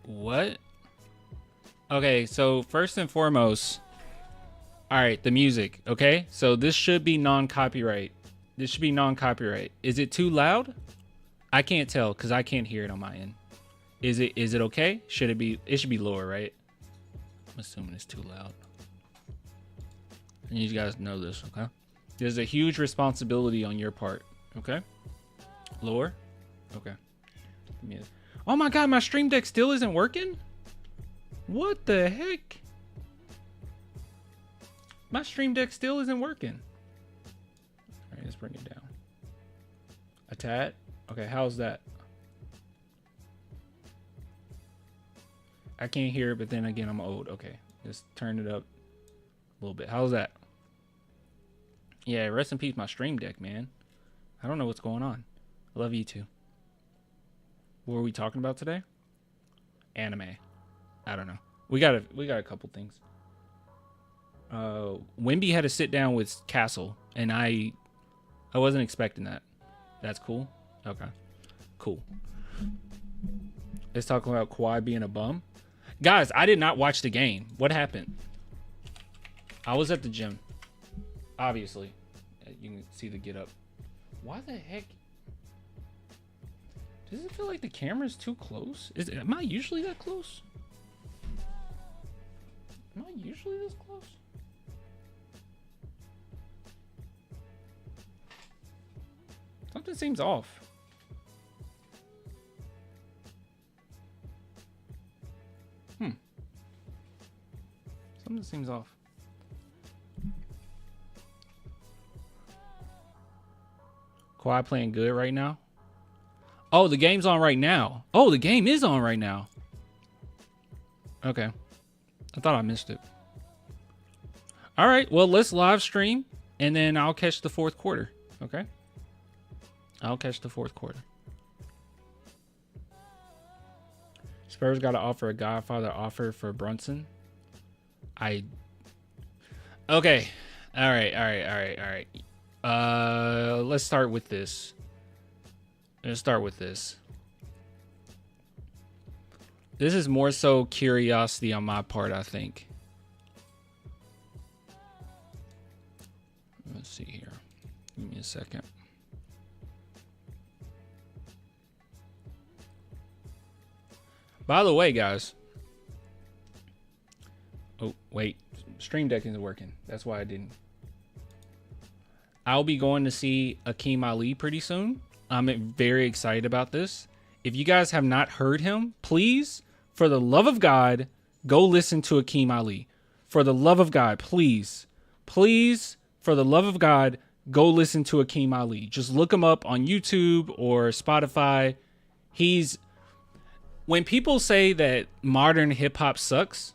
What? Okay, so first and foremost, all right, the music. Okay, so this should be non-copyright. This should be non-copyright. Is it too loud? I can't tell because I can't hear it on my end. Is it okay? Should it be? It should be lower, right? I'm assuming it's too loud. And you guys know this, okay? There's a huge responsibility on your part, okay? Lower? Okay. Oh my God, my Stream Deck still isn't working? What the heck? My Stream Deck still isn't working. All right, let's bring it down. A tad? Okay, how's that? I can't hear it, but then again, I'm old. Okay, just turn it up a little bit. How's that? Yeah, rest in peace, my Stream Deck, man. I don't know what's going on. I love you too. What were we talking about today? Anime. I don't know. We got a couple things. Wemby had to sit down with Castle, and I wasn't expecting that. That's cool. Okay, cool. Let's talk about Kawhi being a bum. Guys, I did not watch the game. What happened? I was at the gym. Obviously. You can see the get up. Why the heck? Does it feel like the camera's too close? Am I usually that close? Am I usually this close? Something seems off. Something seems off. Kawhi playing good right now. Oh, the game's on right now. Oh, the game is on right now. Okay. I thought I missed it. All right. Well, let's live stream and then I'll catch the fourth quarter. Okay. I'll catch the fourth quarter. Spurs got to offer a Godfather offer for Brunson. Okay. All right. Let's start with this. This is more so curiosity on my part, I think. Let's see here. Give me a second. By the way, guys. Oh, wait. Stream Deck isn't working. That's why I didn't. I'll be going to see Akeem Ali pretty soon. I'm very excited about this. If you guys have not heard him, please, for the love of God, go listen to Akeem Ali. For the love of God, please, for the love of God, go listen to Akeem Ali. Just look him up on YouTube or Spotify. When people say that modern hip hop sucks,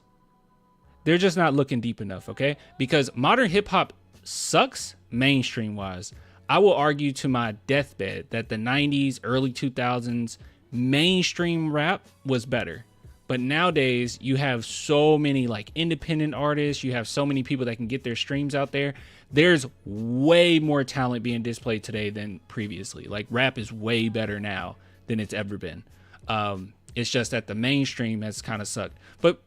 they're just not looking deep enough, okay? Because modern hip hop sucks mainstream wise. I will argue to my deathbed that the 90s, early 2000s mainstream rap was better. But nowadays you have so many like independent artists, you have so many people that can get their streams out there. There's way more talent being displayed today than previously. Like rap is way better now than it's ever been. It's just that the mainstream has kind of sucked. But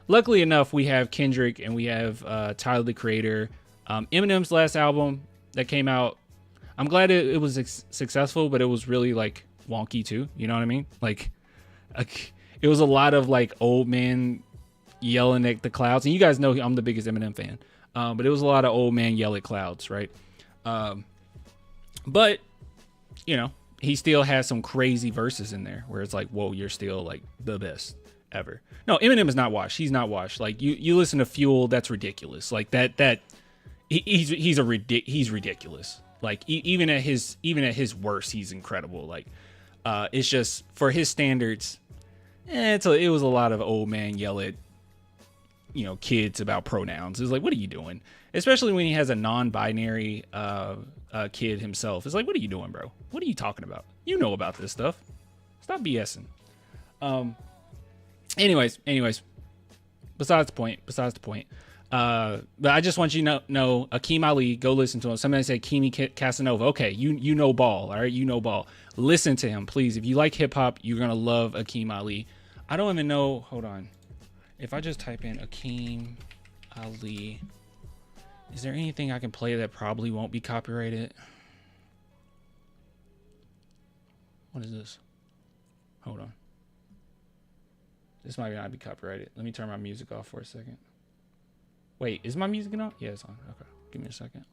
luckily enough, we have Kendrick and we have Tyler the Creator. Eminem's last album that came out, I'm glad it was successful, but it was really like wonky too. You know what I mean? Like it was a lot of like old man yelling at the clouds. And you guys know I'm the biggest Eminem fan. But it was a lot of old man yell at clouds, right? But, you know, he still has some crazy verses in there where it's like, whoa, you're still like the best ever. No, Eminem is not washed. He's not washed. Like you listen to Fuel, that's ridiculous. Like he's ridiculous. Like even at his worst, he's incredible. Like it's just for his standards. It was a lot of old man yell at, you know, kids about pronouns. It's like, what are you doing? Especially when he has a non-binary kid himself. It's like, what are you doing, bro? What are you talking about? You know about this stuff. Stop BSing. Anyways, besides the point. But I just want you to know Akeem Ali, go listen to him. Somebody said Kimi Casanova. Okay, you know ball, all right? You know ball. Listen to him, please. If you like hip hop, you're gonna love Akeem Ali. I don't even know. Hold on. If I just type in Akeem Ali, is there anything I can play that probably won't be copyrighted? What is this? Hold on. This might not be copyrighted. Let me turn my music off for a second. Wait, is my music on? Yeah, it's on. Okay, give me a second.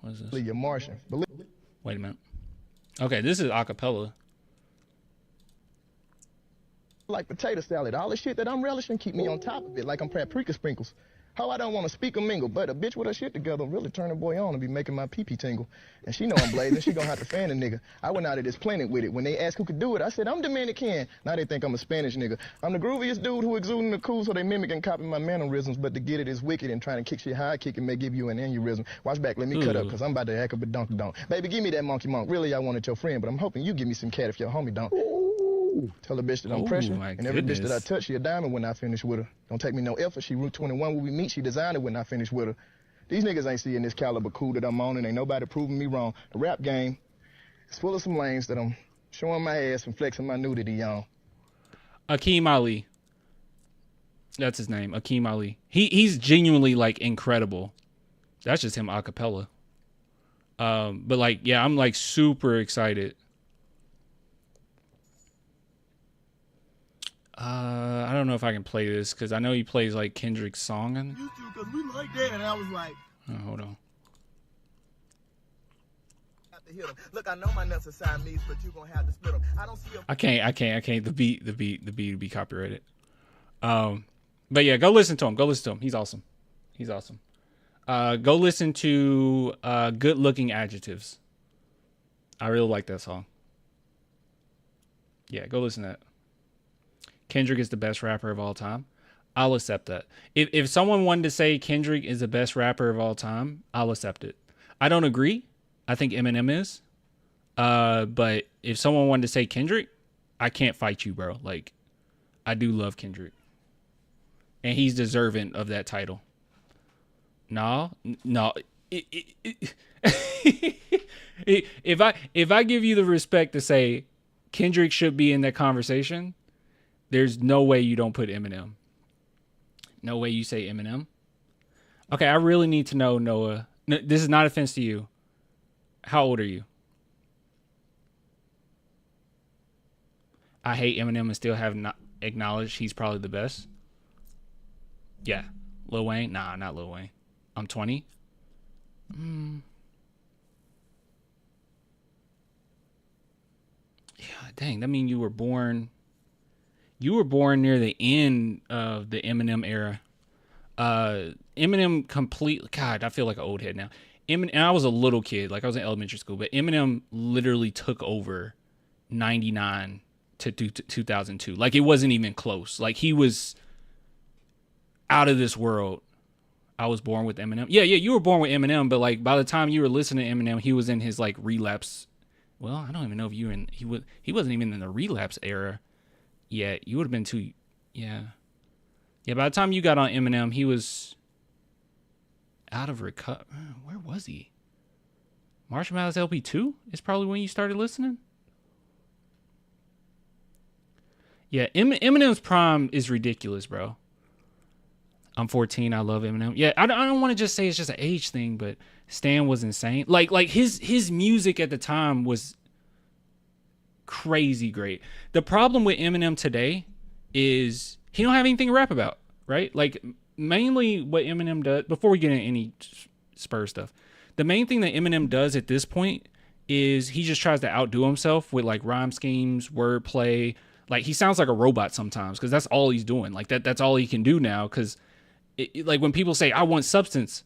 What is this? You're Martian. Wait a minute. Okay, this is acapella. Like potato salad, all the shit that I'm relishing keep me on top of it, like I'm paprika sprinkles. How I don't want to speak or mingle, but a bitch with her shit together really turn a boy on and be making my pee-pee tingle. And she know I'm blazing, she gonna have to fan a nigga. I went out of this planet with it. When they asked who could do it, I said, I'm Dominican. Now they think I'm a Spanish nigga. I'm the grooviest dude who exuding the cool, so they mimic and copy my mannerisms, but to get it is wicked and trying to kick shit high, kicking may give you an aneurysm. Watch back, let me cut up, cause I'm about to act up a donkey donk. Baby, give me that monkey monk. Really, I wanted your friend, but I'm hoping you give me some cat if your homie don't. Tell the bitch that I'm pressure, and every bitch that I touch, she a diamond when I finish with her. Don't take me no effort, she Route 21 when we meet, she designed it when I finish with her. These niggas ain't seeing this caliber cool that I'm on, and ain't nobody proving me wrong. The rap game is full of some lanes that I'm showing my ass and flexing my nudity on. Akeem Ali. That's his name, Akeem Ali. He's genuinely like incredible. That's just him a cappella. But like, yeah, I'm like super excited. I don't know if I can play this because I know he plays like Kendrick's song. And because we like that, and I was like, hold on. Look, I know my nuts are Siamese, but you gonna have to split them. I don't see a... I can't. The beat would be copyrighted. But yeah, go listen to him. He's awesome. Go listen to Good Looking Adjectives. I really like that song. Yeah, go listen to that. Kendrick is the best rapper of all time. I'll accept that. If someone wanted to say Kendrick is the best rapper of all time, I'll accept it. I don't agree. I think Eminem is. But if someone wanted to say Kendrick, I can't fight you, bro. Like, I do love Kendrick. And he's deserving of that title. No. If I give you the respect to say Kendrick should be in that conversation, there's no way you don't put Eminem. No way you say Eminem. Okay, I really need to know, Noah. No, this is not offense to you. How old are you? I hate Eminem and still have not acknowledged he's probably the best. Yeah. Lil Wayne? Nah, not Lil Wayne. I'm 20. Yeah, dang. That means you were born near the end of the Eminem era. Eminem completely... God, I feel like an old head now. Eminem, and I was a little kid. Like, I was in elementary school. But Eminem literally took over 99 to 2002. Like, it wasn't even close. Like, he was out of this world. I was born with Eminem. Yeah, you were born with Eminem. But, like, by the time you were listening to Eminem, he was in his, like, relapse... Well, I don't even know if you were in... He wasn't even in the relapse era. Yeah, you would have been too... Yeah. Yeah, by the time you got on Eminem, he was out of recovery. Where was he? Marshall Mathers LP 2 is probably when you started listening. Yeah, Eminem's prime is ridiculous, bro. I'm 14. I love Eminem. Yeah, I don't want to just say it's just an age thing, but Stan was insane. Like his music at the time was crazy great. The problem with Eminem today is he don't have anything to rap about, right? Like, mainly what Eminem does, before we get into any Spurs stuff, the main thing that Eminem does at this point is he just tries to outdo himself with, like, rhyme schemes, wordplay. Like, he sounds like a robot sometimes because that's all he's doing. Like, that's all he can do now because, like, when people say, I want substance,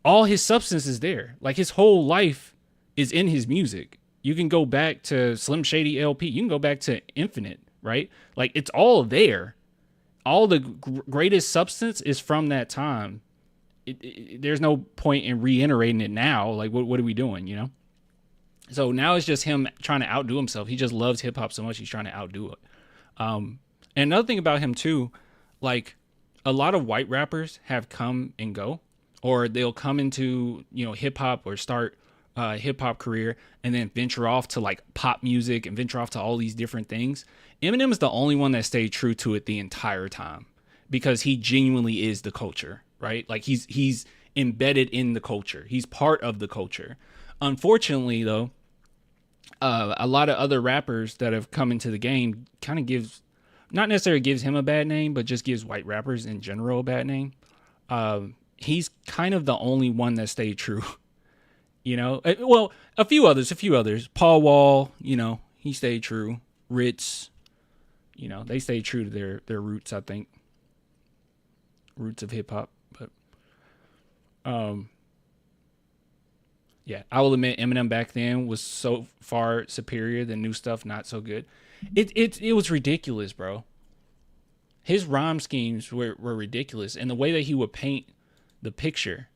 all his substance is there. Like, his whole life is in his music. You can go back to Slim Shady LP. You can go back to Infinite, right? Like, it's all there. All the greatest substance is from that time. There's no point in reiterating it now. Like, what are we doing, you know? So now it's just him trying to outdo himself. He just loves hip hop so much he's trying to outdo it. And another thing about him too, like, a lot of white rappers have come and go, or they'll come into, you know, hip hop or start hip hop career and then venture off to like pop music and venture off to all these different things. Eminem is the only one that stayed true to it the entire time because he genuinely is the culture, right? Like he's embedded in the culture. He's part of the culture. Unfortunately, though, a lot of other rappers that have come into the game kind of not necessarily gives him a bad name, but just gives white rappers in general a bad name. He's kind of the only one that stayed true. You know, well, a few others. Paul Wall, you know, he stayed true. Ritz, you know, they stayed true to their roots, I think. Roots of hip hop. But, yeah, I will admit Eminem back then was so far superior than new stuff, not so good. It was ridiculous, bro. His rhyme schemes were ridiculous. And the way that he would paint the picture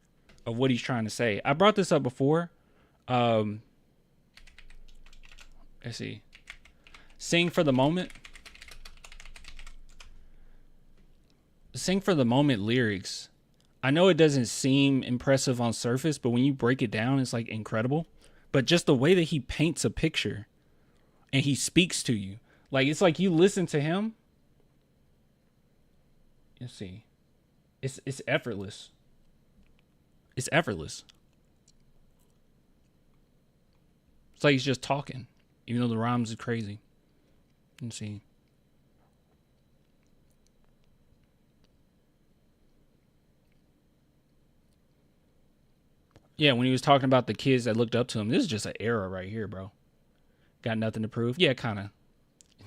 of what he's trying to say. I brought this up before. Let's see. Sing for the Moment. Sing for the Moment lyrics. I know it doesn't seem impressive on surface, but when you break it down, it's like incredible. But just the way that he paints a picture and he speaks to you. Like, it's like you listen to him. Let's see. It's effortless. It's effortless. It's like he's just talking, even though the rhymes are crazy. Let's see. Yeah, when he was talking about the kids that looked up to him, this is just an era right here, bro. Got nothing to prove? Yeah, kind of.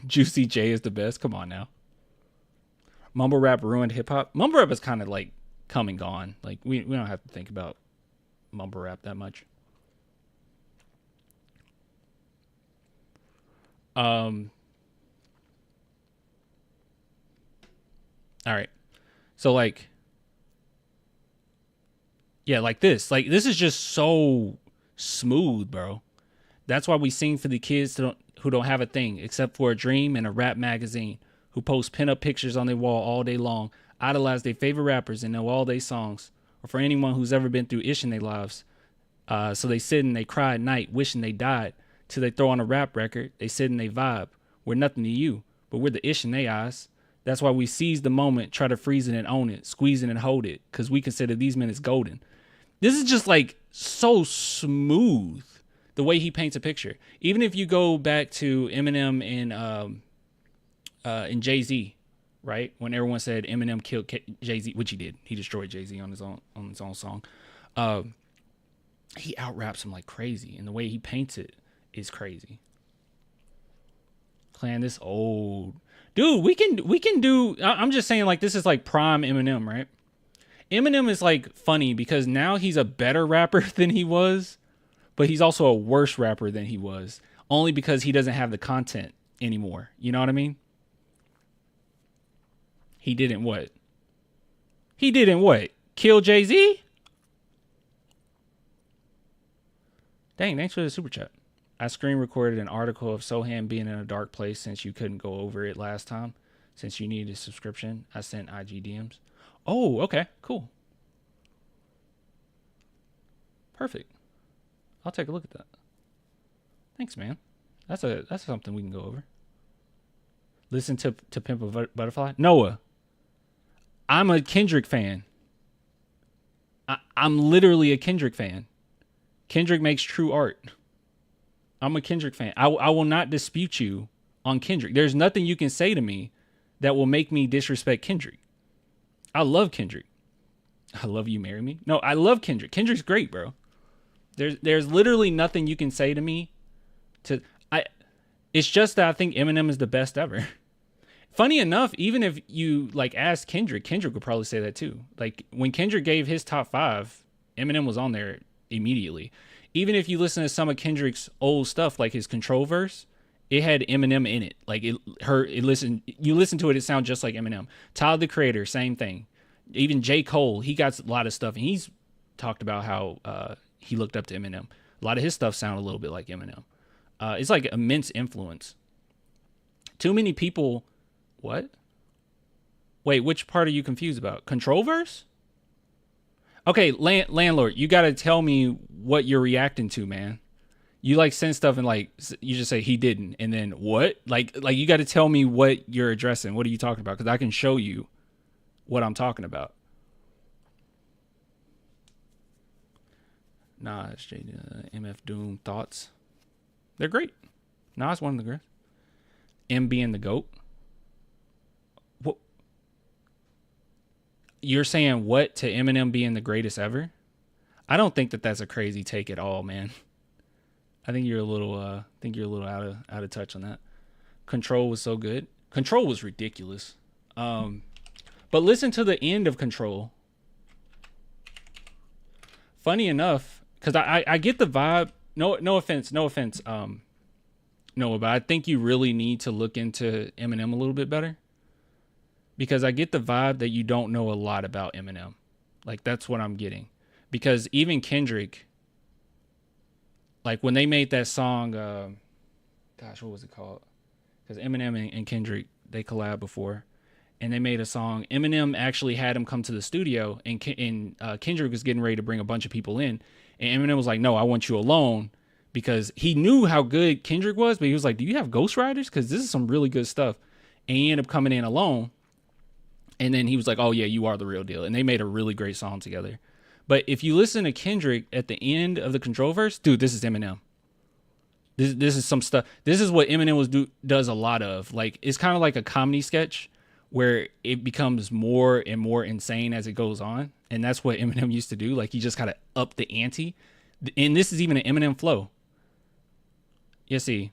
Juicy J is the best. Come on now. Mumble rap ruined hip hop. Mumble rap is kind of like come and gone. Like we don't have to think about mumble rap that much. All right. So like, yeah, like this is just so smooth, bro. That's why we sing for the kids who don't have a thing except for a dream and a rap magazine, who post pinup pictures on their wall all day long, idolize their favorite rappers and know all their songs, or for anyone who's ever been through ish in their lives. So they sit and they cry at night, wishing they died, till they throw on a rap record. They sit and they vibe. We're nothing to you, but we're the ish in their eyes. That's why we seize the moment, try to freeze it and own it, squeeze it and hold it, because we consider these minutes golden. This is just like so smooth, the way he paints a picture. Even if you go back to Eminem and Jay-Z, right? When everyone said Eminem killed Jay-Z, which he did. He destroyed Jay-Z on his own song. He out-raps him like crazy, and the way he paints it is crazy. Clan, this old dude, we can do. I'm just saying, like, this is like prime Eminem, right? Eminem is like funny because now he's a better rapper than he was, but he's also a worse rapper than he was, only because he doesn't have the content anymore. You know what I mean? He didn't what? Kill Jay-Z? Dang, thanks for the super chat. I screen recorded an article of Sohan being in a dark place since you couldn't go over it last time. Since you needed a subscription, I sent IG DMs. Oh, okay, cool. Perfect. I'll take a look at that. Thanks, man. That's something we can go over. Listen to Pimp a Butterfly. Noah, I'm a Kendrick fan. I'm literally a Kendrick fan. Kendrick makes true art. I'm a Kendrick fan. I will not dispute you on Kendrick. There's nothing you can say to me that will make me disrespect Kendrick. I love Kendrick. I love You, Marry Me. No, I love Kendrick. Kendrick's great, bro. There's literally nothing you can say to me it's just that I think Eminem is the best ever. Funny enough, even if you like ask Kendrick would probably say that too. Like when Kendrick gave his top 5, Eminem was on there immediately. Even if you listen to some of Kendrick's old stuff, like his Control verse, it had Eminem in it. Like you listen to it, it sounds just like Eminem. Tyler the Creator, same thing. Even J. Cole, he got a lot of stuff, and he's talked about how he looked up to Eminem. A lot of his stuff sound a little bit like Eminem. It's like immense influence. Too many people. What? Wait, which part are you confused about? Control verse? Okay, landlord, you got to tell me what you're reacting to, man. You like send stuff and like you just say he didn't, and then what? Like you got to tell me what you're addressing. What are you talking about? Because I can show you what I'm talking about. Nah, it's MF Doom thoughts. They're great. Nah, it's one of the greats. M being the GOAT. What? You're saying what to Eminem being the greatest ever? I don't think that that's a crazy take at all, man. I think you're a little out of touch on that. Control was so good. Control was ridiculous. But listen to the end of Control. Funny enough, because I get the vibe. No offense. No, but I think you really need to look into Eminem a little bit better. Because I get the vibe that you don't know a lot about Eminem. Like, that's what I'm getting. Because even Kendrick, like, when they made that song, what was it called? Because Eminem and Kendrick, they collabed before. And they made a song. Eminem actually had him come to the studio, and Kendrick was getting ready to bring a bunch of people in. And Eminem was like, no, I want you alone. Because he knew how good Kendrick was, but he was like, do you have ghostwriters? Because this is some really good stuff. And he ended up coming in alone. And then he was like, oh, yeah, you are the real deal. And they made a really great song together. But if you listen to Kendrick at the end of the Control verse, dude, this is Eminem. This is some stuff. This is what Eminem does a lot of. Like, it's kind of like a comedy sketch where it becomes more and more insane as it goes on. And that's what Eminem used to do. Like, he just kind of up the ante. And this is even an Eminem flow. You see,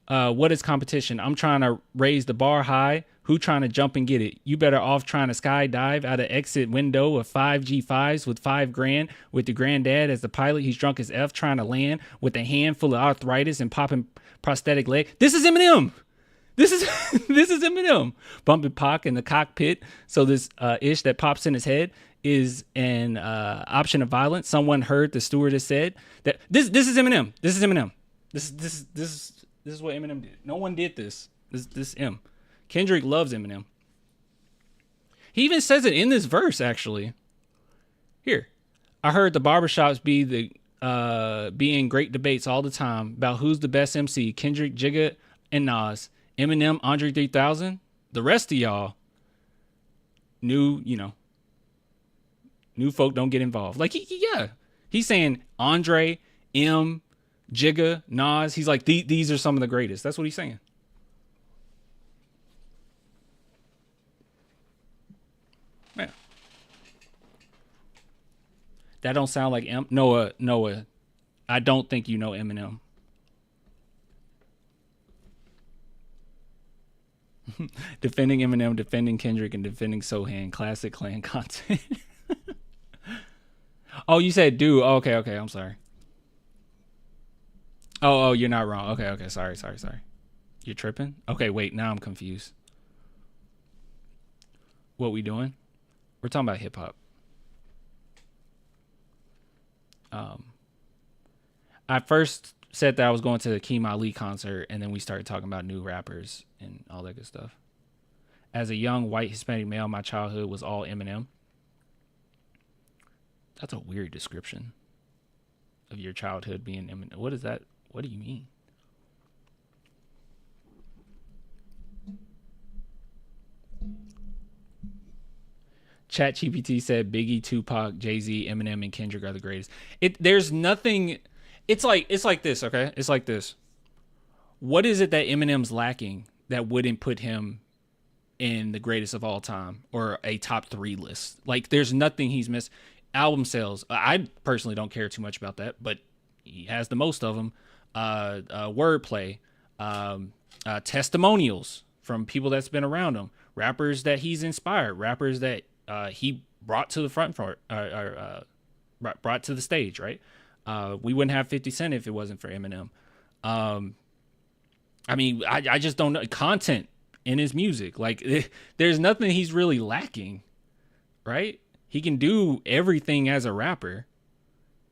what is competition? I'm trying to raise the bar high. Who trying to jump and get it? You better off trying to skydive out of exit window of 5G5s with $5,000 with the granddad as the pilot. He's drunk as F trying to land with a hand full of arthritis and popping prosthetic leg. This is Eminem. This is Eminem. Bumping Pac in the cockpit. So this ish that pops in his head is an option of violence. Someone heard the stewardess said that this is Eminem. This is Eminem. This is what Eminem did. No one did this. This M. Kendrick loves Eminem. He even says it in this verse, actually. Here. I heard the barbershops be in great debates all the time about who's the best MC. Kendrick, Jigga, and Nas. Eminem, Andre 3000. The rest of y'all, new folk don't get involved. Like, he's saying Andre, M, Jigga, Nas. He's like, these are some of the greatest. That's what he's saying. Yeah. That don't sound like Noah. I don't think you know Eminem. Defending Eminem, defending Kendrick, and defending Sohan. Classic clan content. Oh, you said do. Oh, okay. I'm sorry. Oh, you're not wrong. Okay. Sorry. You're tripping? Okay, wait. Now I'm confused. What we doing? We're talking about hip hop. I first said that I was going to the Keem Ali concert, and then we started talking about new rappers and all that good stuff. As a young white Hispanic male, my childhood was all Eminem. That's a weird description of your childhood being Eminem. What is that? What do you mean? ChatGPT said Biggie, Tupac, Jay-Z, Eminem, and Kendrick are the greatest. There's nothing. It's like this, okay? It's like this. What is it that Eminem's lacking that wouldn't put him in the greatest of all time or a top 3 list? Like, there's nothing he's missed. Album sales, I personally don't care too much about that, but he has the most of them. Wordplay, testimonials from people that's been around him, rappers that he's inspired, rappers that he brought to the front brought to the stage, right? We wouldn't have 50 Cent if it wasn't for Eminem. I mean, I just don't know content in his music. Like, there's nothing he's really lacking, right? He can do everything as a rapper.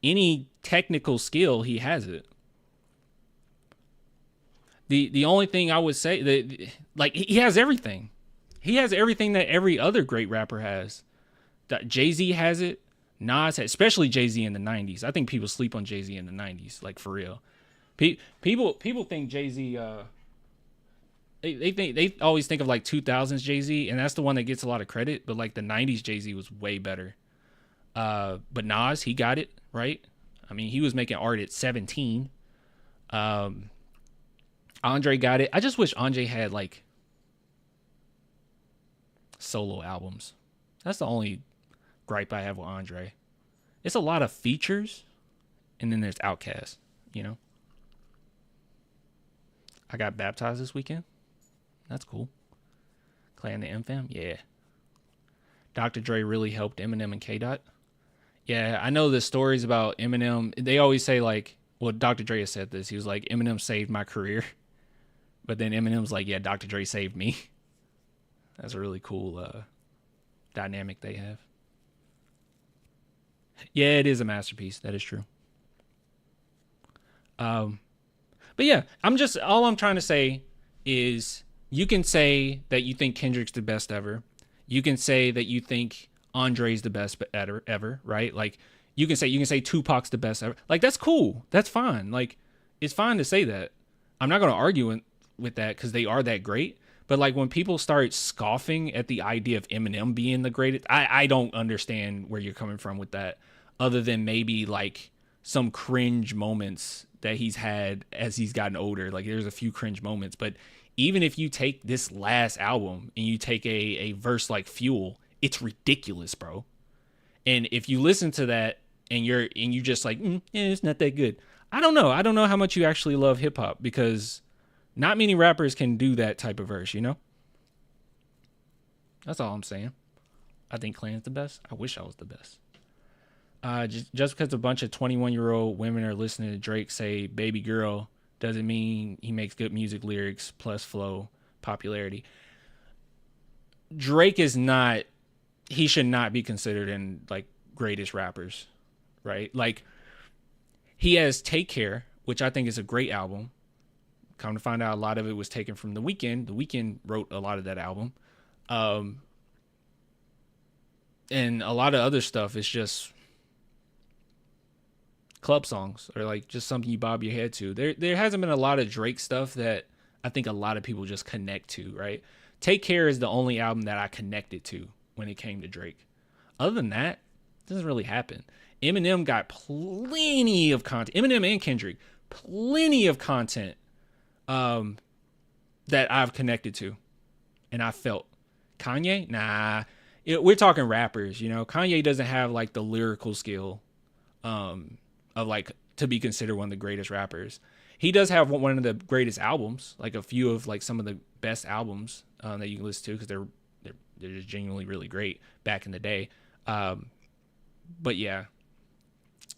Any technical skill, he has it. The only thing I would say that, like, he has everything. He has everything that every other great rapper has. Jay-Z has it. Nas had, especially Jay-Z in the 90s. I think people sleep on Jay-Z in the 90s, like for real. People think Jay-Z they always think of like 2000s Jay-Z, and that's the one that gets a lot of credit, but like the 90s Jay-Z was way better. But Nas, he got it, right? I mean, he was making art at 17. Andre got it. I just wish Andre had like solo albums. That's the only gripe I have with Andre. It's a lot of features, and then there's Outkast, you know? I got baptized this weekend. That's cool. Clan the M fam, yeah. Dr. Dre really helped Eminem and K-Dot. Yeah, I know the stories about Eminem. They always say like, well, Dr. Dre has said this. He was like, Eminem saved my career. But then Eminem's like, yeah, Dr. Dre saved me. That's a really cool dynamic they have. Yeah, it is a masterpiece. That is true. But yeah, all I'm trying to say is you can say that you think Kendrick's the best ever. You can say that you think Andre's the best ever, right? Like you can say Tupac's the best ever. Like that's cool. That's fine. Like it's fine to say that. I'm not going to argue with that because they are that great. But like when people start scoffing at the idea of Eminem being the greatest, I don't understand where you're coming from with that, other than maybe like some cringe moments that he's had as he's gotten older. Like there's a few cringe moments, but even if you take this last album and you take a verse like Fuel, it's ridiculous, bro. And if you listen to that and you just like, yeah, it's not that good. I don't know how much you actually love hip hop, because not many rappers can do that type of verse, you know? That's all I'm saying. I think Clan's the best. I wish I was the best. Just because a bunch of 21-year-old women are listening to Drake say baby girl doesn't mean he makes good music lyrics plus flow popularity. Drake he should not be considered in like greatest rappers, right? Like he has Take Care, which I think is a great album. Come to find out, a lot of it was taken from The Weeknd. The Weeknd wrote a lot of that album. And a lot of other stuff is just club songs or like just something you bob your head to. There hasn't been a lot of Drake stuff that I think a lot of people just connect to, right? Take Care is the only album that I connected to when it came to Drake. Other than that, it doesn't really happen. Eminem got plenty of content. Eminem and Kendrick, plenty of content that I've connected to and I felt. Kanye, nah. We're talking rappers, you know. Kanye doesn't have like the lyrical skill of like to be considered one of the greatest rappers. He does have one of the greatest albums, like a few of like some of the best albums that you can listen to, because they're just genuinely really great back in the day. But yeah,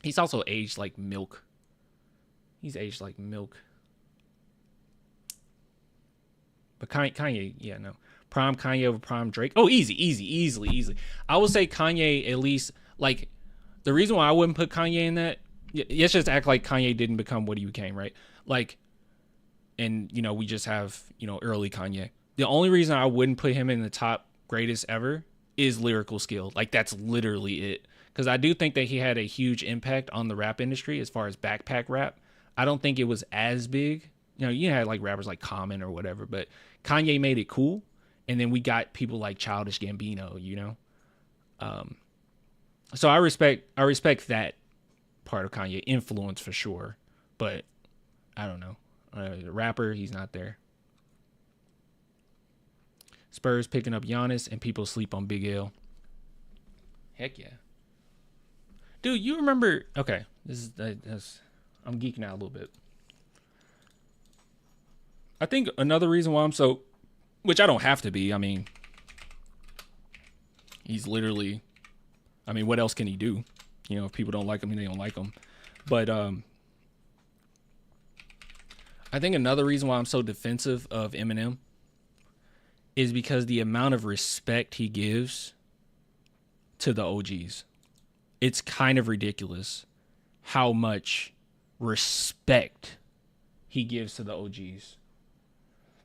he's also aged like milk. He's aged like milk. But Kanye, yeah, no. Prime Kanye over prime Drake. Oh, easily. I would say Kanye at least, like, the reason why I wouldn't put Kanye in that, let's just act like Kanye didn't become what he became, right? Like, and, you know, we just have, you know, early Kanye. The only reason I wouldn't put him in the top greatest ever is lyrical skill. Like, that's literally it. Because I do think that he had a huge impact on the rap industry as far as backpack rap. I don't think it was as big. You know, you had like rappers like Common or whatever, but Kanye made it cool. And then we got people like Childish Gambino, you know? So I respect that part of Kanye influence for sure. But I don't know. The rapper, he's not there. Spurs picking up Giannis and people sleep on Big L. Heck yeah. Dude, you remember... Okay, I'm geeking out a little bit. I think another reason why I'm so... Which I don't have to be. I mean, he's literally... I mean, what else can he do? You know, if people don't like him, they don't like him. But I think another reason why I'm so defensive of Eminem is because the amount of respect he gives to the OGs. It's kind of ridiculous how much respect he gives to the OGs.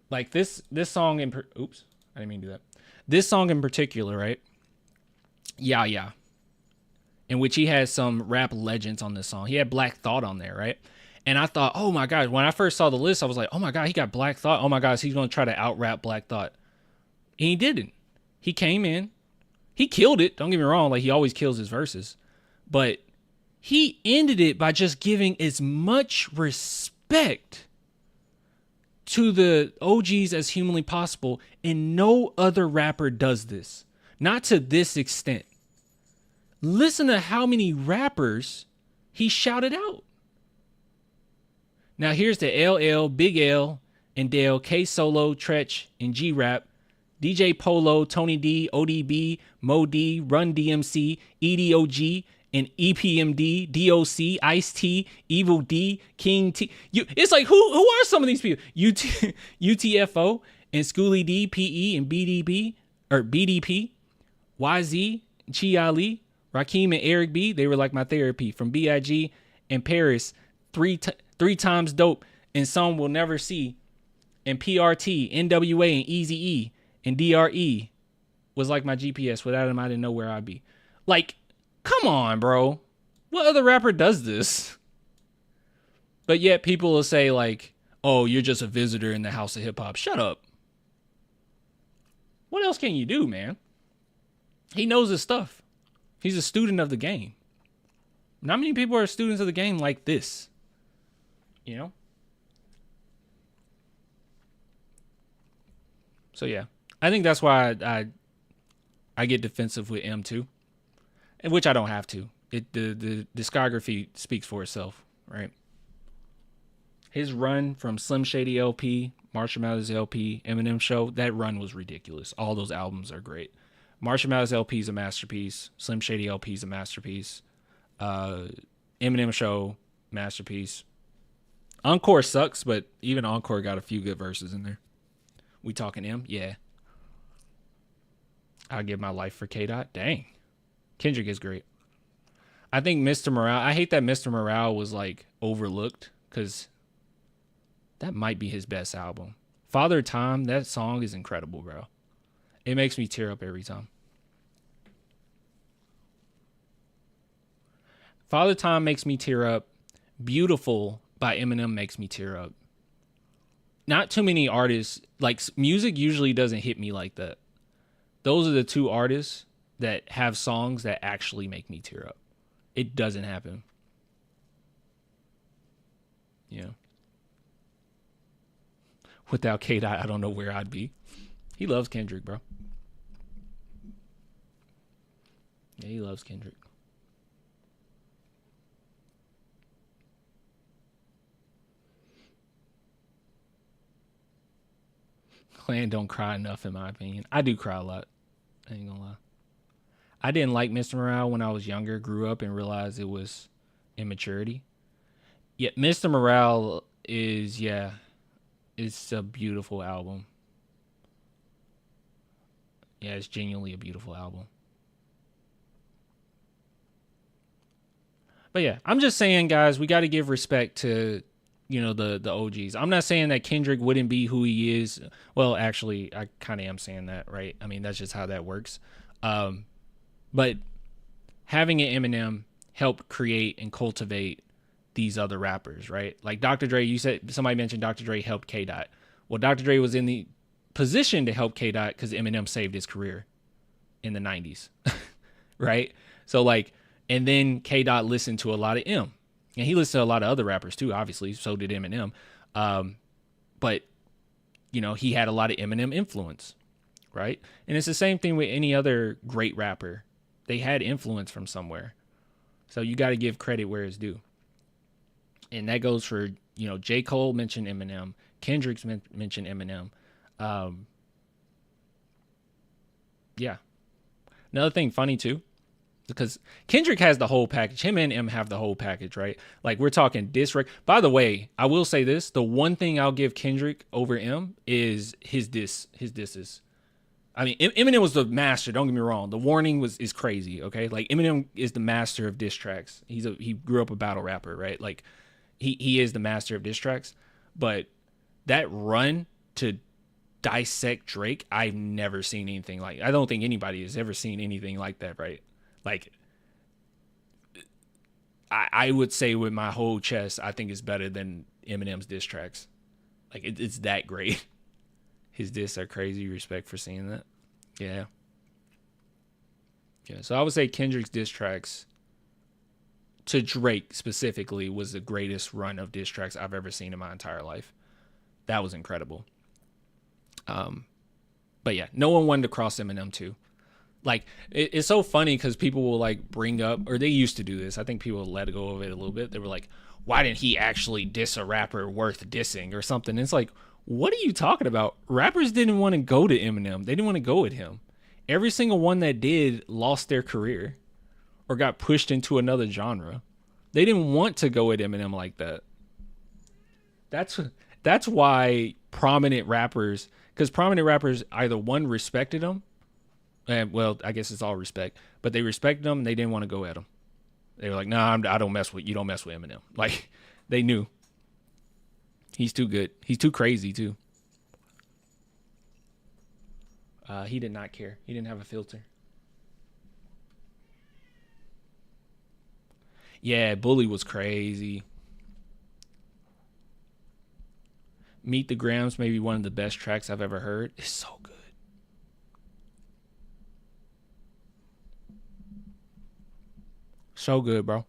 Like this song oops, I didn't mean to do that. This song in particular, right? Yeah. in which he had some rap legends on this song. He had Black Thought on there, right? And I thought, oh my God, when I first saw the list, I was like, oh my God, he got Black Thought. Oh my God, he's going to try to out-rap Black Thought. And he didn't. He came in. He killed it. Don't get me wrong. Like, he always kills his verses. But he ended it by just giving as much respect to the OGs as humanly possible. And no other rapper does this. Not to this extent. Listen to how many rappers he shouted out. Now here's the LL, Big L, and Dale, K Solo, Tretch, and G Rap, DJ Polo, Tony D, ODB, Mo D, Run DMC, EDOG, and EPMD, DOC, Ice T, Evil D, King T. It's like, who are some of these people? UTFO, and Schoolie D, PE, and BDP, YZ, Chi Ali, Rakim, and Eric B. They were like my therapy. From BIG and Paris, three times dope, and some will never see. And PRT, NWA, and Eazy-E, and DRE was like my GPS. Without him, I didn't know where I'd be. Like, come on, bro. What other rapper does this? But yet people will say like, oh, you're just a visitor in the house of hip hop. Shut up. What else can you do, man? He knows his stuff. He's a student of the game. Not many people are students of the game like this. You know? So yeah, I think that's why I get defensive with M too, and which I don't have to. The discography speaks for itself, right? His run from Slim Shady LP, Marshall Mathers LP, Eminem Show, that run was ridiculous. All those albums are great. Marshall Mathers LP is a masterpiece. Slim Shady LP is a masterpiece. Eminem Show, masterpiece. Encore sucks, but even Encore got a few good verses in there. We talking M? Yeah. I'll give my life for K. Dot. Dang. Kendrick is great. I think Mr. Morale, I hate that Mr. Morale was like overlooked because that might be his best album. Father Time, that song is incredible, bro. It makes me tear up every time. Father Time makes me tear up. Beautiful by Eminem makes me tear up. Not too many artists, like music usually doesn't hit me like that. Those are the two artists that have songs that actually make me tear up. It doesn't happen. Yeah. Without K-Dot, I don't know where I'd be. He loves Kendrick, bro. Yeah, he loves Kendrick. Clan don't cry enough, in my opinion. I do cry a lot. I ain't gonna lie. I didn't like Mr. Morale when I was younger, grew up and realized it was immaturity. Yet Mr. Morale is, yeah, it's a beautiful album. Yeah, it's genuinely a beautiful album. But yeah, I'm just saying, guys, we got to give respect to, you know, the OGs. I'm not saying that Kendrick wouldn't be who he is. Well, actually, I kind of am saying that, right? I mean, that's just how that works. But having an Eminem help create and cultivate these other rappers, right? Like Dr. Dre, you said, somebody mentioned Dr. Dre helped K-Dot. Well, Dr. Dre was in the position to help K-Dot because Eminem saved his career in the 90s, right? So like, and then K-Dot listened to a lot of M. And he listened to a lot of other rappers too, obviously. So did Eminem. But, you know, he had a lot of Eminem influence, right? And it's the same thing with any other great rapper. They had influence from somewhere. So you got to give credit where it's due. And that goes for, you know, J. Cole mentioned Eminem. Kendrick's mentioned Eminem. Yeah. Another thing funny too, because Kendrick has the whole package. Him and M have the whole package, right? Like we're talking diss record. By the way, I will say this. The one thing I'll give Kendrick over M is his disses. I mean, Eminem was the master. Don't get me wrong. The Warning is crazy. Okay. Like Eminem is the master of diss tracks. He grew up a battle rapper, right? Like he is the master of diss tracks, but that run to dissect Drake, I've never seen anything like. I don't think anybody has ever seen anything like that, right? Like I would say with my whole chest, I think it's better than Eminem's diss tracks. Like it's that great. His diss are crazy. Respect for seeing that. Yeah. Yeah. So I would say Kendrick's diss tracks to Drake specifically was the greatest run of diss tracks I've ever seen in my entire life. That was incredible. But yeah, no one wanted to cross Eminem too. Like it's so funny because people will like bring up, or they used to do this. I think people let go of it a little bit. They were like, why didn't he actually diss a rapper worth dissing or something? And it's like, what are you talking about? Rappers didn't want to go to Eminem. They didn't want to go with him. Every single one that did lost their career or got pushed into another genre. They didn't want to go at Eminem like that. That's why prominent rappers, because prominent rappers either one respected him, and well, I guess it's all respect, but they respected him and they didn't want to go at him. They were like, nah, I don't mess with, you don't mess with Eminem. Like, they knew. He's too good. He's too crazy, too. He did not care. He didn't have a filter. Yeah, Bully was crazy. Meet the Grams may be one of the best tracks I've ever heard. It's so good. So good, bro.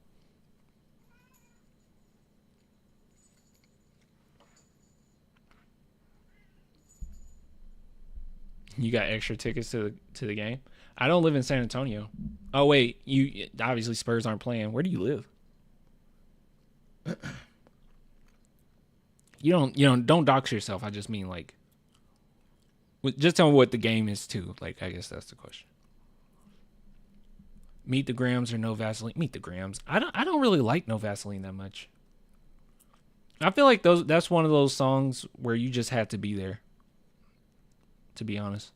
You got extra tickets to the game? I don't live in San Antonio. Oh wait, you obviously Spurs aren't playing. Where do you live? Don't dox yourself. I just mean like, just tell me what the game is too. Like, I guess that's the question. Meet the Grams or No Vaseline? Meet the Grams. I don't really like No Vaseline that much. I feel like that's one of those songs where you just had to be there. To be honest.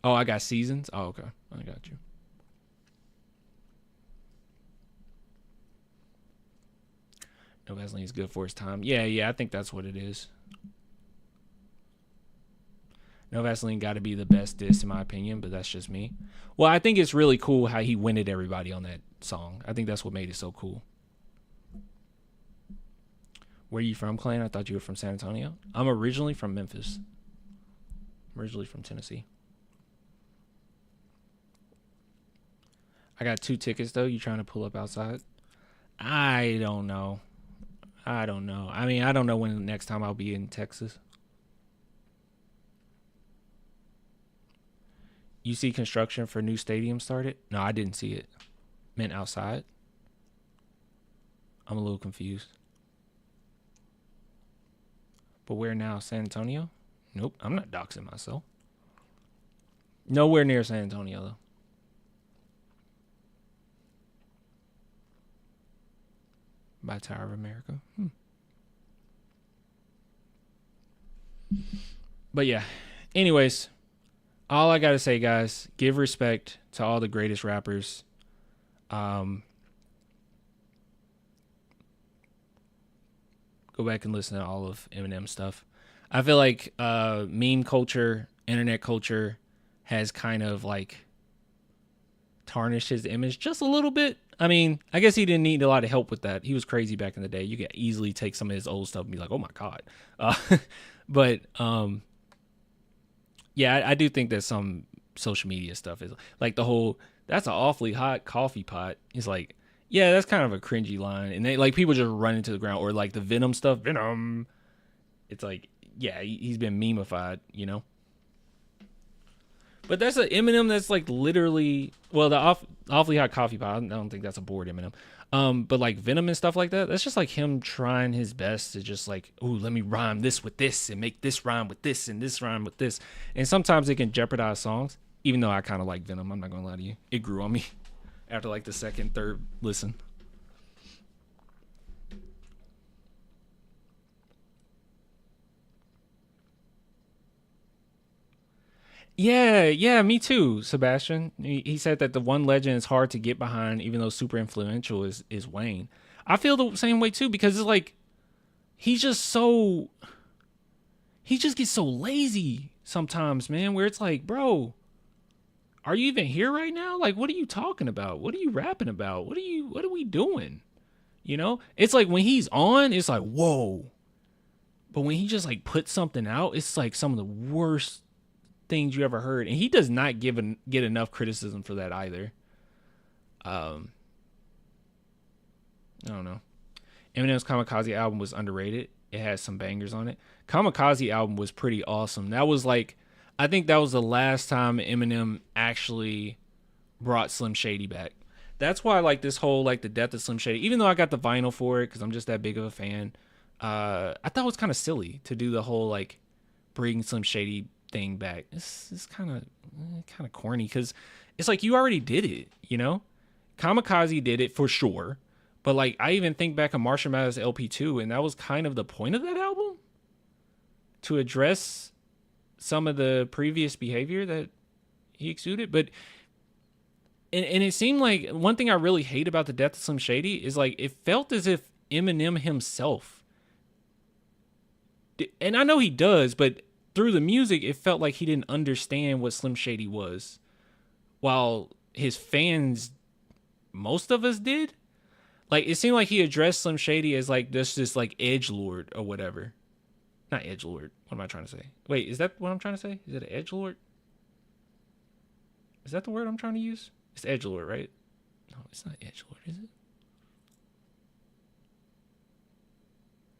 Oh, I got Seasons? Oh, okay. I got you. No Vaseline is good for its time. Yeah, I think that's what it is. No Vaseline got to be the best diss in my opinion, but that's just me. Well, I think it's really cool how he winded everybody on that song. I think that's what made it so cool. Where are you from, Clan? I thought you were from San Antonio. I'm originally from Memphis. I'm originally from Tennessee. I got 2 tickets, though. You trying to pull up outside? I don't know. I mean, I don't know when the next time I'll be in Texas. You see construction for new stadium started? No, I didn't see it. Meant outside? I'm a little confused. But where now? San Antonio? Nope, I'm not doxing myself. Nowhere near San Antonio, though. By Tower of America. But yeah. Anyways, all I got to say, guys, give respect to all the greatest rappers. Go back and listen to all of Eminem stuff. I feel like meme culture, internet culture has kind of like tarnished his image just a little bit. I mean, I guess he didn't need a lot of help with that. He was crazy back in the day. You could easily take some of his old stuff and be like, oh my God. But yeah, I do think that some social media stuff is like the whole, that's an awfully hot coffee pot. It's like, yeah, that's kind of a cringy line. And they like people just run into the ground, or like the Venom stuff. Venom. It's like, yeah, he's been memeified, you know? But that's an Eminem that's like literally, well, the awfully hot coffee pot, I don't think that's a bored Eminem. But like Venom and stuff like that, that's just like him trying his best to just like, ooh, let me rhyme this with this and make this rhyme with this and this rhyme with this. And sometimes it can jeopardize songs, even though I kind of like Venom. I'm not going to lie to you. It grew on me after like the second, third listen. Yeah, me too, Sebastian. He said that the one legend is hard to get behind, even though super influential is Wayne. I feel the same way too, because it's like he just gets so lazy sometimes, man, where it's like, bro, are you even here right now? Like, what are you talking about? What are you rapping about? What are we doing? You know, it's like when he's on, it's like, whoa. But when he just like puts something out, it's like some of the worst things you ever heard. And he does not get enough criticism for that either. I don't know. Eminem's Kamikaze album was underrated. It has some bangers on it. Kamikaze album was pretty awesome. That was like, I think that was the last time Eminem actually brought Slim Shady back. That's why I like this whole like the death of Slim Shady. Even though I got the vinyl for it because I'm just that big of a fan, I thought it was kind of silly to do the whole like bring Slim Shady thing back. It's kind of corny because it's like you already did it, you know? Kamikaze did it for sure. But like I even think back on Marshall Mathers LP2, and that was kind of the point of that album, to address some of the previous behavior that he exuded. But and it seemed like one thing I really hate about the death of Slim Shady is like it felt as if Eminem himself, and I know he does, but through the music it felt like he didn't understand what Slim Shady was, while his fans, most of us, did. Like, it seemed like he addressed Slim Shady as, like, this like, edgelord or whatever. Not edgelord. What am I trying to say? Wait, is that what I'm trying to say? Is it an edgelord? Is that the word I'm trying to use? It's edgelord, right? No, it's not edgelord, is it?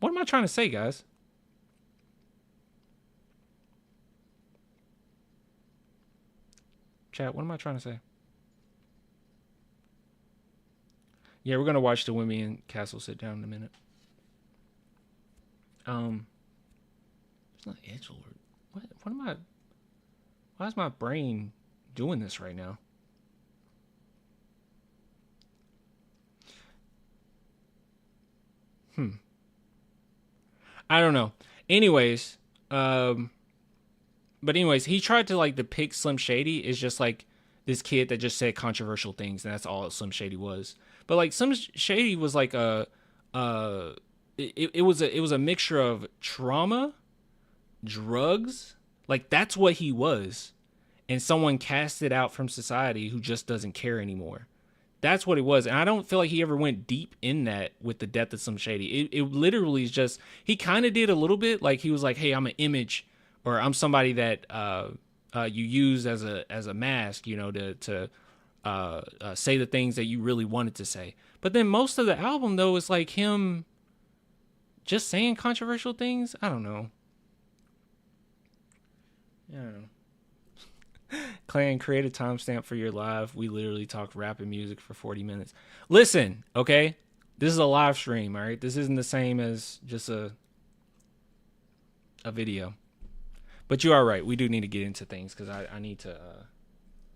What am I trying to say, guys? Chat, what am I trying to say? Yeah, we're gonna watch the Wemby and Castle sit down in a minute. It's not edgelord. What am I? Why is my brain doing this right now? I don't know. Anyways, but anyways, he tried to like depict Slim Shady as just like this kid that just said controversial things, and that's all Slim Shady was. But like Slim Shady was like it was a mixture of trauma, drugs, like that's what he was, and someone casted out from society who just doesn't care anymore. That's what it was, and I don't feel like he ever went deep in that with the death of Slim Shady. It literally is just, he kind of did a little bit, like he was like, hey, I'm an image, or I'm somebody that you use as a mask, you know, to say the things that you really wanted to say. But then most of the album though is like him just saying controversial things. I don't know. Clan, create a timestamp for your live. We literally talk rap and music for 40 minutes. Listen, okay? This is a live stream, all right? This isn't the same as just a video. But you are right. We do need to get into things because I need to,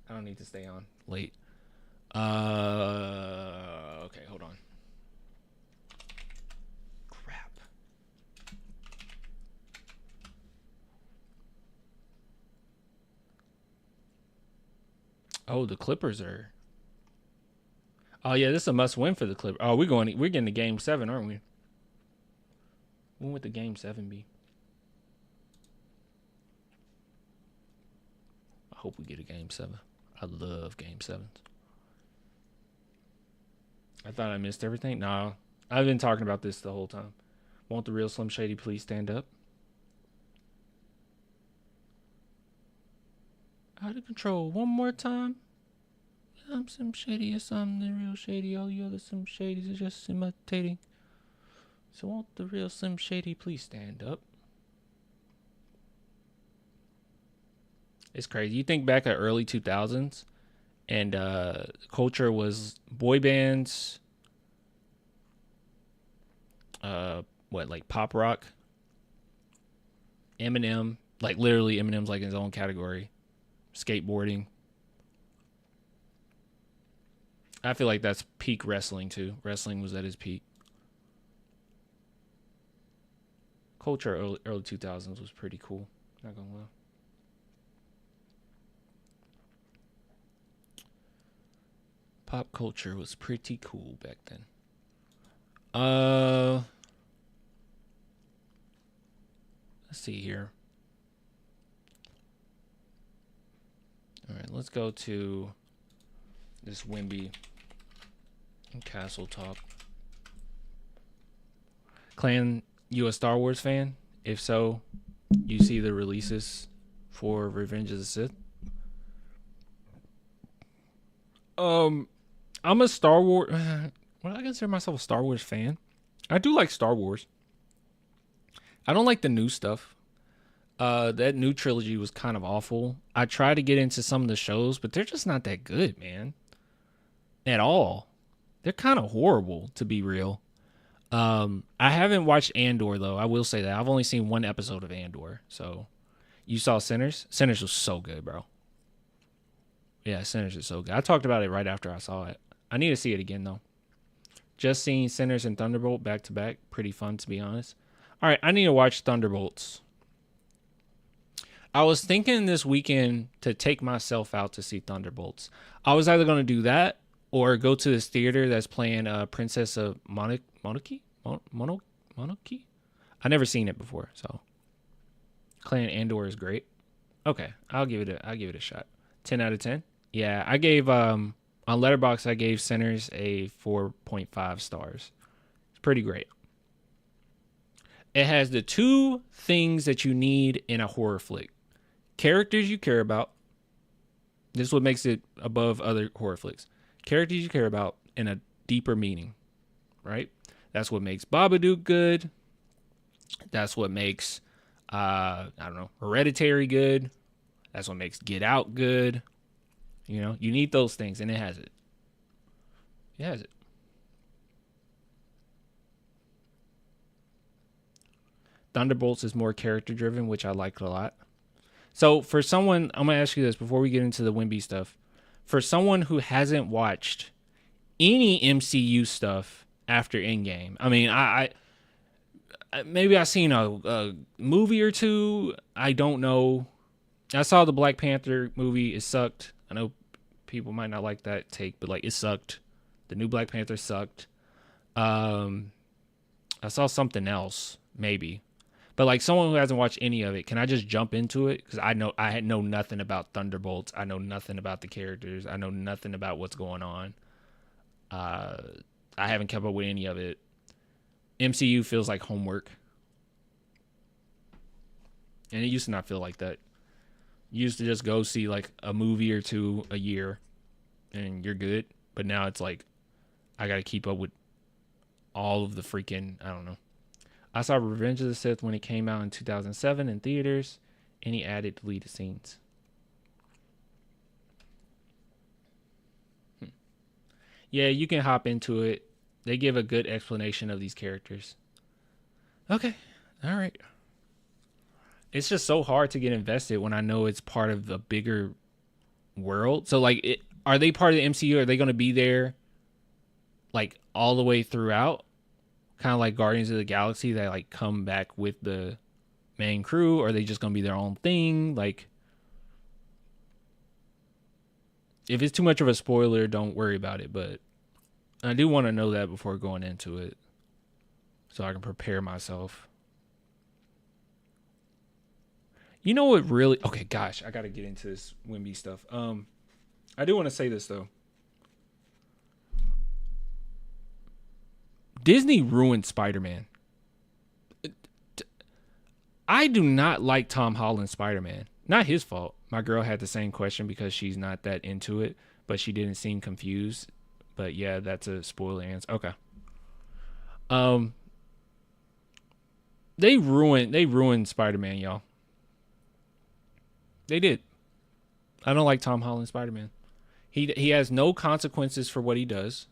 I don't need to stay on late. Okay, hold on. Crap. Oh, the Clippers are. Oh yeah, this is a must-win for the Clippers. Oh, we're getting to Game 7, aren't we? When would the Game 7 be? I hope we get a Game 7. I love Game 7s. I thought I missed everything. No, I've been talking about this the whole time. Won't the real Slim Shady please stand up? Out of control. One more time. I'm Slim Shady. Yes, I'm the real Shady. All you other Slim Shadys are just imitating. So won't the real Slim Shady please stand up? It's crazy. You think back at early 2000s, and culture was boy bands, like pop rock, Eminem, like literally Eminem's like in his own category, skateboarding. I feel like that's peak wrestling too. Wrestling was at his peak. Culture early 2000s was pretty cool. Not gonna lie. Pop culture was pretty cool back then. Let's see here. All right, let's go to this Wemby and Castle talk. Clan, you a Star Wars fan? If so, you see the releases for Revenge of the Sith? I'm a Star Wars. Well, I consider myself a Star Wars fan. I do like Star Wars. I don't like the new stuff. That new trilogy was kind of awful. I tried to get into some of the shows, but they're just not that good, man. At all. They're kind of horrible, to be real. I haven't watched Andor, though. I will say that. I've only seen one episode of Andor. So, you saw Sinners? Sinners was so good, bro. Yeah, Sinners is so good. I talked about it right after I saw it. I need to see it again, though. Just seeing Sinners and Thunderbolt back to back. Pretty fun, to be honest. All right, I need to watch Thunderbolts. I was thinking this weekend to take myself out to see Thunderbolts. I was either going to do that or go to this theater that's playing Princess of Monarchy? Monarchy? I've never seen it before, so. Clan Andor is great. Okay, I'll give it a shot. 10 out of 10. Yeah, I gave on Letterboxd I gave Sinners a 4.5 stars. It's pretty great. It has the two things that you need in a horror flick. Characters you care about. This is what makes it above other horror flicks. Characters you care about and a deeper meaning, right? That's what makes Babadook good. That's what makes, Hereditary good. That's what makes Get Out good. You know, you need those things, and it has it. It has it. Thunderbolts is more character-driven, which I liked a lot. So, for someone, I'm going to ask you this before we get into the Wemby stuff. For someone who hasn't watched any MCU stuff after Endgame, I mean, I maybe I've seen a movie or two. I don't know. I saw the Black Panther movie. It sucked. I know people might not like that take, but like it sucked. The new Black Panther sucked. I saw something else, maybe. But like someone who hasn't watched any of it, can I just jump into it? Because I know nothing about Thunderbolts. I know nothing about the characters. I know nothing about what's going on. I haven't kept up with any of it. MCU feels like homework. And it used to not feel like that. You used to just go see like a movie or two a year and you're good. But now it's like, I got to keep up with all of the freaking, I don't know. I saw Revenge of the Sith when it came out in 2007 in theaters. Any added deleted scenes? Yeah, you can hop into it. They give a good explanation of these characters. Okay. All right. It's just so hard to get invested when I know it's part of a bigger world. So, like, are they part of the MCU? Are they going to be there, like, all the way throughout? Kind of like Guardians of the Galaxy, that, like, come back with the main crew? Or are they just going to be their own thing? Like, if it's too much of a spoiler, don't worry about it. But I do want to know that before going into it, so I can prepare myself. You know what really... Okay, gosh, I got to get into this Wemby stuff. I do want to say this, though. Disney ruined Spider-Man. I do not like Tom Holland's Spider-Man. Not his fault. My girl had the same question because she's not that into it, but she didn't seem confused. But yeah, that's a spoiler answer. Okay. They ruined Spider-Man, y'all. They did. I don't like Tom Holland's Spider-Man. He has no consequences for what he does.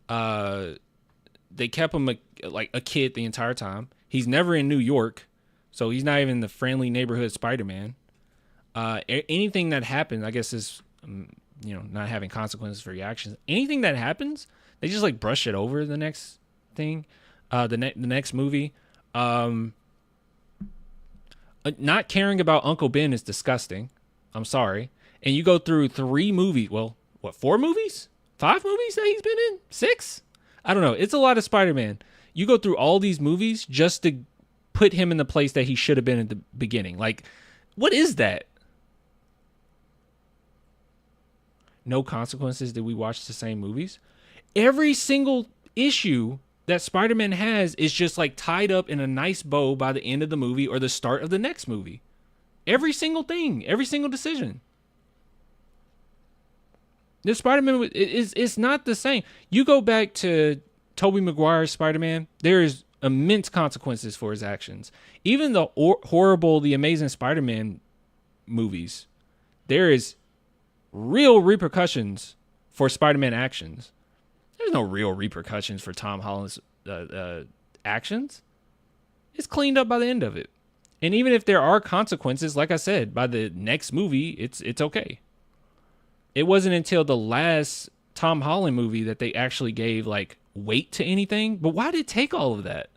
They kept him like a kid the entire time. He's never in New York, so he's not even the friendly neighborhood Spider-Man. Anything that happens, I guess, is not having consequences for your actions. Anything that happens, they just like brush it over the next thing, the next movie. Not caring about Uncle Ben is disgusting. I'm sorry. And you go through 3 movies. Well, what, 4 movies? 5 movies that he's been in? 6? I don't know. It's a lot of Spider-Man. You go through all these movies just to put him in the place that he should have been at the beginning. Like, what is that? No Consequences did we watch the same movies? Every single issue that Spider-Man has is just like tied up in a nice bow by the end of the movie or the start of the next movie. Every single thing, every single decision. The Spider-Man it's not the same. You go back to Tobey Maguire's Spider-Man, there is immense consequences for his actions. Even the horrible The Amazing Spider-Man movies, there is real repercussions for Spider-Man actions. There's no real repercussions for Tom Holland's actions. It's cleaned up by the end of it. And even if there are consequences, like I said, by the next movie, it's okay. It wasn't until the last Tom Holland movie that they actually gave like weight to anything. But why did it take all of that?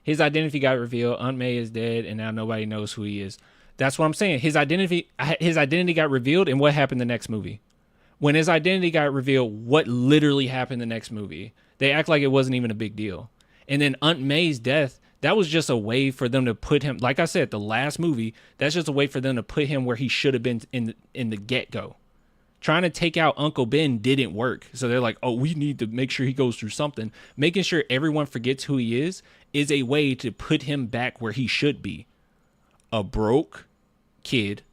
His identity got revealed. Aunt May is dead, and now nobody knows who he is. That's what I'm saying. His identity got revealed, and what happened the next movie? When his identity got revealed, what literally happened the next movie? They act like it wasn't even a big deal. And then Aunt May's death, that was just a way for them to put him, like I said, the last movie, that's just a way for them to put him where he should have been in the get-go. Trying to take out Uncle Ben didn't work. So they're like, oh, we need to make sure he goes through something. Making sure everyone forgets who he is a way to put him back where he should be. A broke kid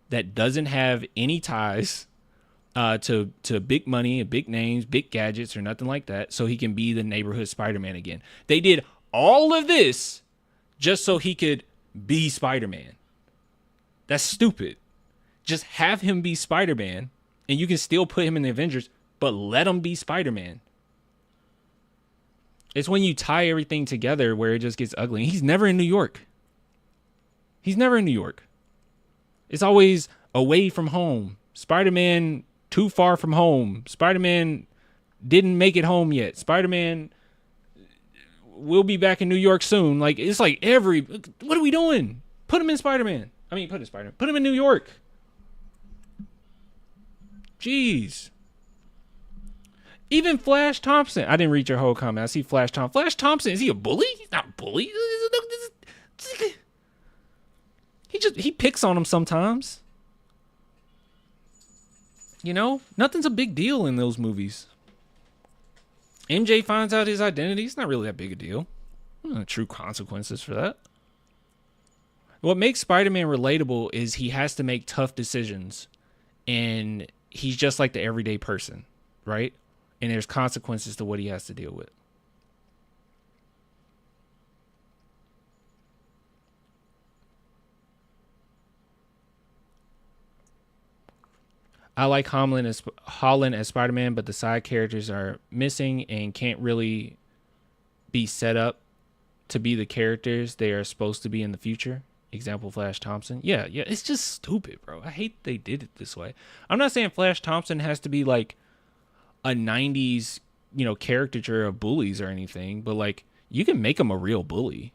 that doesn't have any ties to big money, big names, big gadgets, or nothing like that, so he can be the neighborhood Spider-Man again. They did all of this just so he could be Spider-Man. That's stupid. Just have him be Spider-Man, and you can still put him in the Avengers, but let him be Spider-Man. It's when you tie everything together where it just gets ugly. He's never in New York. He's never in New York. It's always away from home. Spider-Man too far from home. Spider-Man didn't make it home yet. Spider-Man will be back in New York soon. Like, it's like what are we doing? Put him in Spider-Man. I mean, put him in New York. Jeez. Even Flash Thompson. I didn't read your whole comment. I see Flash Thompson. Flash Thompson, is he a bully? He's not a bully. He picks on him sometimes. You know, nothing's a big deal in those movies. MJ finds out his identity. It's not really that big a deal. No true consequences for that. What makes Spider-Man relatable is he has to make tough decisions. And he's just like the everyday person, right? And there's consequences to what he has to deal with. I like Holland as Spider-Man, but the side characters are missing and can't really be set up to be the characters they are supposed to be in the future. Example, Flash Thompson. Yeah, it's just stupid, bro. I hate they did it this way. I'm not saying Flash Thompson has to be like a 90s, caricature of bullies or anything, but like you can make him a real bully,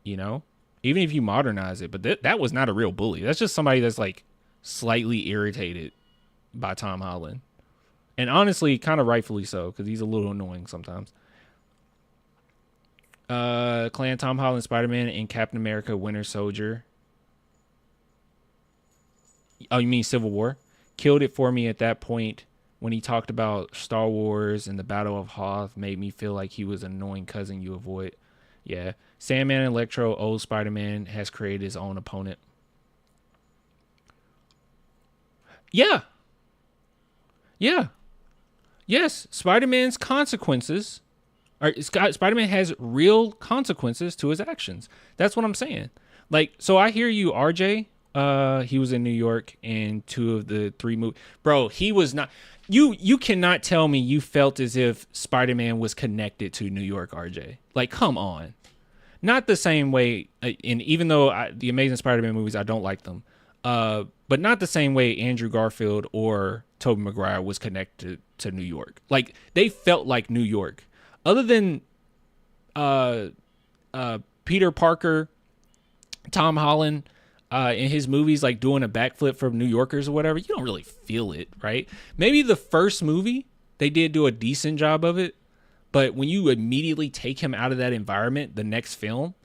even if you modernize it. But that was not a real bully. That's just somebody that's like slightly irritated by Tom Holland, and honestly kind of rightfully so, because he's a little annoying sometimes. Clan Tom Holland Spider-Man and Captain America Winter Soldier. Oh, you mean Civil War? Killed it for me at that point when he talked about Star Wars and the Battle of Hoth. Made me feel like he was an annoying cousin you avoid. Yeah, Sandman and Electro, old Spider-Man has created his own opponent. Yeah. Yes, Spider-Man's consequences. Spider-Man has real consequences to his actions. That's what I'm saying. Like, so I hear you, RJ. He was in New York in 2 of the 3 movies. Bro, he was not. You cannot tell me you felt as if Spider-Man was connected to New York, RJ. Like, come on. Not the same way. And even though the Amazing Spider-Man movies, I don't like them. But not the same way Andrew Garfield or Tobey Maguire was connected to New York. Like, they felt like New York. Other than Peter Parker, Tom Holland, in his movies, like doing a backflip for New Yorkers or whatever, you don't really feel it, right? Maybe the first movie, they did do a decent job of it. But when you immediately take him out of that environment, the next film,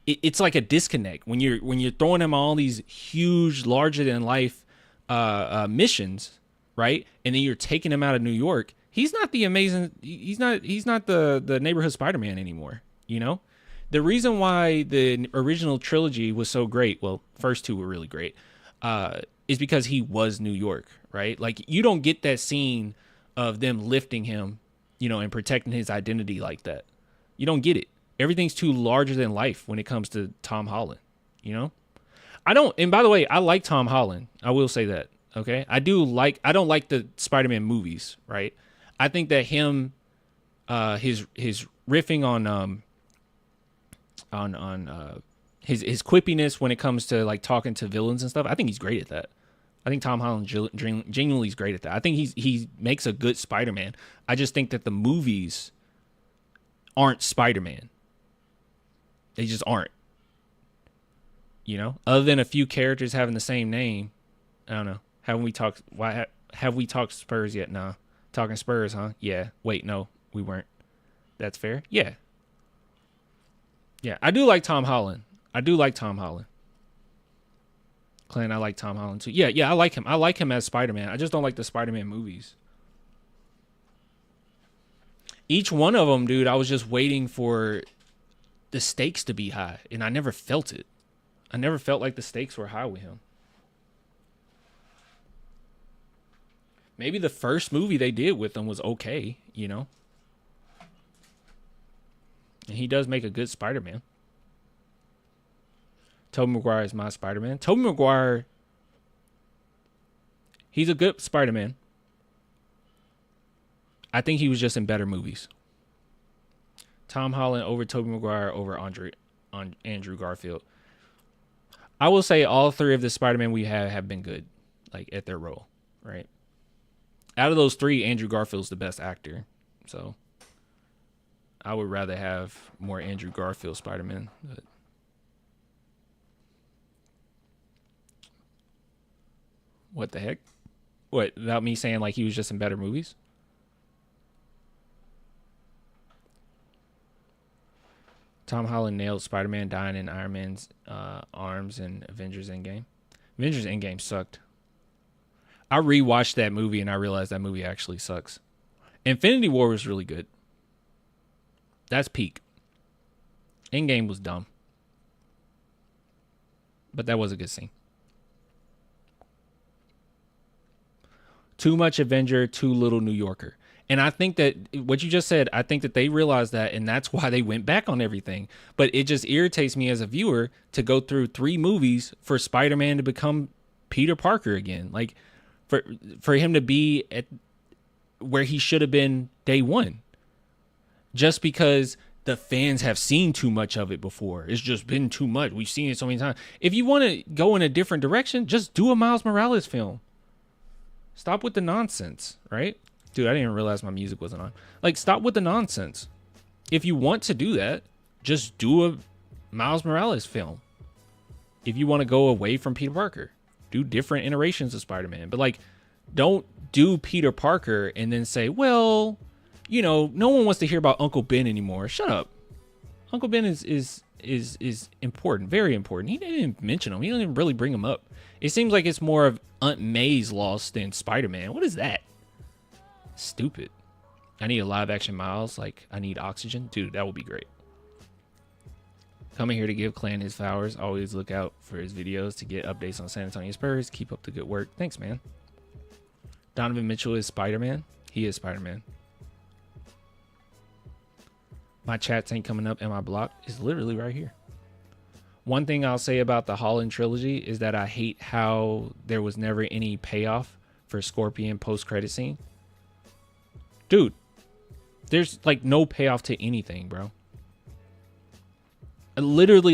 it's like a disconnect. When you're throwing him all these huge, larger than life missions, right? And then you're taking him out of New York. He's not the amazing. He's not the neighborhood Spider-Man anymore. You know, the reason why the original trilogy was so great, well, first two were really great, is because he was New York, right? Like, you don't get that scene of them lifting him, you know, and protecting his identity like that. You don't get it. Everything's too larger than life when it comes to Tom Holland, you know? And by the way, I like Tom Holland. I will say that, okay? I don't like the Spider-Man movies, right? I think that his riffing on his quippiness when it comes to like talking to villains and stuff, I think he's great at that. I think Tom Holland genuinely is great at that. I think he makes a good Spider-Man. I just think that the movies aren't Spider-Man. They just aren't. You know, other than a few characters having the same name. I don't know. Have we talked Spurs yet? Nah. Talking Spurs, huh? Yeah. Wait, no, we weren't. That's fair. Yeah. Yeah, I do like Tom Holland. Clan, I like Tom Holland too. Yeah, I like him. I like him as Spider-Man. I just don't like the Spider-Man movies. Each one of them, dude, I was just waiting for the stakes to be high, and I never felt it. I never felt like the stakes were high with him. Maybe the first movie they did with him was okay, you know? And he does make a good Spider-Man. Tobey Maguire is my Spider-Man. Tobey Maguire, he's a good Spider-Man. I think he was just in better movies. Tom Holland over Tobey Maguire over Andrew Garfield. I will say all three of the Spider-Man we have been good, like at their role, right? Out of those three, Andrew Garfield's the best actor. So I would rather have more Andrew Garfield Spider-Man. But what the heck? What, without me saying like he was just in better movies? Tom Holland nailed Spider-Man dying in Iron Man's arms in Avengers Endgame. Avengers Endgame sucked. I rewatched that movie and I realized that movie actually sucks. Infinity War was really good. That's peak. Endgame was dumb. But that was a good scene. Too much Avenger, too little New Yorker. And I think that what you just said, I think that they realized that, and that's why they went back on everything. But it just irritates me as a viewer to go through 3 movies for Spider-Man to become Peter Parker again. Like, for him to be at where he should have been day one. Just because the fans have seen too much of it before. It's just been too much. We've seen it so many times. If you want to go in a different direction, just do a Miles Morales film. Stop with the nonsense, right? Dude, I didn't even realize my music wasn't on. Like, stop with the nonsense. If you want to do that, just do a Miles Morales film. If you want to go away from Peter Parker, do different iterations of Spider-Man. But, like, don't do Peter Parker and then say, well, you know, no one wants to hear about Uncle Ben anymore. Shut up. Uncle Ben is important, very important. He didn't even mention him. He didn't even really bring him up. It seems like it's more of Aunt May's loss than Spider-Man. What is that? Stupid. I need a live action Miles. Like, I need oxygen. Dude, that would be great. Coming here to give Clan his flowers. Always look out for his videos to get updates on San Antonio Spurs. Keep up the good work. Thanks, man. Donovan Mitchell is Spider-Man. He is Spider-Man. My chats ain't coming up and my block is literally right here. One thing I'll say about the Holland trilogy is that I hate how there was never any payoff for Scorpion post-credit scene. Dude, there's like no payoff to anything, bro. Literally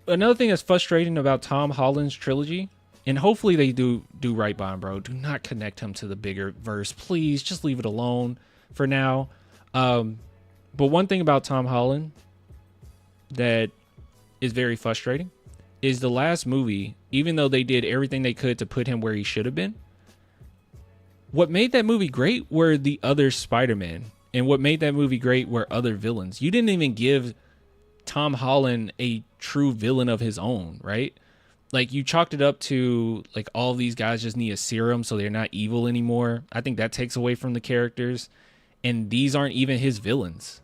another thing that's frustrating about Tom Holland's trilogy, and hopefully they do right by him, bro. Do not connect him to the bigger verse. Please just leave it alone for now. But one thing about Tom Holland that is very frustrating is the last movie, even though they did everything they could to put him where he should have been, what made that movie great were the other Spider-Man. And what made that movie great were other villains. You didn't even give Tom Holland a true villain of his own, right? like you chalked it up to like all these guys just need a serum so they're not evil anymore. I think that takes away from the characters, and these aren't even his villains.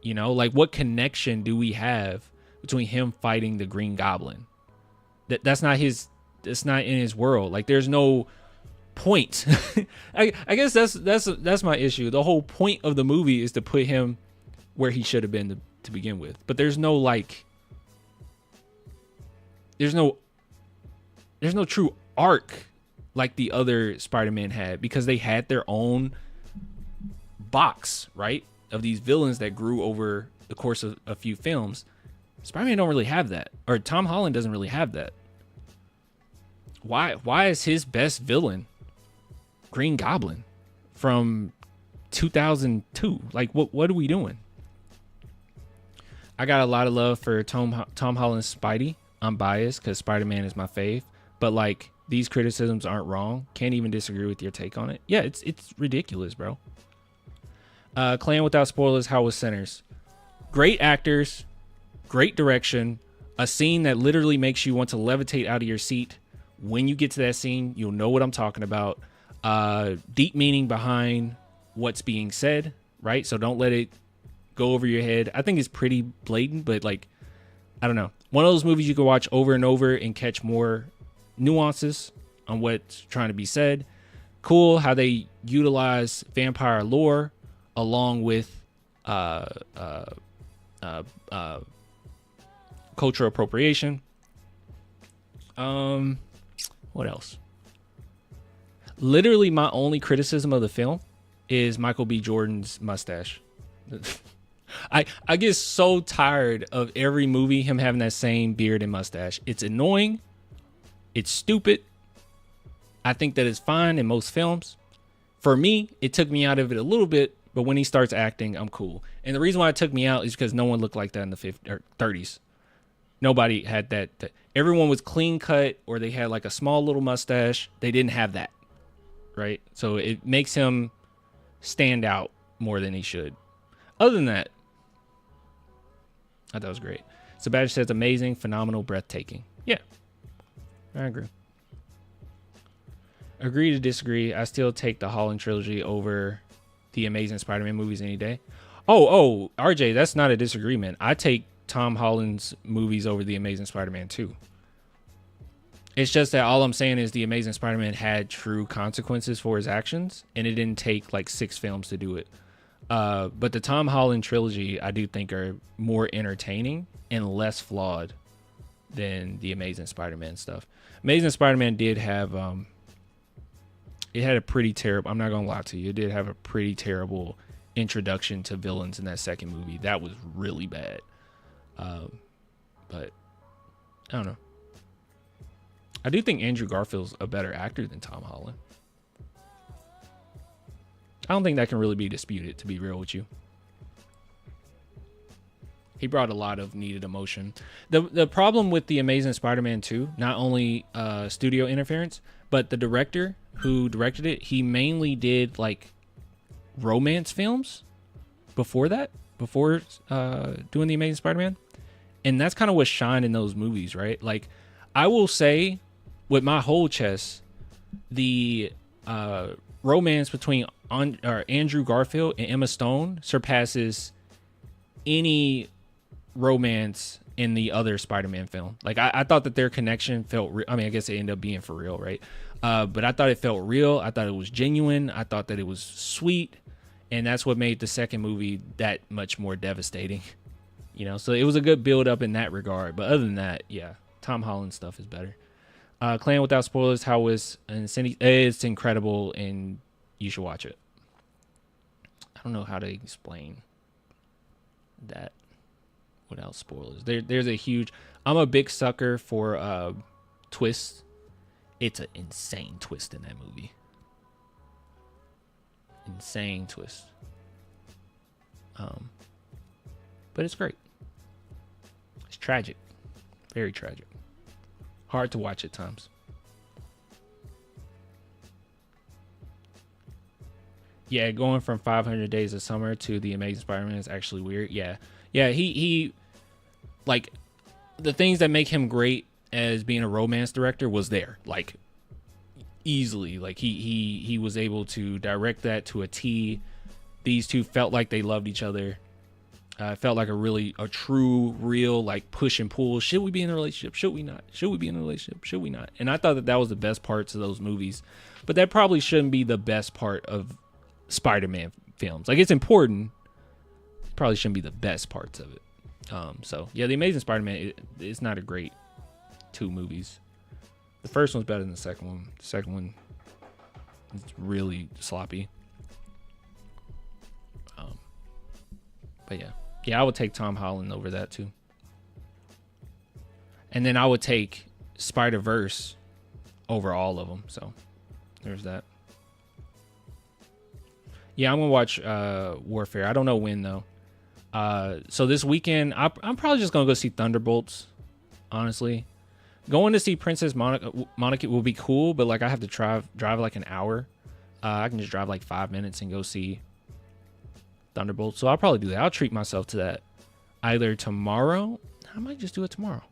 You know, like what connection do we have between him fighting the Green Goblin? That's not his. That's not in his world. Like there's no point. I guess that's my issue. The whole point of the movie is to put him where he should have been to begin with. But there's no like. There's no true arc like the other Spider-Man had, because they had their own box, right, of these villains that grew over the course of a few films. Spider-Man don't really have that, or Tom Holland doesn't really have that. Why is his best villain Green Goblin from 2002? Like what are we doing? I got a lot of love for Tom Holland's Spidey. I'm biased because Spider-Man is my fave, but like these criticisms aren't wrong. Can't even disagree with your take on it. Yeah, it's ridiculous, bro. Clan Without Spoilers, how was Sinners? Great actors, great direction, a scene that literally makes you want to levitate out of your seat. When you get to that scene, you'll know what I'm talking about. Deep meaning behind what's being said, right? So don't let it go over your head. I think it's pretty blatant, but like, I don't know. One of those movies you can watch over and over and catch more nuances on what's trying to be said. Cool how they utilize vampire lore along with cultural appropriation. What else? Literally, my only criticism of the film is Michael B. Jordan's mustache. I get so tired of every movie him having that same beard and mustache. It's annoying. It's stupid. I think that is fine in most films. For me, it took me out of it a little bit, but when he starts acting, I'm cool. And the reason why it took me out is because no one looked like that in the 50s or 30s. Nobody had that. Everyone was clean cut, or they had like a small little mustache. They didn't have that, right? So it makes him stand out more than he should. Other than that, I thought it was great. Sebastian says amazing, phenomenal, breathtaking. Yeah, I agree. Agree to disagree. I still take the Holland trilogy over the Amazing Spider-Man movies any day. Oh, RJ, that's not a disagreement. I take Tom Holland's movies over the Amazing Spider-Man too. It's just that all I'm saying is the Amazing Spider-Man had true consequences for his actions, and it didn't take like 6 films to do it. But the Tom Holland trilogy, I do think, are more entertaining and less flawed than the Amazing Spider-Man stuff. Amazing Spider-Man did have, it had a pretty terrible, I'm not going to lie to you, it did have a pretty terrible introduction to villains in that second movie. That was really bad. But I don't know. I do think Andrew Garfield's a better actor than Tom Holland. I don't think that can really be disputed, to be real with you. He brought a lot of needed emotion. The problem with the Amazing Spider-Man 2, not only studio interference, but the director who directed it, he mainly did like romance films before that, before doing the Amazing Spider-Man. And that's kind of what shined in those movies, right? Like, I will say with my whole chest, the romance between Andrew Garfield and Emma Stone surpasses any romance in the other Spider-Man film. Like, I thought that their connection felt I mean, I guess it ended up being for real, right? But I thought it felt real. I thought it was genuine. I thought that it was sweet. And that's what made the second movie that much more devastating. You know, so it was a good build up in that regard. But other than that, yeah, Tom Holland stuff is better. Clan Without Spoilers, how was Cindy? It's incredible, and you should watch it. I don't know how to explain that without spoilers. There's a huge. I'm a big sucker for twists. It's an insane twist in that movie. Insane twist. But it's great. It's tragic. Very tragic. Hard to watch at times. Yeah, going from 500 Days of Summer to The Amazing Spider-Man is actually weird. Yeah. Yeah, he like, the things that make him great as being a romance director was there, like easily. Like he was able to direct that to a T. These two felt like they loved each other. Felt like a true, real, like push and pull. Should we be in a relationship? Should we not? Should we be in a relationship? Should we not? And I thought that was the best parts of those movies. But that probably shouldn't be the best part of Spider-Man films. Like, it's important. Probably shouldn't be the best parts of it. So, yeah, The Amazing Spider-Man, it's not a great 2 movies. The first one's better than the second one. The second one is really sloppy. But, yeah. Yeah, I would take Tom Holland over that too. And then I would take Spider-Verse over all of them. So there's that. Yeah, I'm going to watch Warfare. I don't know when though. So this weekend, I'm probably just going to go see Thunderbolts, honestly. Going to see Princess Mononoke will be cool, but like I have to drive like an hour. I can just drive like 5 minutes and go see Thunderbolts. So I'll probably do that. I'll treat myself to that either tomorrow. I might just do it tomorrow.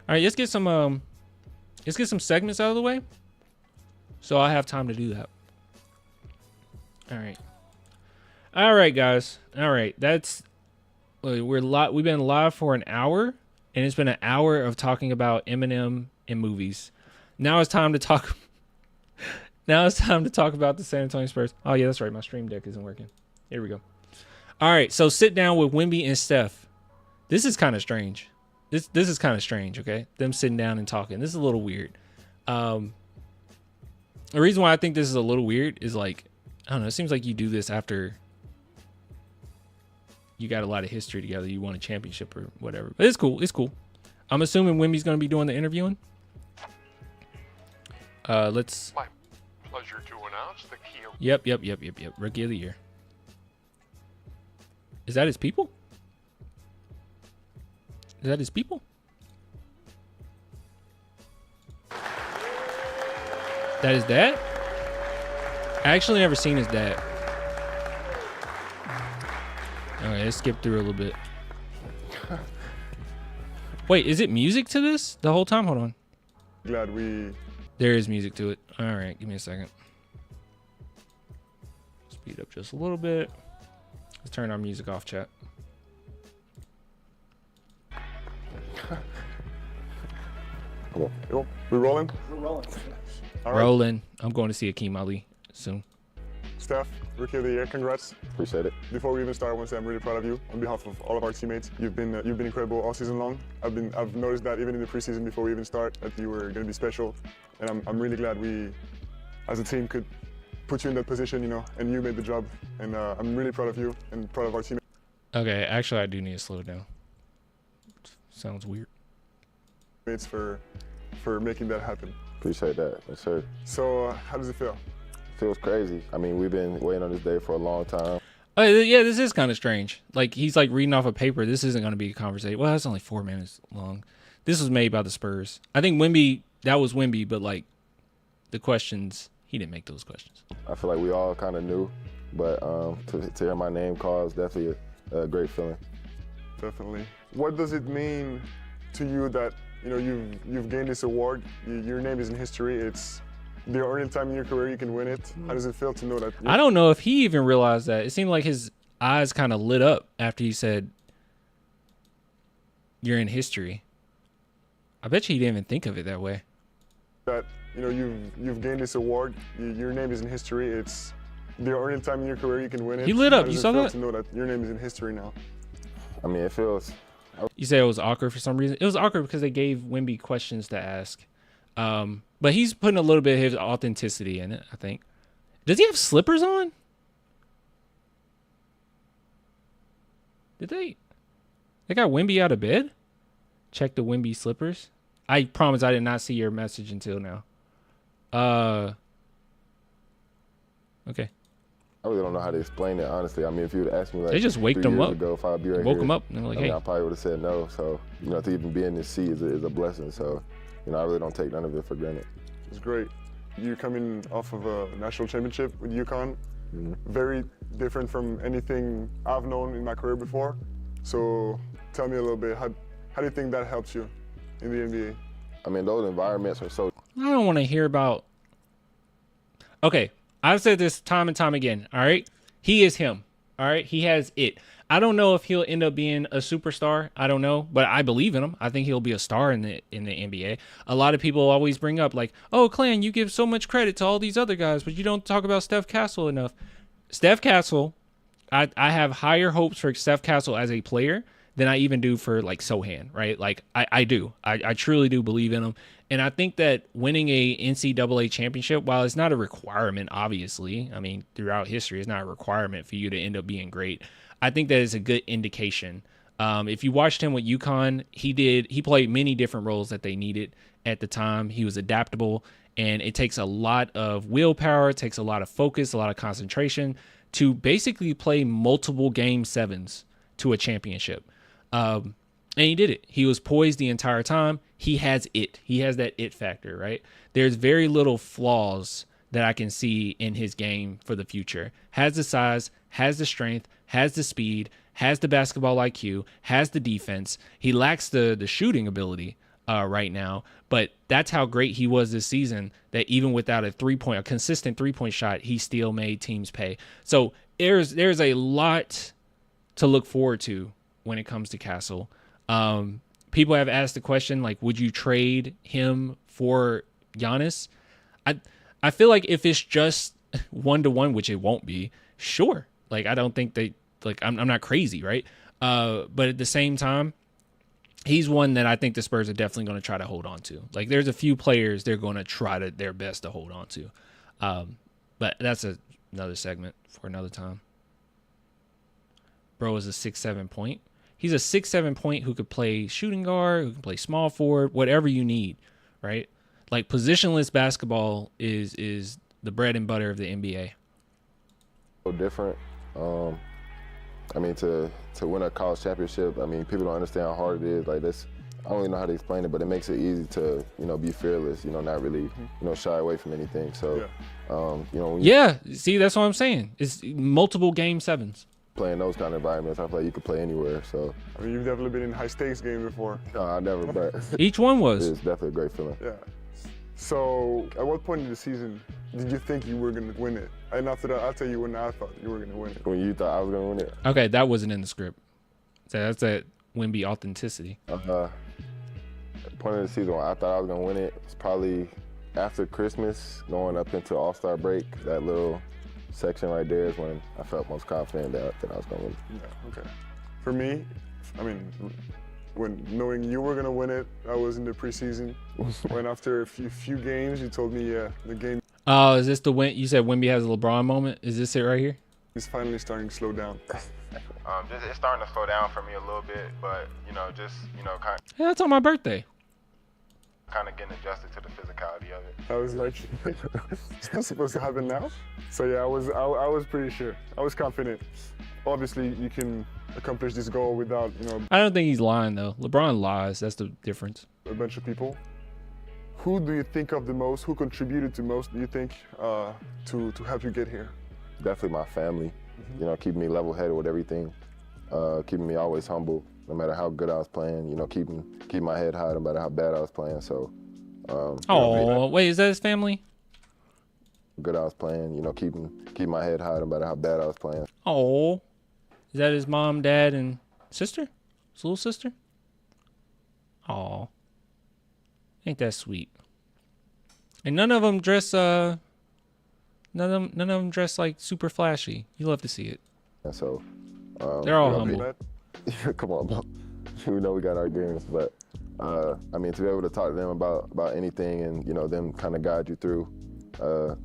All right, let's get some segments out of the way, so I have time to do that. All right, guys. All right, we've been live for an hour, and it's been an hour of talking about Eminem and movies. Now it's time to talk. Now it's time to talk about the San Antonio Spurs. Oh, yeah, that's right. My stream deck isn't working. Here we go. All right, so sit down with Wemby and Steph. This is kind of strange. This is kind of strange, okay? Them sitting down and talking. This is a little weird. The reason why I think this is a little weird is like, I don't know, it seems like you do this after you got a lot of history together. You won a championship or whatever. But it's cool. It's cool. I'm assuming Wemby's going to be doing the interviewing. Let's... My pleasure to announce the key. Yep. Rookie of the year. Is that his people? Is that his people? That his dad? I actually never seen his dad. Okay, let's skip through a little bit. Wait, is it music to this the whole time? Hold on. Glad we... There is music to it. All right, give me a second. Speed up just a little bit. Let's turn our music off, chat. Come on. Yo, we rolling? We're rolling. All right. Rolling. I'm going to see Akeem Ali soon. Steph, Rookie of the Year, congrats. Appreciate it. Before we even start, I want to say I'm really proud of you. On behalf of all of our teammates, you've been incredible all season long. I've noticed that even in the preseason before we even start, that you were going to be special. And I'm really glad we, as a team, could put you in that position, you know, and you made the job. And I'm really proud of you and proud of our teammates. Okay, actually, I do need to slow down. Sounds weird. For making that happen. Appreciate that. Yes, sir. So how does it feel? Feels crazy. I mean, we've been waiting on this day for a long time. Yeah, this is kind of strange. Like, he's like reading off a paper. This isn't going to be a conversation. Well, it's only 4 minutes long. This was made by the Spurs. I think that was Wemby, but like the questions, he didn't make those questions. I feel like we all kind of knew, but to hear my name called is definitely a great feeling. Definitely. What does it mean to you that, you know, you've gained this award? Your name is in history. It's the only time in your career you can win it. How does it feel to know that? I don't know if he even realized that. It seemed like his eyes kind of lit up after he said, "You're in history." I bet you he didn't even think of it that way. That, you know, you've gained this award. Your name is in history. It's the only time in your career you can win it. He lit up. How does You it saw feel that? to know that your name is in history now? I mean, it feels... You say it was awkward for some reason. It was awkward because they gave Wemby questions to ask. But he's putting a little bit of his authenticity in it, I think. Does he have slippers on? Did they got Wemby out of bed? Check the Wemby slippers. I promise I did not see your message until now. Okay. I really don't know how to explain it, honestly. I mean, if you would ask me like They just waked 2 him years up. ago, if I'd be right Woke here, him up and they're like, I mean, hey. I probably would have said no. So, you know, to even be in this seat is a blessing. So, you know, I really don't take none of it for granted. It's great. You're coming off of a national championship with UConn. Very different from anything I've known in my career before. So tell me a little bit, how do you think that helps you? in the NBA? I mean, those environments are so. I don't want to hear about. Okay, I've said this time and time again. All right, he is him. All right, he has it. I don't know if he'll end up being a superstar. I don't know, but I believe in him. I think he'll be a star in the NBA. A lot of people always bring up like, "Oh, Clan, you give so much credit to all these other guys, but you don't talk about Steph Castle enough." Steph Castle, I have higher hopes for Steph Castle as a player than I even do for like Sohan, right? Like I do. I truly do believe in him. And I think that winning a NCAA championship, while it's not a requirement, obviously, I mean, throughout history, it's not a requirement for you to end up being great. I think that is a good indication. If you watched him with UConn, he played many different roles that they needed at the time. He was adaptable, and it takes a lot of willpower, it takes a lot of focus, a lot of concentration to basically play multiple game sevens to a championship. And he did it. He was poised the entire time. He has it. He has that it factor, right? There's very little flaws that I can see in his game for the future. Has the size, has the strength, has the speed, has the basketball IQ, has the defense. He lacks the shooting ability right now, but that's how great he was this season, that even without a consistent three-point shot, he still made teams pay. So there's a lot to look forward to when it comes to Castle. People have asked the question, like, would you trade him for Giannis? I feel like if it's just 1-to-1, which it won't be, sure. Like, I don't think I'm not crazy, right? But at the same time, he's one that I think the Spurs are definitely going to try to hold on to. Like, there's a few players they're going to try their best to hold on to. But that's another segment for another time. Bro is a 6'7" point. He's a 6'7" point who could play shooting guard, who can play small forward, whatever you need, right? Like, positionless basketball is the bread and butter of the NBA. So different. I mean, to win a college championship, I mean, people don't understand how hard it is. Like, this, I don't even know how to explain it, but it makes it easy to, be fearless, not really, shy away from anything. So, see, that's what I'm saying. It's multiple game sevens. Playing those kind of environments, I feel like you could play anywhere. So, I mean, you've definitely been in high-stakes game before. No, I never, but each one was. It's definitely a great feeling. Yeah. So, at what point in the season did you think you were going to win it? And after that, I'll tell you when I thought you were going to win it. When you thought I was going to win it? Okay, that wasn't in the script. So that's that Wemby authenticity. Point of the season when I thought I was going to win it was probably after Christmas, going up into All-Star break. That little section right there is when I felt most confident that I was going to win it. Yeah, okay. For me, I mean, when knowing you were going to win it, I was in the preseason. When after a few games, you told me, yeah, the game Oh, is this the win? You said Wemby has a LeBron moment. Is this it right here? is finally starting to slow down. It's starting to slow down for me a little bit, but kind Yeah, that's on my birthday. of getting adjusted to the physicality of it. I was like, it's not supposed to happen now. So yeah, I was pretty sure. I was confident. Obviously, you can accomplish this goal without I don't think he's lying though. LeBron lies. That's the difference. a bunch of people. Who do you think of the most? Who contributed to most? Do you think to help you get here? Definitely my family. Keeping me level-headed with everything, keeping me always humble, no matter how good I was playing. Keeping my head high, no matter how bad I was playing. So. Wait, is that his family? Good I was playing. Keeping my head high, no matter how bad I was playing. Oh, is that his mom, dad, and sister? His little sister? Oh, ain't that sweet? And none of them dress. None of them dress like super flashy. You love to see it. And so. They're all humble. Come on, bro. We know we got our games, but I mean, to be able to talk to them about anything and them kind of guide you through, a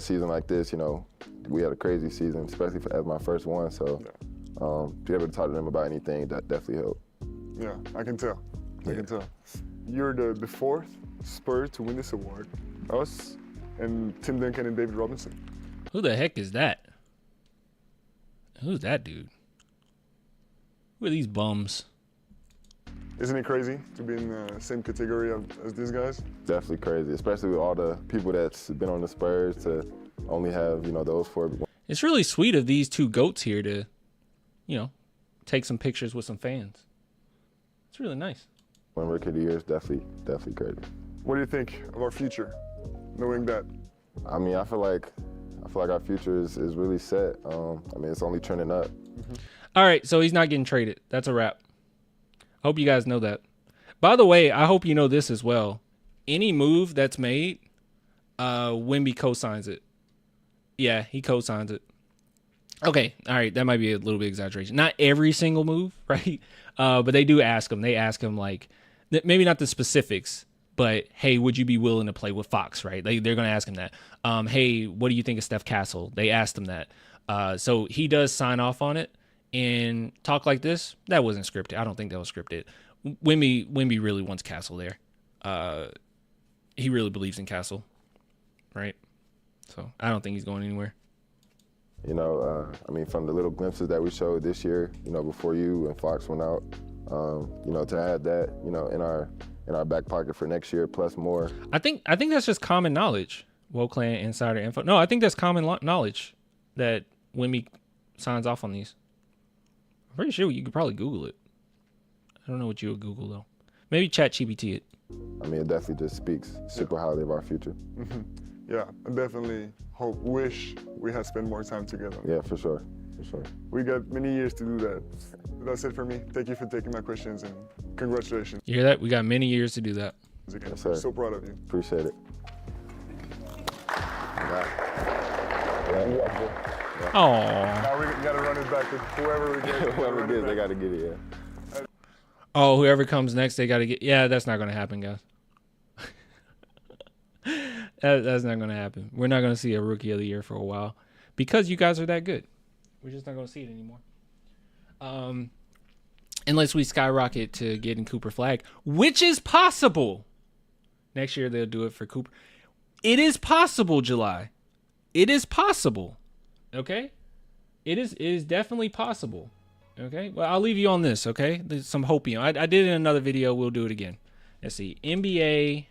season like this. We had a crazy season, especially as my first one. So to be able to talk to them about anything, that definitely helped. Yeah, I can tell. I can tell. You're the fourth Spurs to win this award. Us and Tim Duncan and David Robinson. Who the heck is that? Who's that dude? Who are these bums? Isn't it crazy to be in the same category as these guys? Definitely crazy, especially with all the people that's been on the Spurs to only have, those four. It's really sweet of these two GOATs here to, take some pictures with some fans. It's really nice. One Rookie of the Year is definitely crazy. What do you think of our future, knowing that? I mean, I feel like our future is really set. I mean, it's only trending up. All right, so he's not getting traded. That's a wrap. I hope you guys know that. By the way, I hope you know this as well. Any move that's made, Wemby co-signs it. Yeah, he co-signs it. Okay, all right, that might be a little bit exaggeration. Not every single move, right? But they do ask him. They ask him, like, maybe not the specifics, but, hey, would you be willing to play with Fox, right? They're going to ask him that. Hey, what do you think of Steph Castle? They asked him that. So he does sign off on it and talk like this. That wasn't scripted. I don't think that was scripted. Wemby really wants Castle there. He really believes in Castle, right? So I don't think he's going anywhere. You know, I mean, from the little glimpses that we showed this year, you know, before you and Fox went out, you know, to add that, you know, in our back pocket for next year plus more. I think that's just common knowledge. Clan insider info. No, I think that's common knowledge that Wemby signs off on these. I'm pretty sure you could probably Google it. I don't know what you would Google though. Maybe ChatGPT it. I mean, it definitely just speaks super highly of our future. Yeah, I definitely wish we had spent more time together. Yeah, for sure. We got many years to do that. That's it for me. Thank you for taking my questions and congratulations. You hear that? We got many years to do that. Again. Yes, sir. So proud of you. Appreciate it. Oh. Now we got to run it back to whoever we get. Whoever gets, they got to get it, yeah. Oh, whoever comes next, they got to get. Yeah, that's not going to happen, guys. That's not going to happen. We're not going to see a Rookie of the Year for a while because you guys are that good. We're just not going to see it anymore. Unless we skyrocket to getting Cooper Flag, which is possible. Next year they'll do it for Cooper. It is possible, July. It is possible. Okay? It is definitely possible. Okay? Well, I'll leave you on this, okay? There's some hopium. I did it in another video. We'll do it again. Let's see. NBA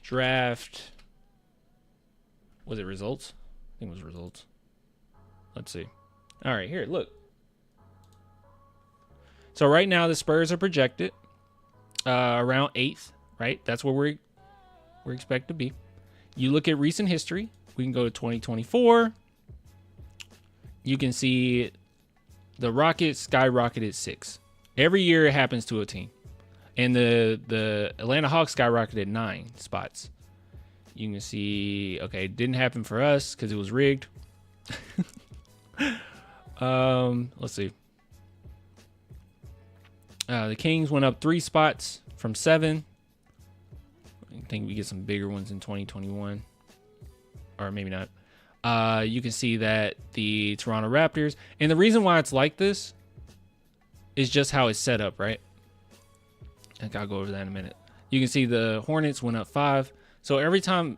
draft. Was it results? I think it was results. Let's see. All right, here, look. So right now the Spurs are projected around 8th, right? That's where we're expected to be. You look at recent history. We can go to 2024. You can see the Rockets skyrocketed 6. Every year it happens to a team. And the Atlanta Hawks skyrocketed 9 spots. You can see, okay, it didn't happen for us because it was rigged. Let's see. The Kings went up 3 spots from 7. I think we get some bigger ones in 2021. Or maybe not. You can see that the Toronto Raptors, and the reason why it's like this is just how it's set up, right? I think I'll go over that in a minute. You can see the Hornets went up 5. So every time,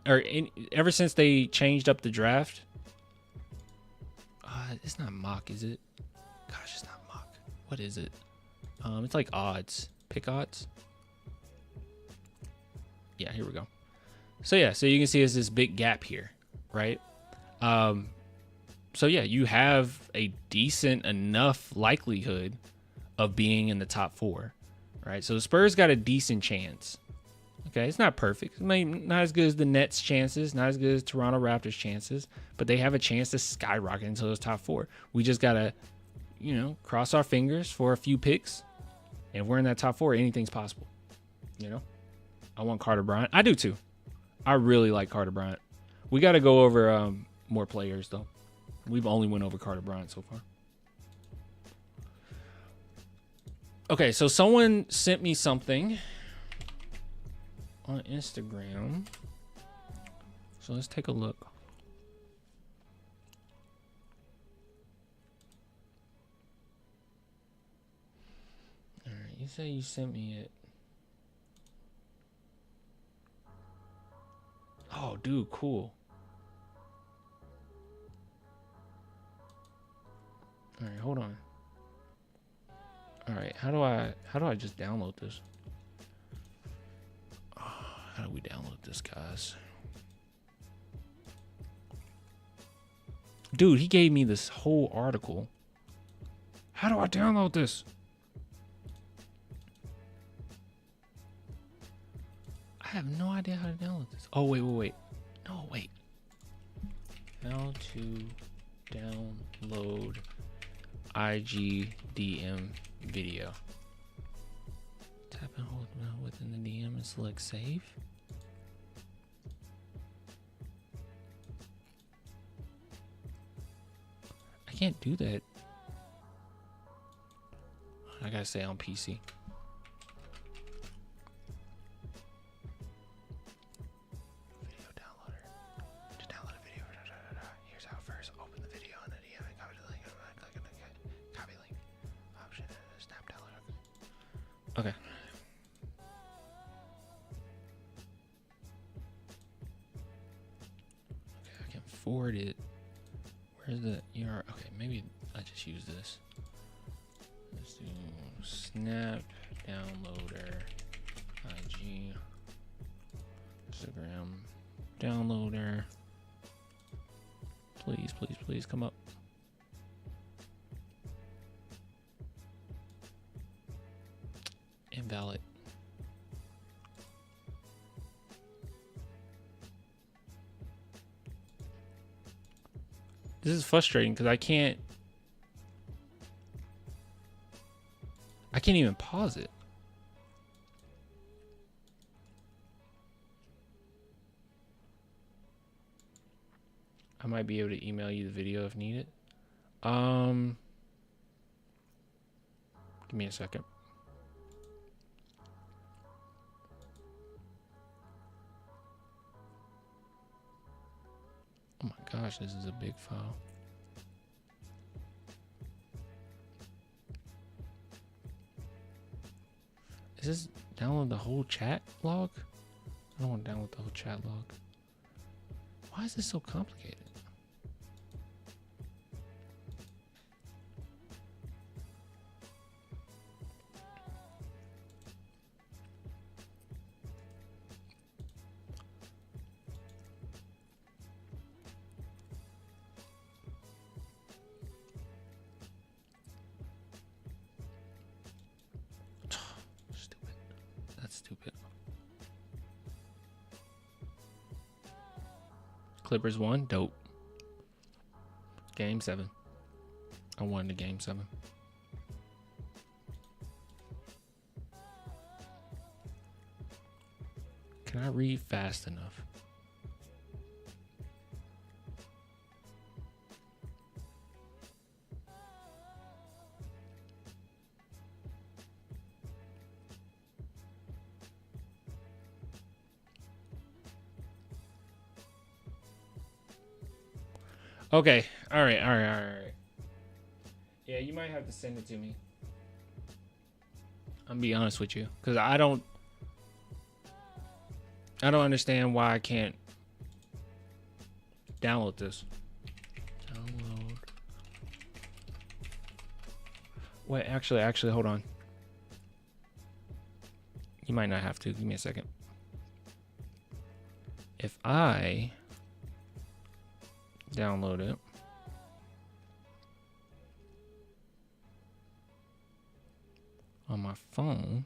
ever since they changed up the draft, it's not mock, is it? Gosh, it's not mock. What is it? It's like odds, pick odds. Yeah, here we go. So yeah, so you can see there's this big gap here, right? So yeah, you have a decent enough likelihood of being in the top 4, right? So the Spurs got a decent chance. Okay, it's not perfect. Maybe not as good as the Nets' chances, not as good as Toronto Raptors' chances, but they have a chance to skyrocket into those top 4. We just gotta, cross our fingers for a few picks, and if we're in that top 4, anything's possible. I want Carter Bryant. I do too. I really like Carter Bryant. We got to go over more players though. We've only went over Carter Bryant so far. Okay, so someone sent me something on Instagram. So let's take a look. All right, you say you sent me it. Oh, dude, cool. All right, hold on. All right, how do I just download this? How do we download this, guys? Dude, he gave me this whole article. How do I download this? I have no idea how to download this. Oh, wait. No, wait. How to download IGDM video. Tap and hold within the DM and select save. I can't do that. I gotta say on PC. Video downloader. To download a video. Here's how first. Open the video and then you have copy the link. Click on the copy link option and snap download. Okay. Okay, I can forward it. Where's the URL? Okay, maybe I just use this. Let's do snap downloader IG Instagram downloader. Please come up. Invalid. This is frustrating because I can't even pause it. I might be able to email you the video if needed. Give me a second. Oh my gosh, this is a big file. Is this download the whole chat log? I don't want to download the whole chat log. Why is this so complicated? Stupid. Clippers won. Dope. Game 7. I won the game 7. Can I read fast enough? Okay. All right. Yeah, you might have to send it to me. I'm gonna be honest with you, because I don't understand why I can't download this. Download. Wait, actually, hold on. You might not have to. Give me a second. If I download it. On my phone.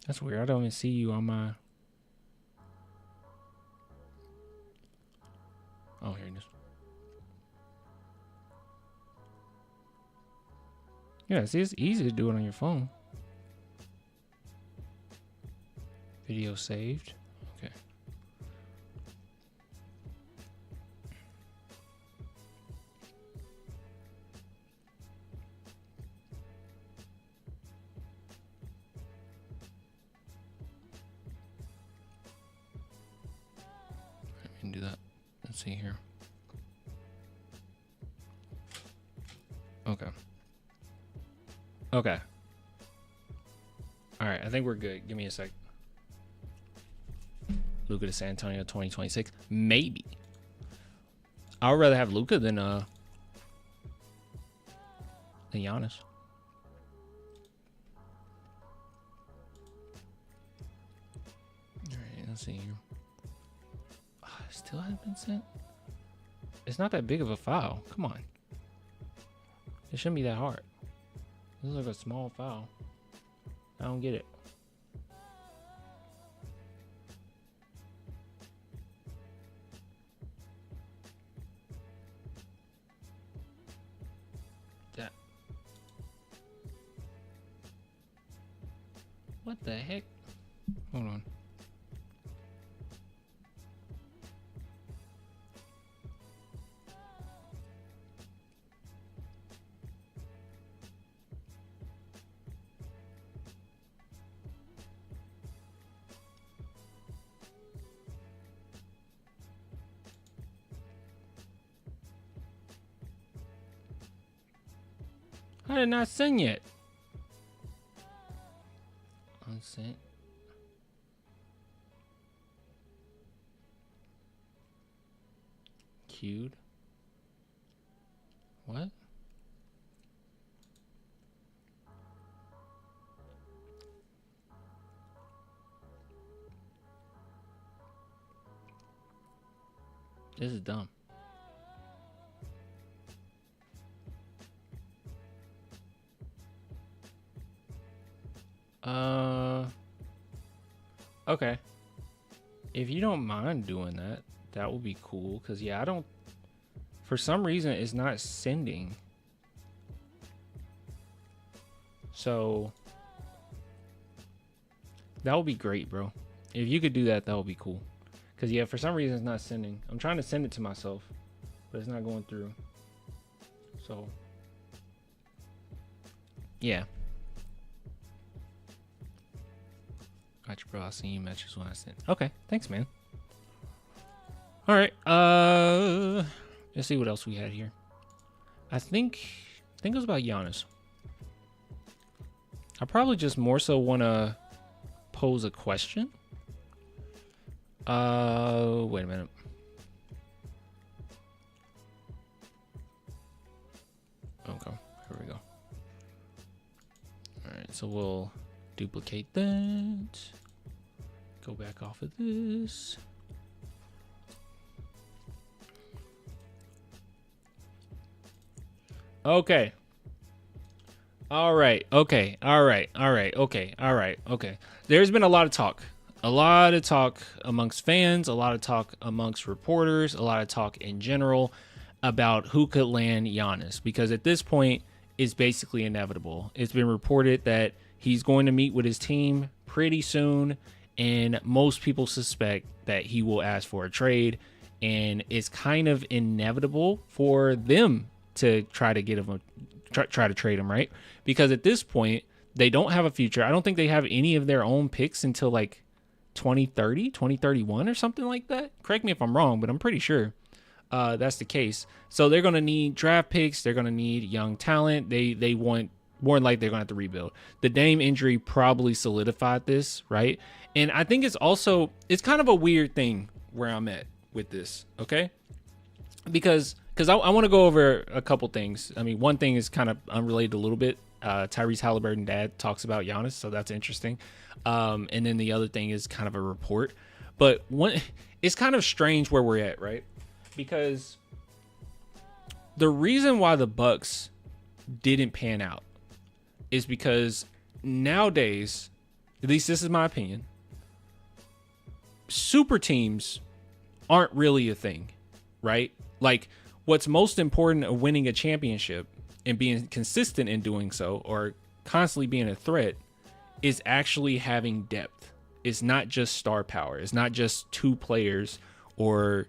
That's weird. I don't even see you on my. Oh, here it is. Yeah, see, it's easy to do it on your phone. Video saved. Okay. Let me do that. Let's see here. Okay. Okay. All right, I think we're good. Give me a sec. Luka to San Antonio 2026. Maybe. I would rather have Luka than Giannis. Alright, let's see here. Still hasn't been sent? It's not that big of a file. Come on. It shouldn't be that hard. This is like a small file. I don't get it. That. What the heck? Hold on. I did not send yet. Unsent. Queued. What? This is dumb. Okay. If you don't mind doing that, that would be cool. Cause yeah, I don't. For some reason, it's not sending. So that would be great, bro. If you could do that, that would be cool. Cause yeah, for some reason, it's not sending. I'm trying to send it to myself, but it's not going through. So yeah. Gotcha, bro. I seen you messages when I sent. Okay, thanks, man. All right. Let's see what else we had here. I think it was about Giannis. I probably just more so want to pose a question. Wait a minute. Okay, here we go. All right, so we'll duplicate that. Go back off of this. Okay. All right. Okay. All right. All right. Okay. All right. Okay. There's been a lot of talk. A lot of talk amongst fans, a lot of talk amongst reporters, a lot of talk in general about who could land Giannis, because at this point it's basically inevitable. It's been reported that he's going to meet with his team pretty soon, and most people suspect that he will ask for a trade, and it's kind of inevitable for them to try to get him, try to trade him, right? Because at this point, they don't have a future. I don't think they have any of their own picks until like 2030, 2031 or something like that. Correct me if I'm wrong, but I'm pretty sure that's the case. So they're going to need draft picks. They're going to need young talent. They want, more than likely, they're going to have to rebuild. The Dame injury probably solidified this, right? And I think it's kind of a weird thing where I'm at with this, okay? Because I want to go over a couple things. I mean, one thing is kind of unrelated a little bit. Tyrese Halliburton dad talks about Giannis, so that's interesting. And then the other thing is kind of a report. But it's kind of strange where we're at, right? Because the reason why the Bucks didn't pan out is because nowadays, at least this is my opinion, super teams aren't really a thing, right? Like, what's most important of winning a championship and being consistent in doing so, or constantly being a threat, is actually having depth. It's not just star power. It's not just two players or,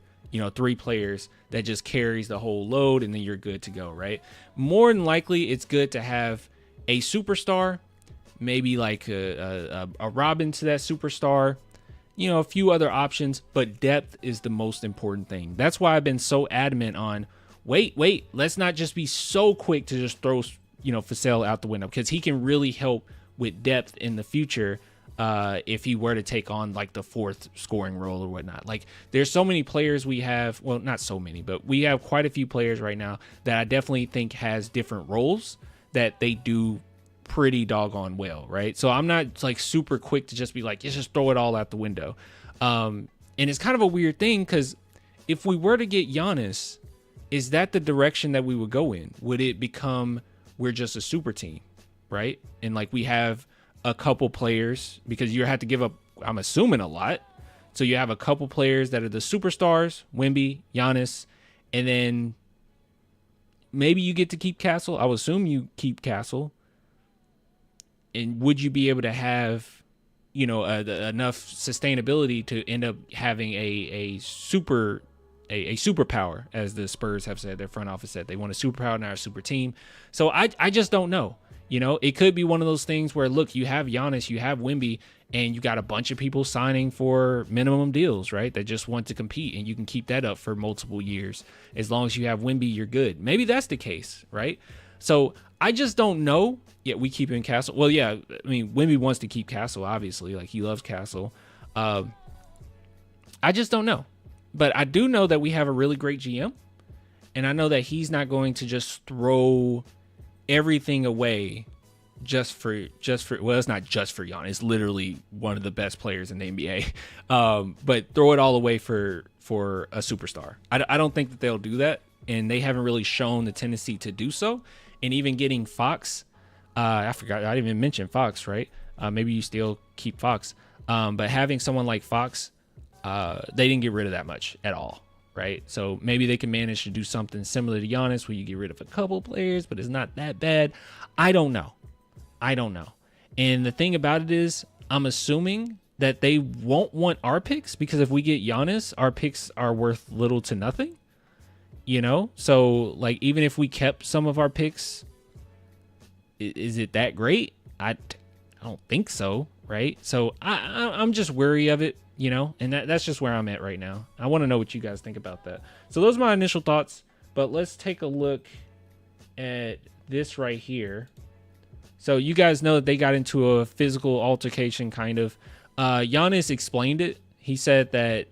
three players that just carries the whole load and then you're good to go, right? More than likely, it's good to have a superstar, maybe like a Robin to that superstar, a few other options, but depth is the most important thing. That's why I've been so adamant on, wait, let's not just be so quick to just throw, Vassell out the window, because he can really help with depth in the future if he were to take on like the fourth scoring role or whatnot. Like, there's so many players we have, well, not so many, but we have quite a few players right now that I definitely think has different roles that they do pretty doggone well, right? So I'm not like super quick to just be like, let's just throw it all out the window. And it's kind of a weird thing, because if we were to get Giannis, is that the direction that we would go in? Would it become we're just a super team, right? And like we have a couple players, because you have to give up, I'm assuming, a lot. So you have a couple players that are the superstars, Wemby, Giannis, and then maybe you get to keep Castle. I would assume you keep Castle. And would you be able to have, you know, enough sustainability to end up having a superpower, as the Spurs have said, their front office said they want a superpower, not a super team. So I just don't know. You know, it could be one of those things where, look, you have Giannis, you have Wemby, and you got a bunch of people signing for minimum deals, right? That just want to compete, and you can keep that up for multiple years. As long as you have Wemby, you're good. Maybe that's the case, right? So I just don't know. Yeah, we keep in Castle. Well, yeah, I mean, Wemby wants to keep Castle, obviously. Like, he loves Castle. I just don't know. But I do know that we have a really great GM, and I know that he's not going to just throw everything away just for well, it's not just for Giannis. It's literally one of the best players in the NBA. But throw it all away for a superstar. I don't think that they'll do that, and they haven't really shown the tendency to do so. And even getting Fox, I forgot, I didn't even mention Fox, right? Maybe you still keep Fox. But having someone like Fox, they didn't get rid of that much at all, right? So maybe they can manage to do something similar to Giannis, where you get rid of a couple players, but it's not that bad. I don't know. And the thing about it is, I'm assuming that they won't want our picks, because if we get Giannis, our picks are worth little to nothing, you know? So, like, even if we kept some of our picks, is it that great? I don't think so, right? So I'm just wary of it, you know, and that's just where I'm at right now. I want to know what you guys think about that. So those are my initial thoughts, but let's take a look at this right here. So you guys know that they got into a physical altercation, kind of. Giannis explained it. He said that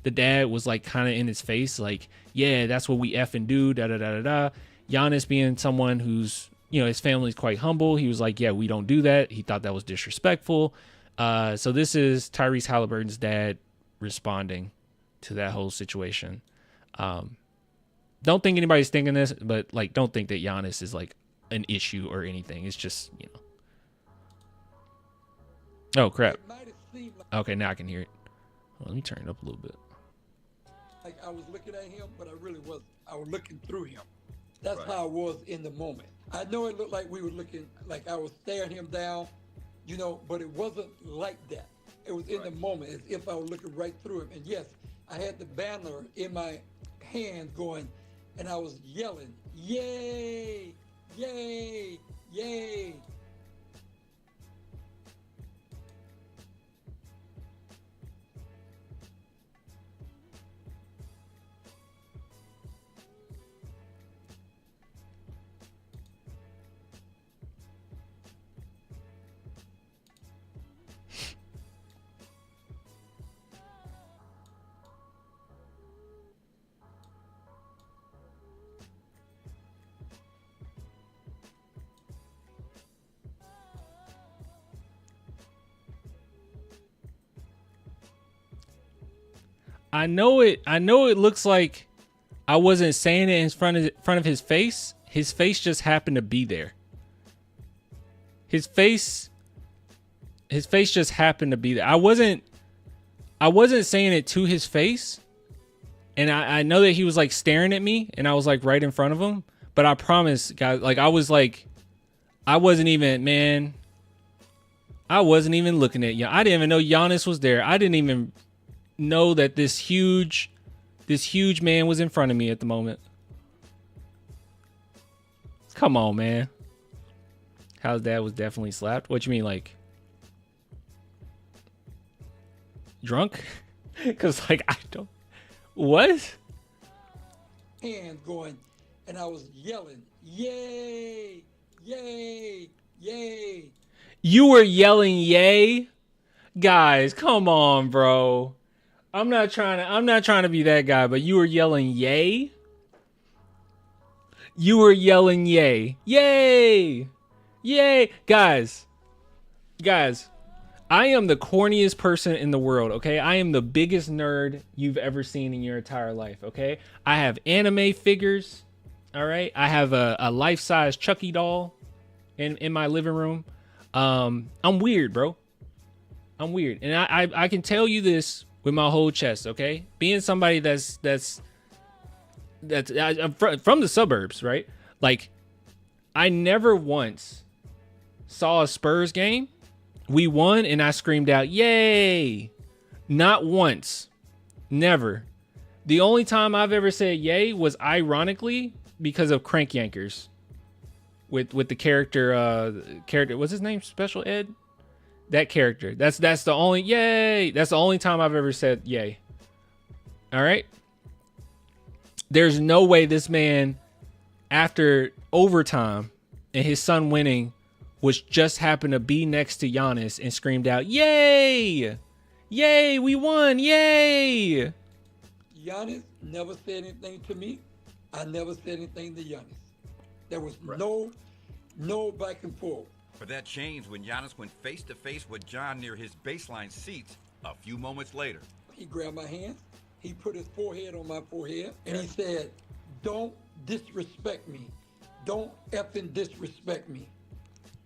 the dad was like kind of in his face, like, yeah, that's what we effing do, da da da da da. Giannis, being someone who's, you know, his family's quite humble, he was like, yeah, we don't do that. He thought that was disrespectful. So this is Tyrese Halliburton's dad responding to that whole situation. Don't think anybody's thinking this, but, like, don't think that Giannis is like an issue or anything. It's just, you know. Oh crap. Okay, now I can hear it. Well, let me turn it up a little bit. Like, I was looking at him, but I really wasn't. I was looking through him. That's right. How I was in the moment. I know it looked like we were looking, like I was staring him down, you know, but it wasn't like that. It was in the moment, as if I was looking right through him. And yes, I had the banner in my hand going, and I was yelling, yay, yay, yay. I know it looks like I wasn't saying it in front of his face. His face just happened to be there. His face just happened to be there. I wasn't saying it to his face. And I know that he was like staring at me, and I was like right in front of him. But I promise, guys, like I wasn't even looking at you. I didn't even know Giannis was there. I didn't even know that this huge man was in front of me at the moment. Come on, man. How's dad was definitely slapped? What you mean, like drunk? Because, like, I don't. What? Hand going, and I was yelling, yay, yay, yay. You were yelling yay? Guys, come on, bro. I'm not trying to be that guy, but you were yelling yay? You were yelling yay. Yay! Yay! Guys, I am the corniest person in the world, okay? I am the biggest nerd you've ever seen in your entire life, okay? I have anime figures, all right? I have a life-size Chucky doll in my living room. I'm weird, bro. I'm weird. And I can tell you this with my whole chest, okay? Being somebody that's I'm from the suburbs, right? Like, I never once saw a Spurs game. We won and I screamed out, "Yay!" Not once. Never. The only time I've ever said yay was ironically because of Crank Yankers. With the character what's his name? Special Ed? That character. That's the only yay. That's the only time I've ever said yay. All right? There's no way this man, after overtime and his son winning, was just happened to be next to Giannis and screamed out, "Yay! Yay, we won! Yay!" Giannis never said anything to me. I never said anything to Giannis. There was no back and forth. But that changed when Giannis went face to face with John near his baseline seats a few moments later. He grabbed my hand, he put his forehead on my forehead, and he said, "Don't disrespect me. Don't effing disrespect me."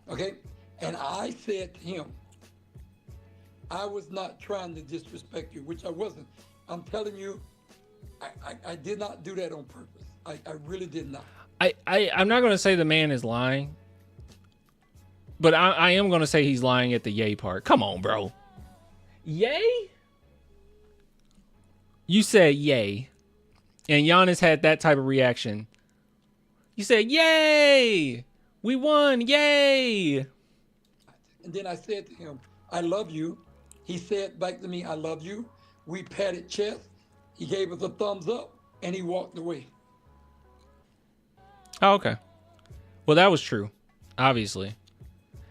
Okay? And I said to him, I was not trying to disrespect you, which I wasn't. I'm telling you, I did not do that on purpose. I really did not. I'm not going to say the man is lying, but I am going to say he's lying at the yay part. Come on, bro. Yay? You said yay, and Giannis had that type of reaction. You said, "Yay! We won! Yay!" And then I said to him, "I love you." He said back to me, "I love you." We patted chest. He gave us a thumbs up, and he walked away. Oh, okay. Well, that was true, obviously.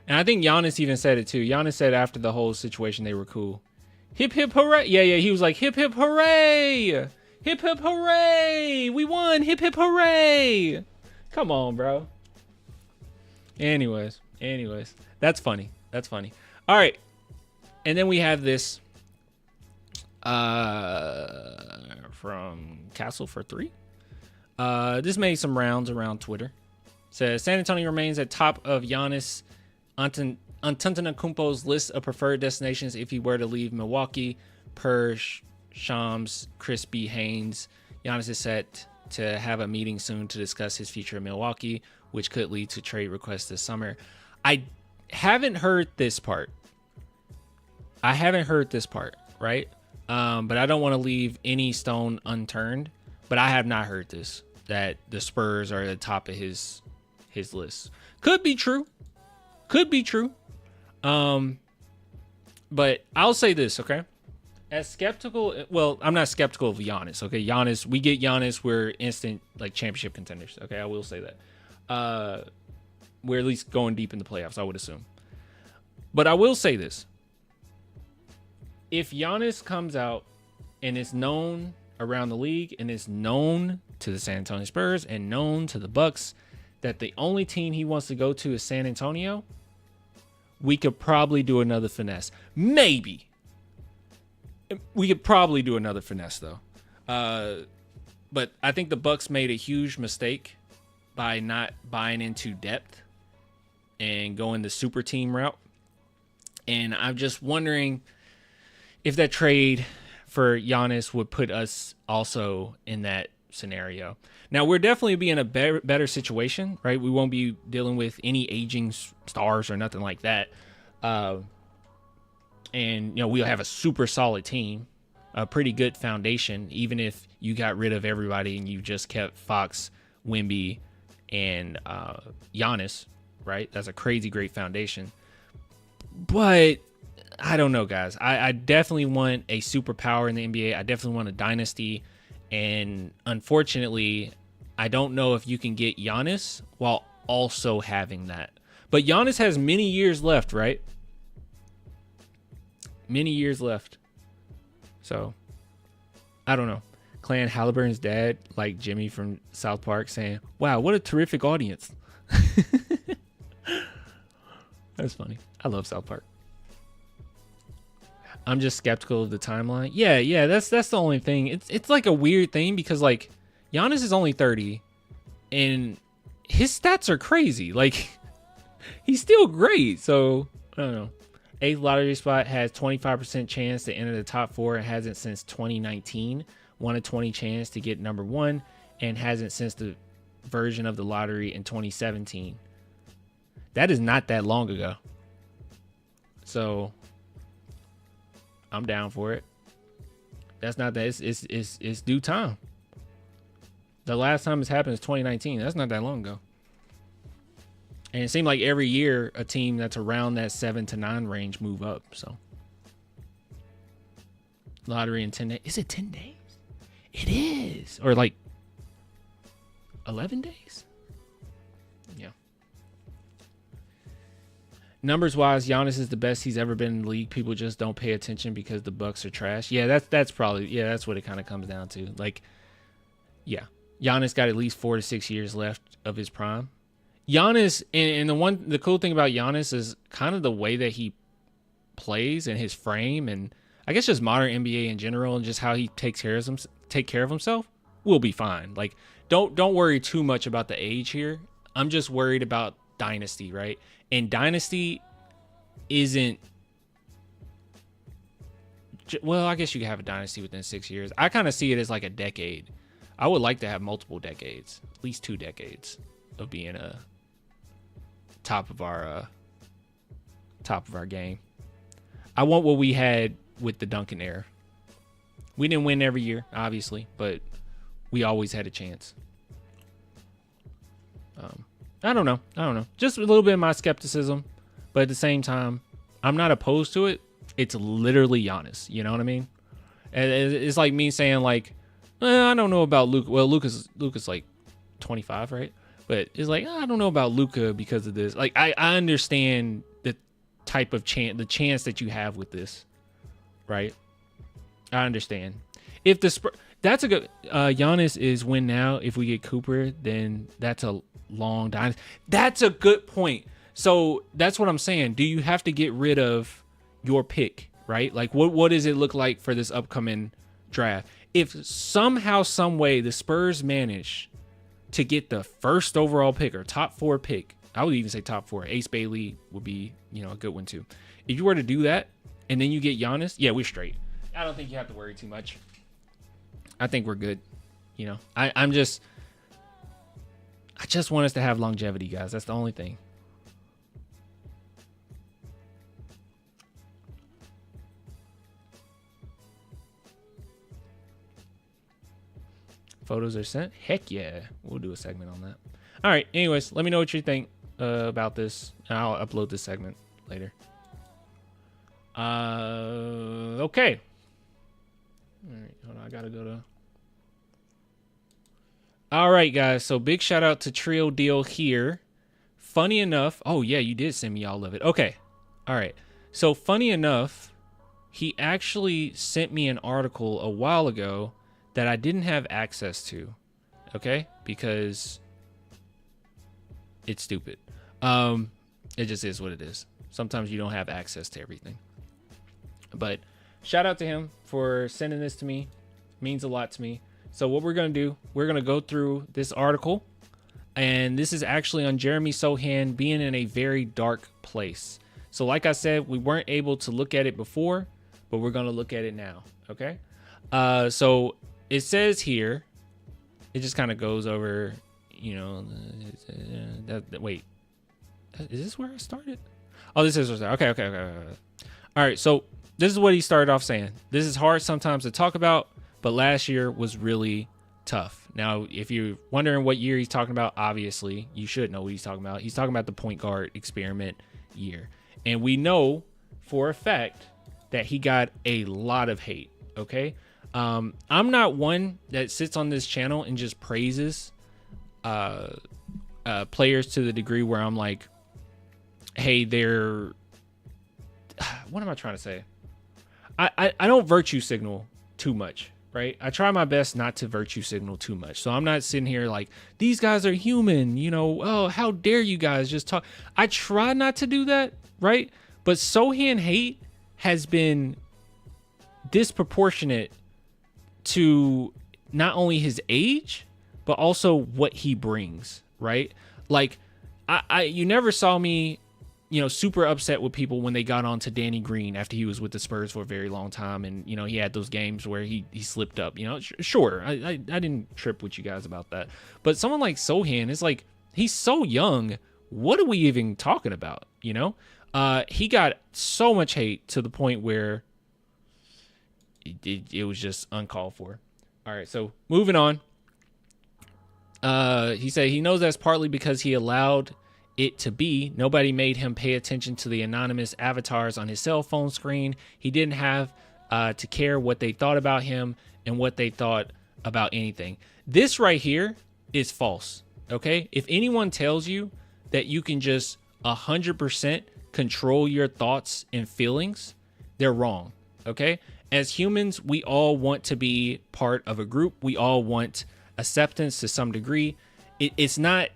And I think Giannis even said it too. Giannis said after the whole situation, they were cool. Hip, hip, hooray. Yeah. He was like, "Hip, hip, hooray. Hip, hip, hooray. We won. Hip, hip, hooray." Come on, bro. Anyways. That's funny. All right. And then we have this from Castle for 3. This made some rounds around Twitter. Says San Antonio remains at top of Giannis Antetokounmpo's list of preferred destinations if he were to leave Milwaukee. Per Shams, Chris B. Haynes, Giannis is set to have a meeting soon to discuss his future in Milwaukee, which could lead to trade requests this summer. I haven't heard this part. Right? But I don't want to leave any stone unturned. But I have not heard this, that the Spurs are at the top of his list. Could be true. But I'll say this, okay? As skeptical, well, I'm not skeptical of Giannis, okay? Giannis, we get Giannis, we're instant, like, championship contenders, okay? I will say that. We're at least going deep in the playoffs, I would assume. But I will say this. If Giannis comes out and is known around the league and is known to the San Antonio Spurs and known to the Bucks that the only team he wants to go to is San Antonio, we could probably do another finesse. Maybe. We could probably do another finesse, though. But I think the Bucks made a huge mistake by not buying into depth and going the super team route. And I'm just wondering if that trade for Giannis would put us also in that scenario. Now, we're definitely be in a better situation, right? We won't be dealing with any aging stars or nothing like that. And, we'll have a super solid team, a pretty good foundation, even if you got rid of everybody and you just kept Fox, Wemby, and Giannis, right? That's a crazy great foundation. But I don't know, guys. I definitely want a superpower in the NBA. I definitely want a dynasty. And unfortunately, I don't know if you can get Giannis while also having that. But Giannis has many years left, right? Many years left. So, I don't know. Clan Halliburton's dad, like Jimmy from South Park, saying, "Wow, what a terrific audience." That's funny. I love South Park. I'm just skeptical of the timeline. Yeah, that's the only thing. It's like a weird thing because, like, Giannis is only 30 and his stats are crazy. Like, He's still great. So I don't know. 8th lottery spot has 25% chance to enter the top 4 and hasn't since 2019. 1 in 20 chance to get number 1 and hasn't since the version of the lottery in 2017. That is not that long ago. So I'm down for it. That's not that. It's due time. The last time it's happened is 2019. That's not that long ago. And it seemed like every year a team that's around that 7 to 9 range move up. So lottery in 10 days. Is it 10 days? It is. Or like 11 days? Yeah. Numbers wise, Giannis is the best he's ever been in the league. People just don't pay attention because the Bucks are trash. Yeah, that's probably, yeah, that's what it kind of comes down to. Like, yeah, Giannis got at least 4 to 6 years left of his prime. Giannis, and the cool thing about Giannis is kind of the way that he plays and his frame, and I guess just modern NBA in general, and just how he take care of himself will be fine. Like, don't worry too much about the age here. I'm just worried about dynasty, right? And dynasty isn't, well, I guess you can have a dynasty within 6 years. I kind of see it as like a decade. I would like to have multiple decades, at least 2 decades of being a top of our game. I want what we had with the Duncan era. We didn't win every year, obviously, but we always had a chance. I don't know. Just a little bit of my skepticism, but at the same time, I'm not opposed to it. It's literally Giannis. You know what I mean? And it's like me saying like, I don't know about Luka. Well, Luka's like 25, right? But it's like, I don't know about Luka because of this. Like, I understand the type of the chance that you have with this, right? I understand. If the that's a good Giannis is win now. If we get Cooper, then that's a long dynasty. That's a good point. So that's what I'm saying. Do you have to get rid of your pick, right? Like, what does it look like for this upcoming draft? If somehow, some way, the Spurs manage to get the first overall pick or top 4 pick, I would even say top 4. Ace Bailey would be, a good one too. If you were to do that and then you get Giannis, yeah, we're straight. I don't think you have to worry too much. I think we're good. I just want us to have longevity, guys. That's the only thing. Photos are sent. Heck yeah. We'll do a segment on that. All right. Anyways, let me know what you think about this. I'll upload this segment later. Okay. All right. Hold on. I got to go to. All right, guys. So big shout out to Trio Deal here. Funny enough. Oh, yeah. You did send me all of it. Okay. All right. So funny enough, he actually sent me an article a while ago that I didn't have access to, okay? Because it's stupid. It just is what it is. Sometimes you don't have access to everything. But shout out to him for sending this to me. It means a lot to me. So what we're going to do, we're going to go through this article. And this is actually on Jeremy Sohan being in a very dark place. So like I said, we weren't able to look at it before, but we're going to look at it now, okay? So it says here, it just kind of goes over, wait, is this where I started? Oh, this is where I started. Okay. All right, so this is what he started off saying. This is hard sometimes to talk about, but last year was really tough. Now, if you're wondering what year he's talking about, obviously, you should know what he's talking about. He's talking about the point guard experiment year. And we know for a fact that he got a lot of hate, okay? I'm not one that sits on this channel and just praises players to the degree where I'm like, hey, they're... What am I trying to say? I don't virtue signal too much, right? I try my best not to virtue signal too much. So I'm not sitting here like, these guys are human, oh, how dare you guys just talk. I try not to do that, right? But Sohan hate has been disproportionate to not only his age, but also what he brings, right? Like, you never saw me, super upset with people when they got on to Danny Green after he was with the Spurs for a very long time. And, he had those games where he slipped up, sure. I didn't trip with you guys about that. But someone like Sohan is like, he's so young. What are we even talking about? He got so much hate to the point where it was just uncalled for. All right. So moving on. He said he knows that's partly because he allowed it to be. Nobody made him pay attention to the anonymous avatars on his cell phone screen. He didn't have to care what they thought about him and what they thought about anything. This right here is false. Okay. If anyone tells you that you can just 100% control your thoughts and feelings, they're wrong. Okay. As humans, we all want to be part of a group. We all want acceptance to some degree. It's not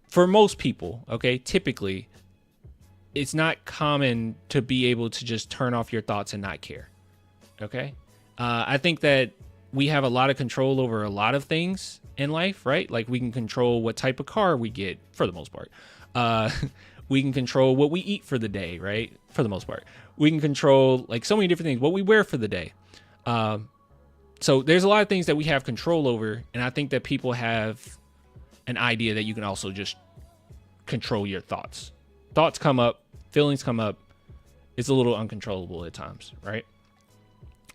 for most people. Okay. Typically, it's not common to be able to just turn off your thoughts and not care. Okay. I think that we have a lot of control over a lot of things in life, right? Like we can control what type of car we get for the most part. We can control what we eat for the day, right? For the most part, we can control like so many different things, what we wear for the day. So there's a lot of things that we have control over. And I think that people have an idea that you can also just control your thoughts. Thoughts come up, feelings come up. It's a little uncontrollable at times, right?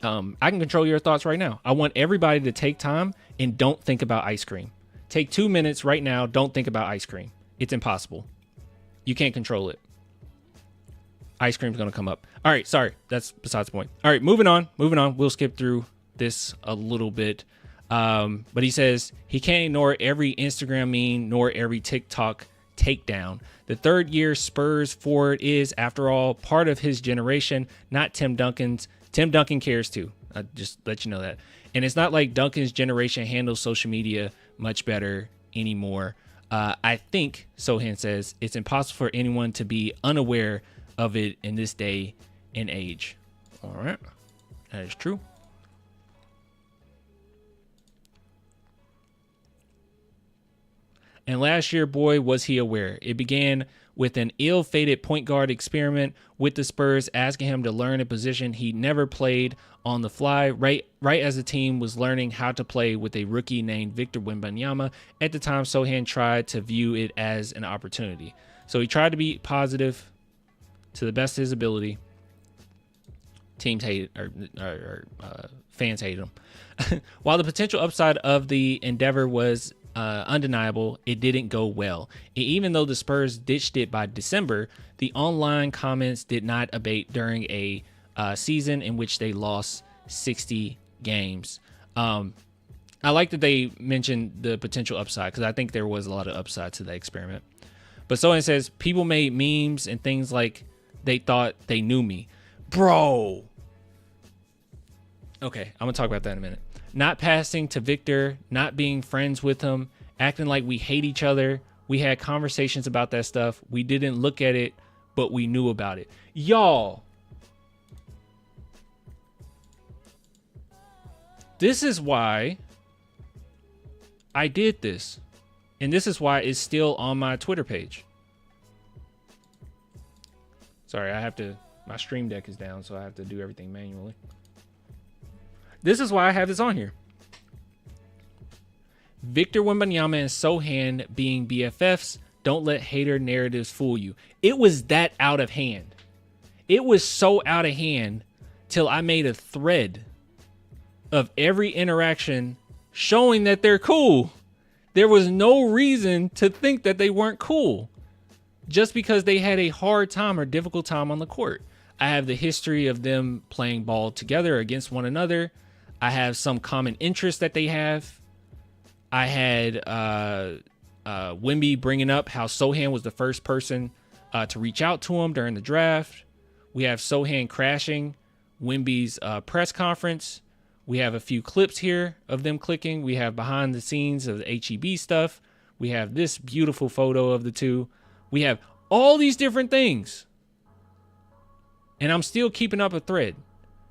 I can control your thoughts right now. I want everybody to take time and don't think about ice cream. Take 2 minutes right now. Don't think about ice cream. It's impossible. You can't control it. Ice cream's going to come up. All right. Sorry. That's besides the point. All right. Moving on. We'll skip through this a little bit. But he says he can't ignore every Instagram meme nor every TikTok takedown. The third year Spurs forward is, after all, part of his generation, not Tim Duncan's. Tim Duncan cares too. I just let you know that. And it's not like Duncan's generation handles social media much better anymore. I think, Sohan says, it's impossible for anyone to be unaware of it in this day and age. All right. That is true. And last year, boy, was he aware. It began with an ill-fated point guard experiment with the Spurs, asking him to learn a position he never played on the fly, right as the team was learning how to play with a rookie named Victor Wembanyama. At the time, Sohan tried to view it as an opportunity. So he tried to be positive to the best of his ability. Teams hated, or fans hated him. While the potential upside of the endeavor was undeniable, it didn't go well. And even though the Spurs ditched it by December, the online comments did not abate during a season in which they lost 60 games. I like that they mentioned the potential upside because I think there was a lot of upside to that experiment. But Sohan says people made memes and things like they thought they knew me. Bro. Okay, I'm going to talk about that in a minute. Not passing to Victor, not being friends with him, acting like we hate each other. We had conversations about that stuff. We didn't look at it, but we knew about it. Y'all, this is why I did this. And this is why it's still on my Twitter page. Sorry, my stream deck is down, so I have to do everything manually. This is why I have this on here. Victor Wembanyama and Sohan being BFFs, don't let hater narratives fool you. It was that out of hand. It was so out of hand till I made a thread of every interaction showing that they're cool. There was no reason to think that they weren't cool just because they had a hard time or difficult time on the court. I have the history of them playing ball together against one another. I have some common interests that they have. I had Wemby bringing up how Sohan was the first person to reach out to him during the draft. We have Sohan crashing Wemby's press conference. We have a few clips here of them clicking. We have behind the scenes of the HEB stuff. We have this beautiful photo of the two. We have all these different things. And I'm still keeping up a thread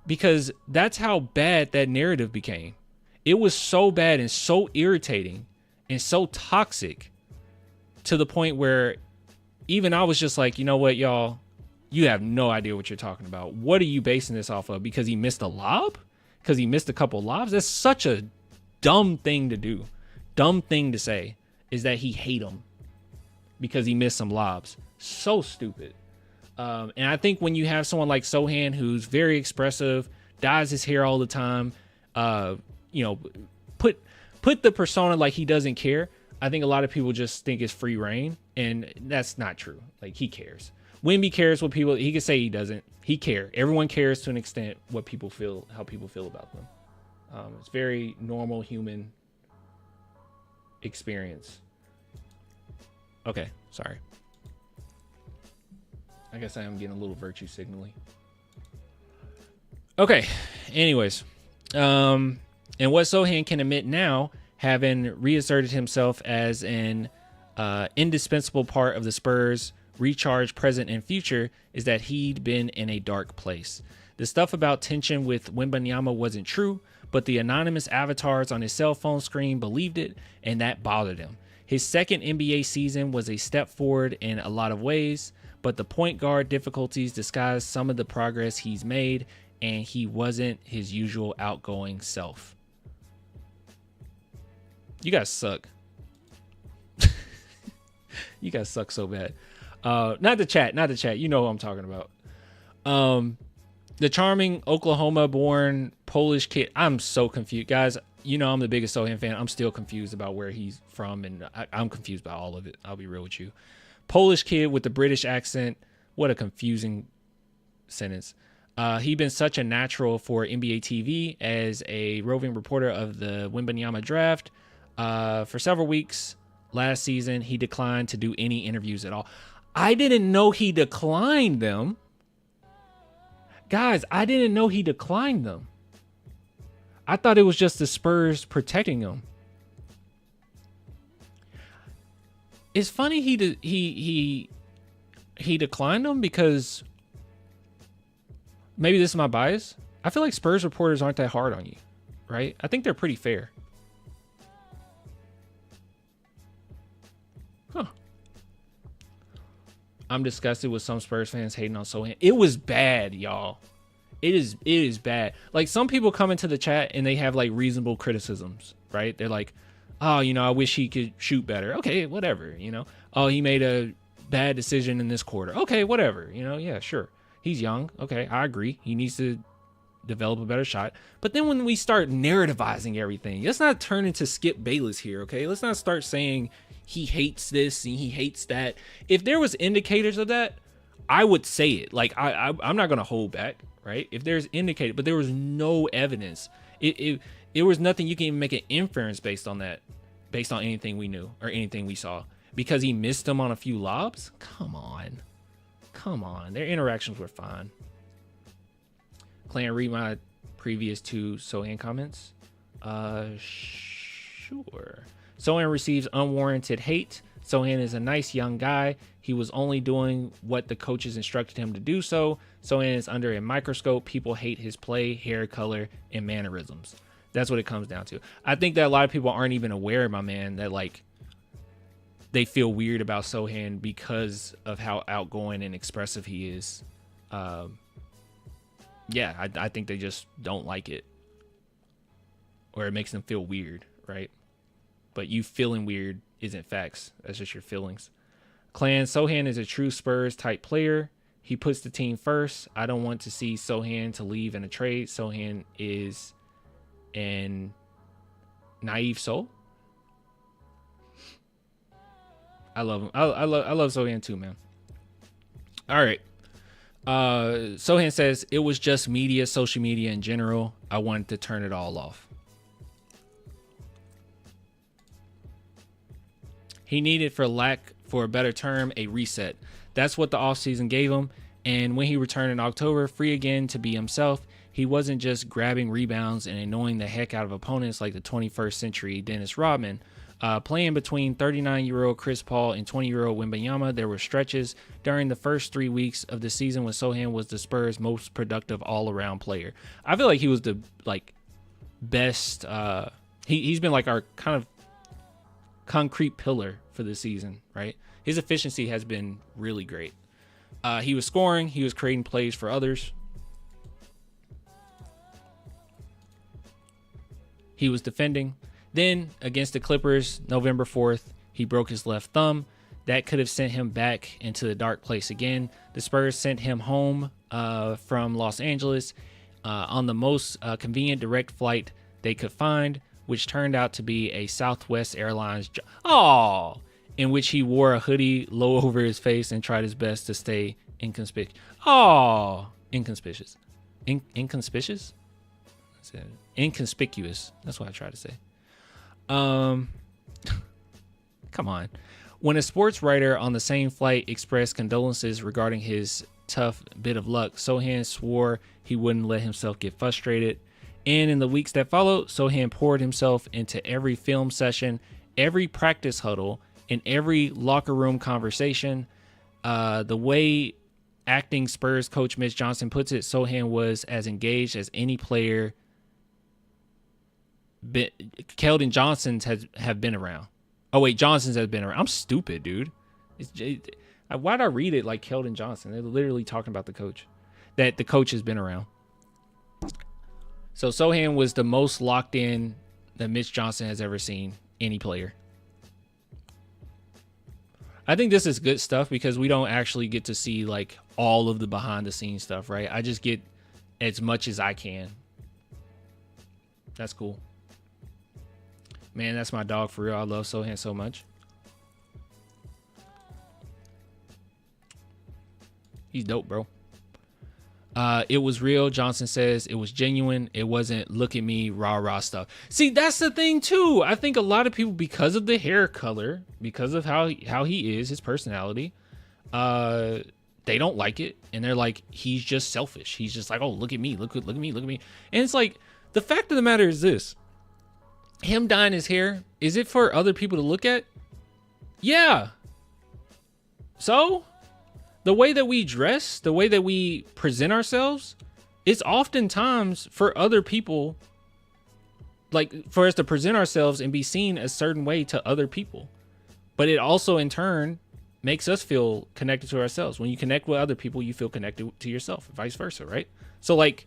because that's how bad that narrative became. It was so bad and so irritating and so toxic to the point where even I was just like, you know what, y'all, you have no idea what you're talking about. What are you basing this off of? Because he missed a lob? Because he missed a couple lobs? That's such a dumb thing to do. Dumb thing to say is that he hate him because he missed some lobs. So stupid. And I think when you have someone like Sohan who's very expressive, dyes his hair all the time, you know, put the persona like he doesn't care. I think a lot of people just think it's free reign, and that's not true. Like, he cares. Wemby cares what people, he can say he doesn't. He cares. Everyone cares to an extent what people feel, how people feel about them. It's very normal human experience. Okay, sorry. I guess I am getting a little virtue signaling. Okay, anyways. And what Sohan can admit now, having reasserted himself as an indispensable part of the Spurs' recharge present and future, is that he'd been in a dark place. The stuff about tension with Wembanyama wasn't true, but the anonymous avatars on his cell phone screen believed it, and that bothered him. His second NBA season was a step forward in a lot of ways, but the point guard difficulties disguised some of the progress he's made, and he wasn't his usual outgoing self. You guys suck. You guys suck so bad. Not the chat. You know what I'm talking about. The charming Oklahoma-born Polish kid. I'm so confused, guys. You know I'm the biggest Sohan fan. I'm still confused about where he's from, and I'm confused by all of it. I'll be real with you. Polish kid with the British accent. What a confusing sentence. He'd been such a natural for NBA TV as a roving reporter of the Wembanyama draft. For several weeks last season, he declined to do any interviews at all. I didn't know he declined them. Guys, I didn't know he declined them. I thought it was just the Spurs protecting him. It's funny he declined them because maybe this is my bias. I feel like Spurs reporters aren't that hard on you, right? I think they're pretty fair. Huh. I'm disgusted with some Spurs fans hating on Sohan. It was bad, y'all. It is bad. Like, some people come into the chat and they have like reasonable criticisms, right? They're like, oh, you know, I wish he could shoot better. Okay, whatever, you know. Oh, he made a bad decision in this quarter. Okay, whatever, you know. Yeah, sure. He's young. Okay, I agree. He needs to develop a better shot. But then when we start narrativizing everything, let's not turn into Skip Bayless here, okay? Let's not start saying he hates this and he hates that. If there was indicators of that, I would say it. Like, I'm not going to hold back, right? If there's indicated, but there was no evidence. It was nothing you can even make an inference based on that, based on anything we knew or anything we saw. Because he missed them on a few lobs? Come on. Their interactions were fine. Clan, read my previous two Sohan comments. Sure. Sohan receives unwarranted hate. Sohan is a nice young guy. He was only doing what the coaches instructed him to do so. Sohan is under a microscope. People hate his play, hair color, and mannerisms. That's what it comes down to. I think that a lot of people aren't even aware, my man, that like they feel weird about Sohan because of how outgoing and expressive he is. Yeah, I think they just don't like it. Or it makes them feel weird, right? But you feeling weird isn't facts. That's just your feelings. Clan, Sohan is a true Spurs type player. He puts the team first. I don't want to see Sohan to leave in a trade. Sohan is an naive soul. I love him. I love Sohan too, man. All right. Sohan says it was just media, social media in general. I wanted to turn it all off. He needed, for lack for a better term, a reset. That's what the offseason gave him. And when he returned in October, free again to be himself, he wasn't just grabbing rebounds and annoying the heck out of opponents like the 21st century Dennis Rodman. Playing between 39-year-old Chris Paul and 20-year-old Wembanyama, there were stretches during the first 3 weeks of the season when Sohan was the Spurs' most productive all-around player. I feel like he was the like best. He's been like our kind concrete pillar for the season, right? His efficiency has been really great. He was scoring. He was creating plays for others. He was defending. Then against the Clippers, November 4th, he broke his left thumb. That could have sent him back into the dark place again. The Spurs sent him home from Los Angeles on the most convenient direct flight they could find, which turned out to be a Southwest Airlines in which he wore a hoodie low over his face and tried his best to stay inconspicuous. Inconspicuous. Inconspicuous? Inconspicuous. That's what I tried to say. Come on. When a sports writer on the same flight expressed condolences regarding his tough bit of luck, Sohan swore he wouldn't let himself get frustrated. And in the weeks that followed, Sohan poured himself into every film session, every practice huddle, and every locker room conversation. The way acting Spurs coach Mitch Johnson puts it, Sohan was as engaged as any player Keldon Johnson's have been around. Oh, wait, Johnson's has been around. I'm stupid, dude. Why'd I read it like Keldon Johnson? They're literally talking about the coach. That the coach has been around. So Sohan was the most locked in that Mitch Johnson has ever seen any player. I think this is good stuff because we don't actually get to see like all of the behind the scenes stuff, right? I just get as much as I can. That's cool. Man, that's my dog for real. I love Sohan so much. He's dope, bro. It was real. Johnson says it was genuine. It wasn't look at me, rah stuff. See, that's the thing too. I think a lot of people, because of the hair color, because of how he is, his personality, they don't like it, and they're like, he's just selfish. He's just like, oh, look at me, look at me. And it's like, the fact of the matter is this: him dyeing his hair, is it for other people to look at? Yeah. So the way that we dress, the way that we present ourselves, it's oftentimes for other people, like for us to present ourselves and be seen a certain way to other people. But it also in turn makes us feel connected to ourselves. When you connect with other people, you feel connected to yourself, vice versa, right? So like,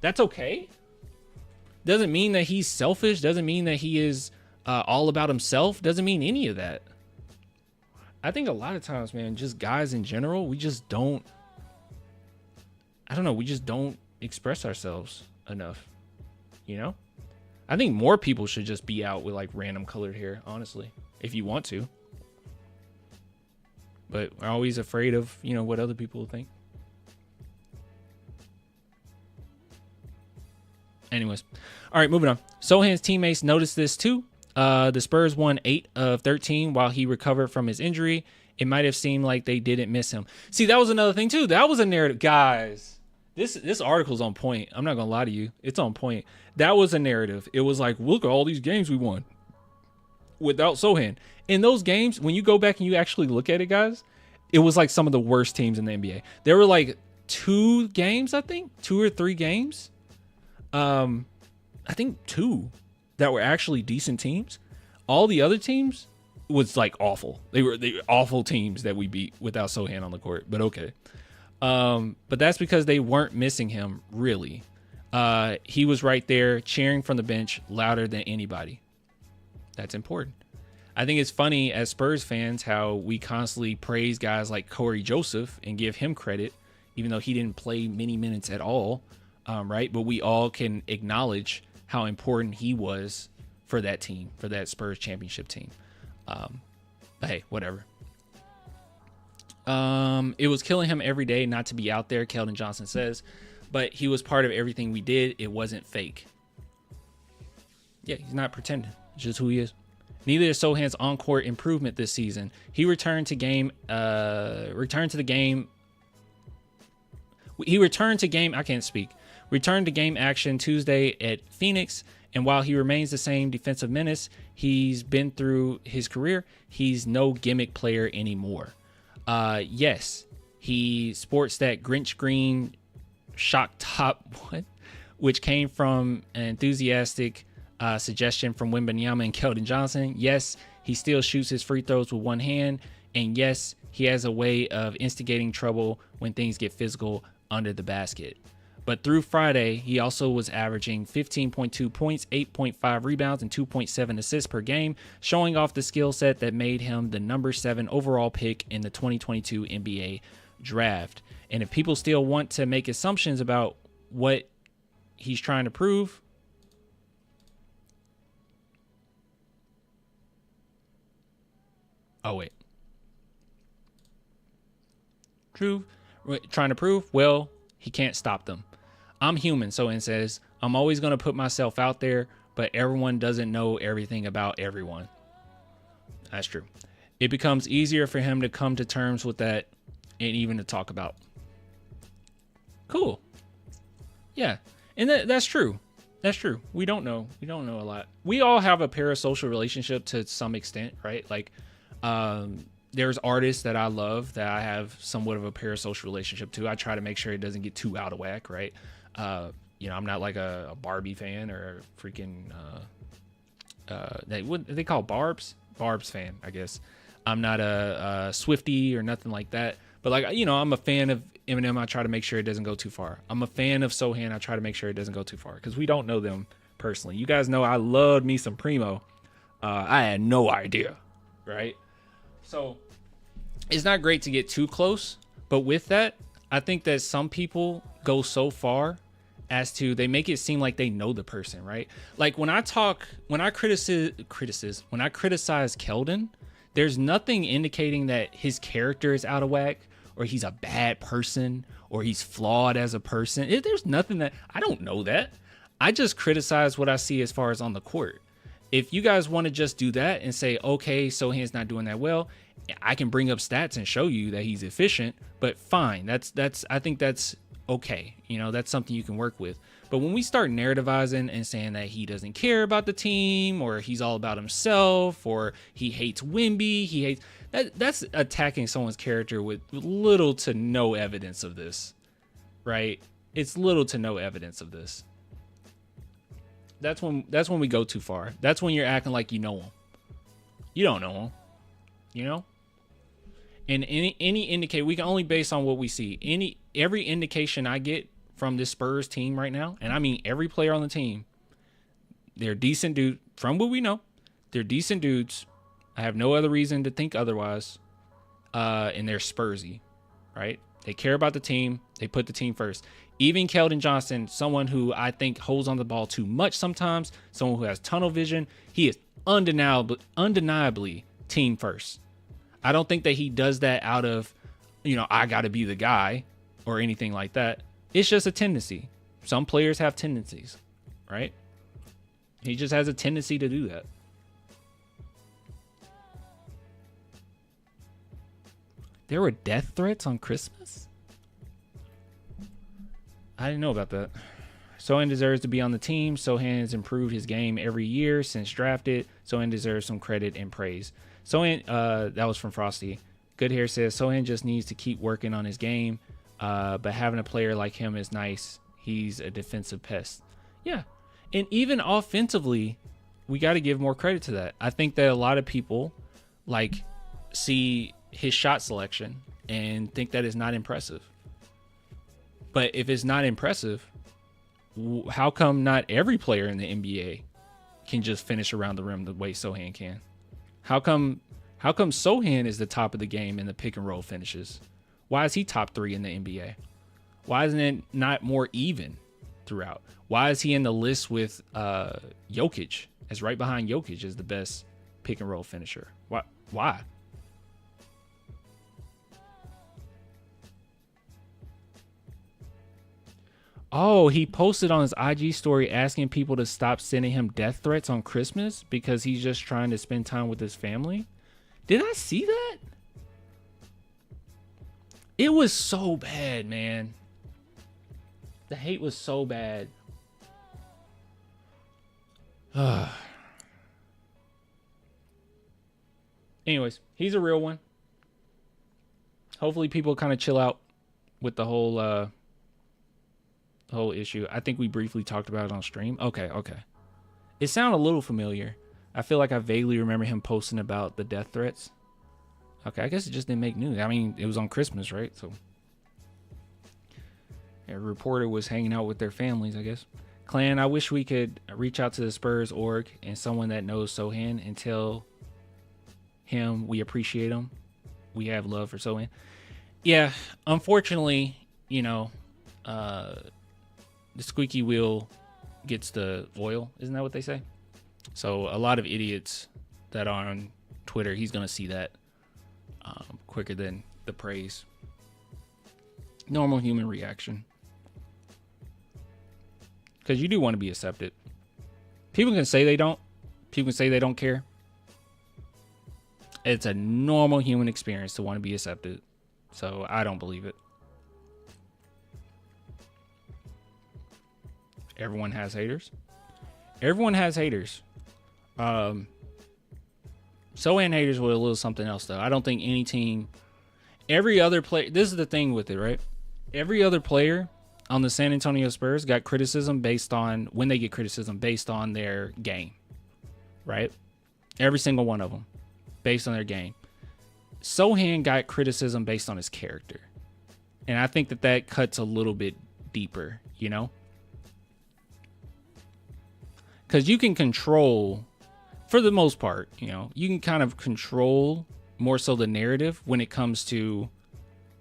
that's okay. Doesn't mean that he's selfish. Doesn't mean that he is all about himself. Doesn't mean any of that. I think a lot of times, man, just guys in general, we just don't, I don't know, we just don't express ourselves enough, you know? I think more people should just be out with like random colored hair, honestly, if you want to. But we're always afraid of, you know, what other people will think. Anyways, all right, moving on. Sohan's teammates noticed this too. The Spurs won 8 of 13 while he recovered from his injury. It might have seemed like they didn't miss him. See, that was another thing too. That was a narrative, guys. This article's on point. I'm not gonna lie to you. It's on point. That was a narrative. It was like, look at all these games we won without Sohan. In those games, when you go back and you actually look at it, guys, it was like some of the worst teams in the NBA. There were like 2 games, I think, 2 or 3 games. I think 2 that were actually decent teams. All the other teams was like awful. They were awful teams that we beat without Sohan on the court. But okay. But that's because they weren't missing him really. He was right there cheering from the bench louder than anybody. That's important. I think it's funny as Spurs fans how we constantly praise guys like Corey Joseph and give him credit, even though he didn't play many minutes at all. Right. But we all can acknowledge how important he was for that team, for that Spurs championship team. But hey, whatever. It was killing him every day not to be out there, Keldon Johnson says, but he was part of everything we did. It wasn't fake. Yeah, he's not pretending. It's just who he is. Neither is Sohan's on-court improvement this season. He returned to game action Tuesday at Phoenix, and while he remains the same defensive menace he's been through his career, he's no gimmick player anymore. Yes, he sports that Grinch green shock top, which came from an enthusiastic suggestion from Wemby and Keldon Johnson. Yes, He still shoots his free throws with one hand. And yes, he has a way of instigating trouble when things get physical under the basket. But through Friday, he also was averaging 15.2 points, 8.5 rebounds, and 2.7 assists per game, showing off the skill set that made him the number 7 overall pick in the 2022 NBA draft. And if people still want to make assumptions about what he's trying to prove, trying to prove, well, he can't stop them. I'm human, Sohan says. I'm always going to put myself out there, but everyone doesn't know everything about everyone. That's true. It becomes easier for him to come to terms with that and even to talk about. Cool. Yeah. And that's true. That's true. We don't know. We don't know a lot. We all have a parasocial relationship to some extent, right? Like, there's artists that I love that I have somewhat of a parasocial relationship to. I try to make sure it doesn't get too out of whack, right? I'm not like a Barbie fan or a freaking what they call Barbs fan, I guess. I'm not a Swiftie or nothing like that. But like, I'm a fan of Eminem. I try to make sure it doesn't go too far. I'm a fan of Sohan. I try to make sure it doesn't go too far because we don't know them personally. You guys know I loved me some Primo. I had no idea, right? So it's not great to get too close, but with that, I think that some people go so far as to they make it seem like they know the person, right? Like when I criticize Keldon, there's nothing indicating that his character is out of whack or he's a bad person or he's flawed as a person. There's nothing that I don't know that. I just criticize what I see as far as on the court. If you guys want to just do that and say, okay, Sohan's not doing that well, I can bring up stats and show you that he's efficient, but fine. I think that's okay. That's something you can work with. But when we start narrativizing and saying that he doesn't care about the team or he's all about himself or he hates Wemby, that's attacking someone's character with little to no evidence of this, right? It's little to no evidence of this. That's when we go too far. That's when you're acting like you know him. You don't know him, And any indicate, we can only base on what we see. Every indication I get from this Spurs team right now, and I mean every player on the team, they're decent dudes. From what we know, they're decent dudes. I have no other reason to think otherwise. And they're Spursy, right? They care about the team. They put the team first. Even Keldon Johnson, someone who I think holds on the ball too much sometimes, someone who has tunnel vision, he is undeniably team first. I don't think that he does that out of, I got to be the guy or anything like that. It's just a tendency. Some players have tendencies, right? He just has a tendency to do that. There were death threats on Christmas? I didn't know about that. Sohan deserves to be on the team. Sohan has improved his game every year since drafted. Sohan deserves some credit and praise. Sohan, that was from Frosty. Good Hair says Sohan just needs to keep working on his game, but having a player like him is nice. He's a defensive pest. Yeah, and even offensively, we got to give more credit to that. I think that a lot of people see his shot selection and think that is not impressive. But if it's not impressive, how come not every player in the NBA can just finish around the rim the way Sohan can? How come Sohan is the top of the game in the pick and roll finishes? Why is he top 3 in the NBA? Why isn't it not more even throughout? Why is he in the list with Jokic as right behind Jokic as the best pick and roll finisher? Why? Oh, he posted on his IG story asking people to stop sending him death threats on Christmas because he's just trying to spend time with his family. Did I see that? It was so bad, man. The hate was so bad. Anyways, he's a real one. Hopefully people kind of chill out with the whole issue. I think we briefly talked about it on stream. Okay. It sounded a little familiar. I feel like I vaguely remember him posting about the death threats. Okay, I guess it just didn't make news. I mean, it was on Christmas, right? So a reporter was hanging out with their families, I guess. Clan, I wish we could reach out to the Spurs org and someone that knows Sohan and tell him we appreciate him. We have love for Sohan. Yeah, unfortunately, you know, the squeaky wheel gets the oil. Isn't that what they say? So a lot of idiots that are on Twitter, he's going to see that quicker than the praise. Normal human reaction. Because you do want to be accepted. People can say they don't. People can say they don't care. It's a normal human experience to want to be accepted. So I don't believe it. Everyone has haters. Everyone has haters. Sohan haters were a little something else, though. I don't think any team, every other player, this is the thing with it, right? Every other player on the San Antonio Spurs got criticism based on, when they get criticism based on their game, right? Every single one of them based on their game. Sohan got criticism based on his character. And I think that that cuts a little bit deeper, you know? Because you can control, for the most part, you know, you can kind of control more so the narrative when it comes to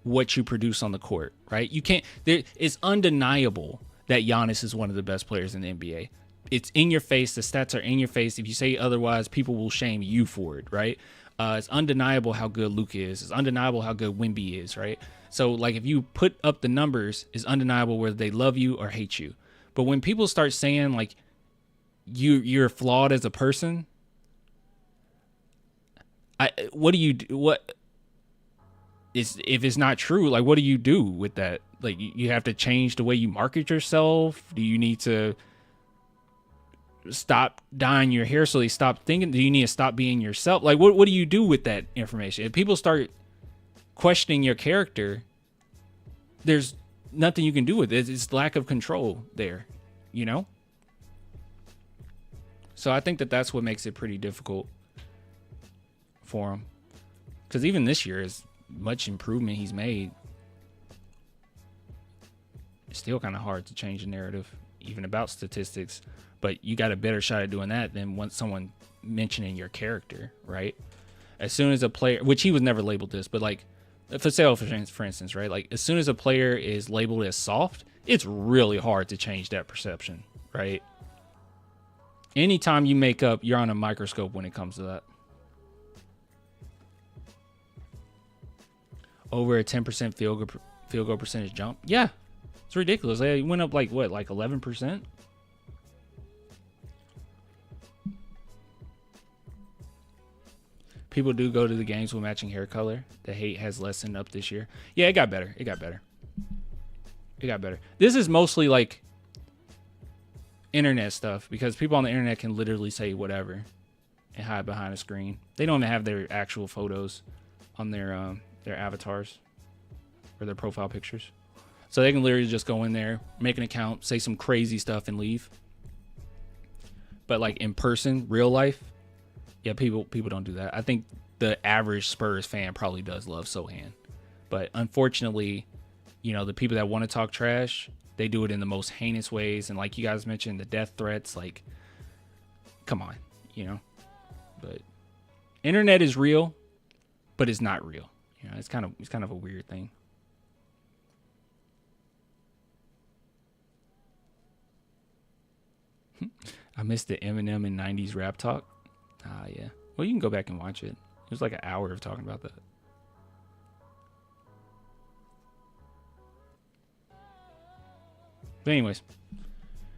what you produce on the court, right? You can't, it's undeniable that Giannis is one of the best players in the NBA. It's in your face. The stats are in your face. If you say otherwise, people will shame you for it, right? It's undeniable how good Luke is. It's undeniable how good Wemby is, right? So, like, if you put up the numbers, it's undeniable whether they love you or hate you. But when people start saying, like, you're flawed as a person, what do you do? What is, if it's not true, like, what do you do with that? Like, you have to change the way you market yourself? Do you need to stop dyeing your hair so they stop thinking? Do you need to stop being yourself? Like, what do you do with that information? If people start questioning your character, there's nothing you can do with it. It's lack of control there, you know? So I think that that's what makes it pretty difficult for him. Because even this year, as much improvement he's made, it's still kind of hard to change the narrative, even about statistics. But you got a better shot at doing that than once someone mentioning your character, right? As soon as a player, which he was never labeled this, but like for instance, right? Like, as soon as a player is labeled as soft, it's really hard to change that perception, right? Anytime you make up, you're on a microscope when it comes to that. Over a 10% field goal percentage jump. Yeah, it's ridiculous. They went up like what, like 11%? People do go to the games with matching hair color. The hate has lessened up this year. Yeah, it got better. It got better. It got better. This is mostly like internet stuff, because people on the internet can literally say whatever and hide behind a screen. They don't even have their actual photos on their avatars or their profile pictures. So they can literally just go in there, make an account, say some crazy stuff and leave. But like in person, real life, yeah, people don't do that. I think the average Spurs fan probably does love Sohan. But unfortunately, you know, the people that want to talk trash, they do it in the most heinous ways. And like you guys mentioned, the death threats, like, come on, you know. But internet is real, but it's not real. You know, it's kind of a weird thing. I missed the Eminem and 90s rap talk. Yeah. Well, you can go back and watch it. It was like an hour of talking about that. But anyways,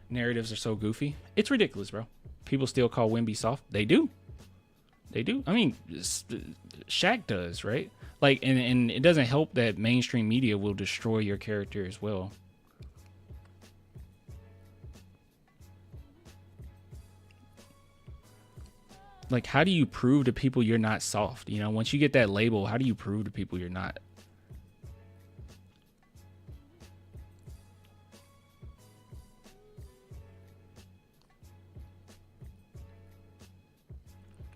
narratives are so goofy. It's ridiculous, bro. People still call Wemby soft. They do. They do. I mean, Shaq does, right? Like, and it doesn't help that mainstream media will destroy your character as well. Like, how do you prove to people you're not soft? You know, once you get that label, how do you prove to people you're not?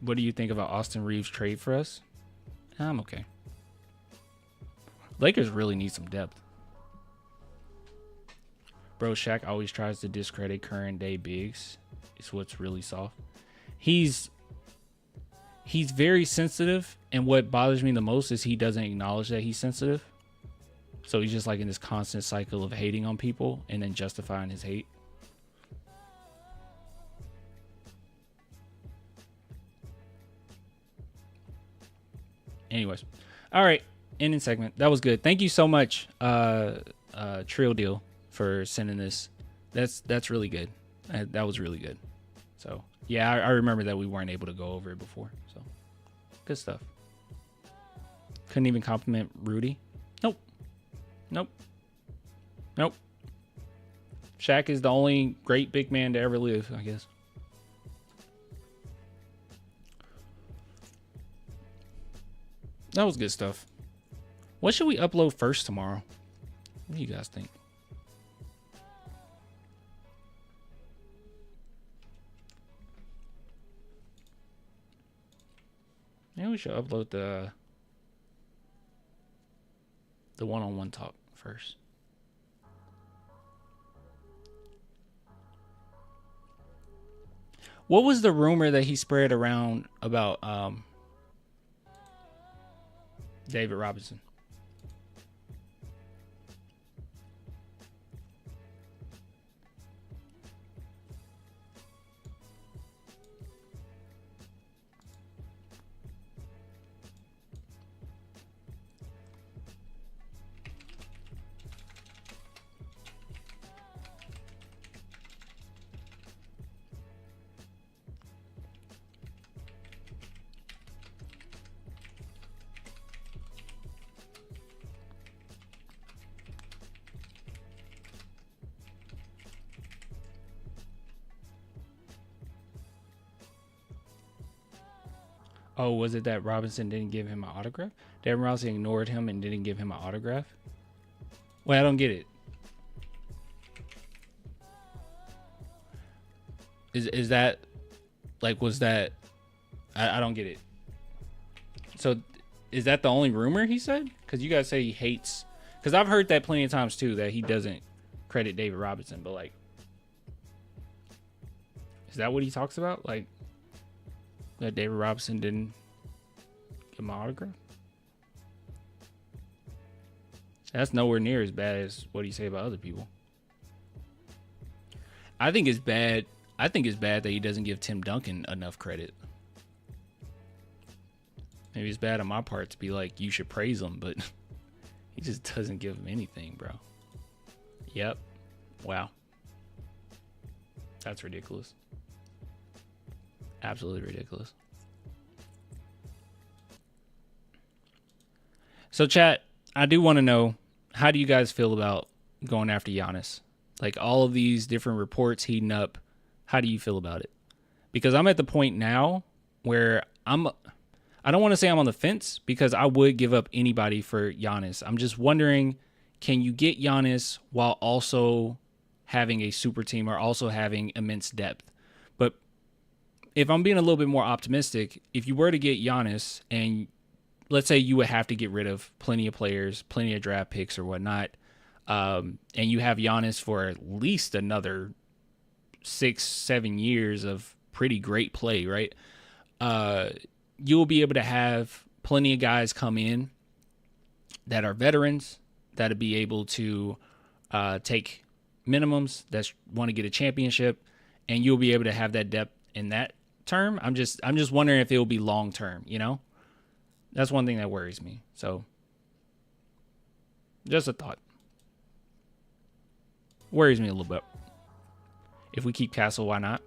What do you think about Austin Reeves' trade for us? I'm okay. Lakers really need some depth. Bro, Shaq always tries to discredit current day bigs. It's what's really soft. He's very sensitive, and what bothers me the most is he doesn't acknowledge that he's sensitive. So he's just like in this constant cycle of hating on people and then justifying his hate. Anyways, all right, ending segment. That was good. Thank you so much, Trill Deal, for sending this. That's really good. That was really good. So yeah, I remember that we weren't able to go over it before. So good stuff. Couldn't even compliment Rudy. Nope. Shaq is the only great big man to ever live, I guess. That was good stuff. What should we upload first tomorrow? What do you guys think? Maybe we should upload the one-on-one talk first. What was the rumor that he spread around about David Robinson? Oh, was it that Robinson didn't give him an autograph? David Robinson ignored him and didn't give him an autograph? Wait, I don't get it. Is that like, was that, I don't get it. So is that the only rumor he said? Because you guys say he hates, because I've heard that plenty of times too, that he doesn't credit David Robinson, but like, is that what he talks about? Like, that David Robinson didn't give him an autograph? That's nowhere near as bad as what he say about other people. I think it's bad. I think it's bad that he doesn't give Tim Duncan enough credit. Maybe it's bad on my part to be like, you should praise him, but he just doesn't give him anything, bro. Yep. Wow. That's ridiculous. Absolutely ridiculous. So chat, I do want to know, how do you guys feel about going after Giannis? Like all of these different reports heating up, how do you feel about it? Because I'm at the point now where I don't want to say I'm on the fence, because I would give up anybody for Giannis. I'm just wondering, can you get Giannis while also having a super team or also having immense depth? But if I'm being a little bit more optimistic, if you were to get Giannis, and let's say you would have to get rid of plenty of players, plenty of draft picks or whatnot, and you have Giannis for at least another 6-7 years of pretty great play, right? You'll be able to have plenty of guys come in that are veterans, that'll be able to take minimums, that want to get a championship, and you'll be able to have that depth in that term. I'm just wondering if it will be long term, you know? That's one thing that worries me. So just a thought. Worries me a little bit. If we keep Castle, why not?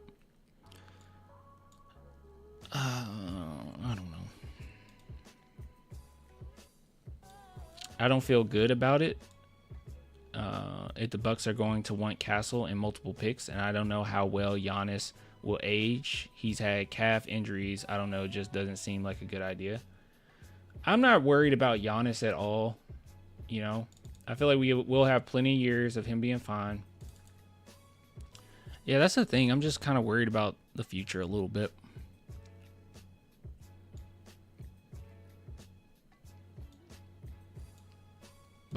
I don't know. I don't feel good about it. If the Bucks are going to want Castle and multiple picks, and I don't know how well Giannis will age. He's had calf injuries. I don't know. It just doesn't seem like a good idea. I'm not worried about Giannis at all. You know, I feel like we'll have plenty of years of him being fine. Yeah, that's the thing. I'm just kind of worried about the future a little bit.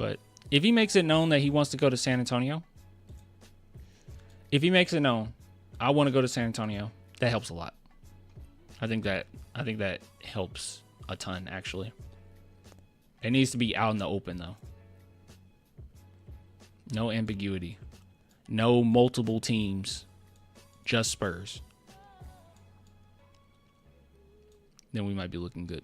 But if he makes it known that he wants to go to San Antonio, if he makes it known, I want to go to San Antonio, that helps a lot. I think that helps a ton, actually. It needs to be out in the open, though. No ambiguity. No multiple teams. Just Spurs. Then we might be looking good.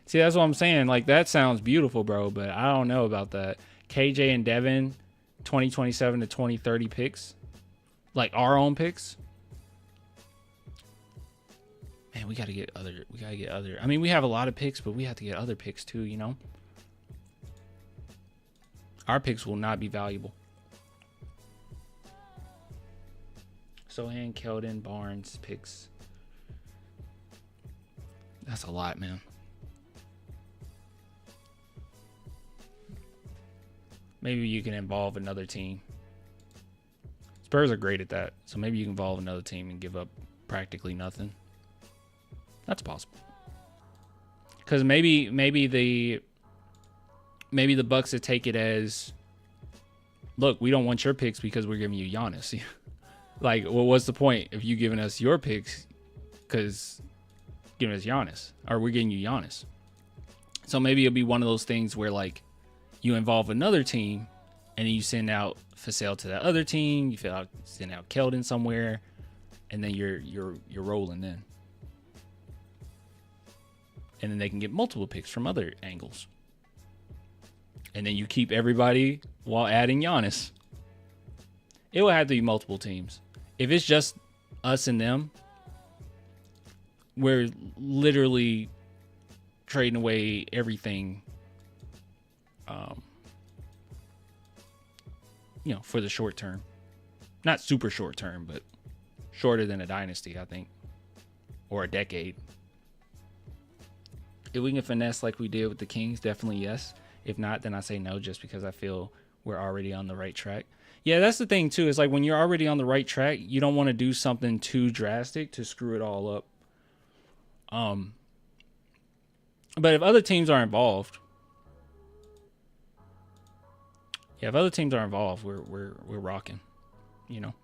See, that's what I'm saying. Like, that sounds beautiful, bro, but I don't know about that. KJ and Devin, 2027 to 2030 picks. Like, our own picks. Man, we got to get other. I mean, we have a lot of picks, but we have to get other picks too, you know? Our picks will not be valuable. Sohan, Keldon, Barnes picks. That's a lot, man. Maybe you can involve another team. Spurs are great at that. So maybe you can involve another team and give up practically nothing. That's possible. Because maybe the Bucks would take it as, look, we don't want your picks because we're giving you Giannis. Like, well, what's the point of you giving us your picks? Because giving us Giannis, or we're getting you Giannis. So maybe it'll be one of those things where, like, you involve another team and then you send out for sale to that other team. You send out Keldon somewhere, and then you're rolling then. And then they can get multiple picks from other angles. And then you keep everybody while adding Giannis. It will have to be multiple teams. If it's just us and them, we're literally trading away everything, for the short term. Not super short term, but shorter than a dynasty, I think. Or a decade. If we can finesse like we did with the Kings, definitely yes. If not, then I say no, just because I feel we're already on the right track. Yeah, that's the thing too. Is like when you're already on the right track, you don't want to do something too drastic to screw it all up. But if other teams are involved, we're rocking, you know.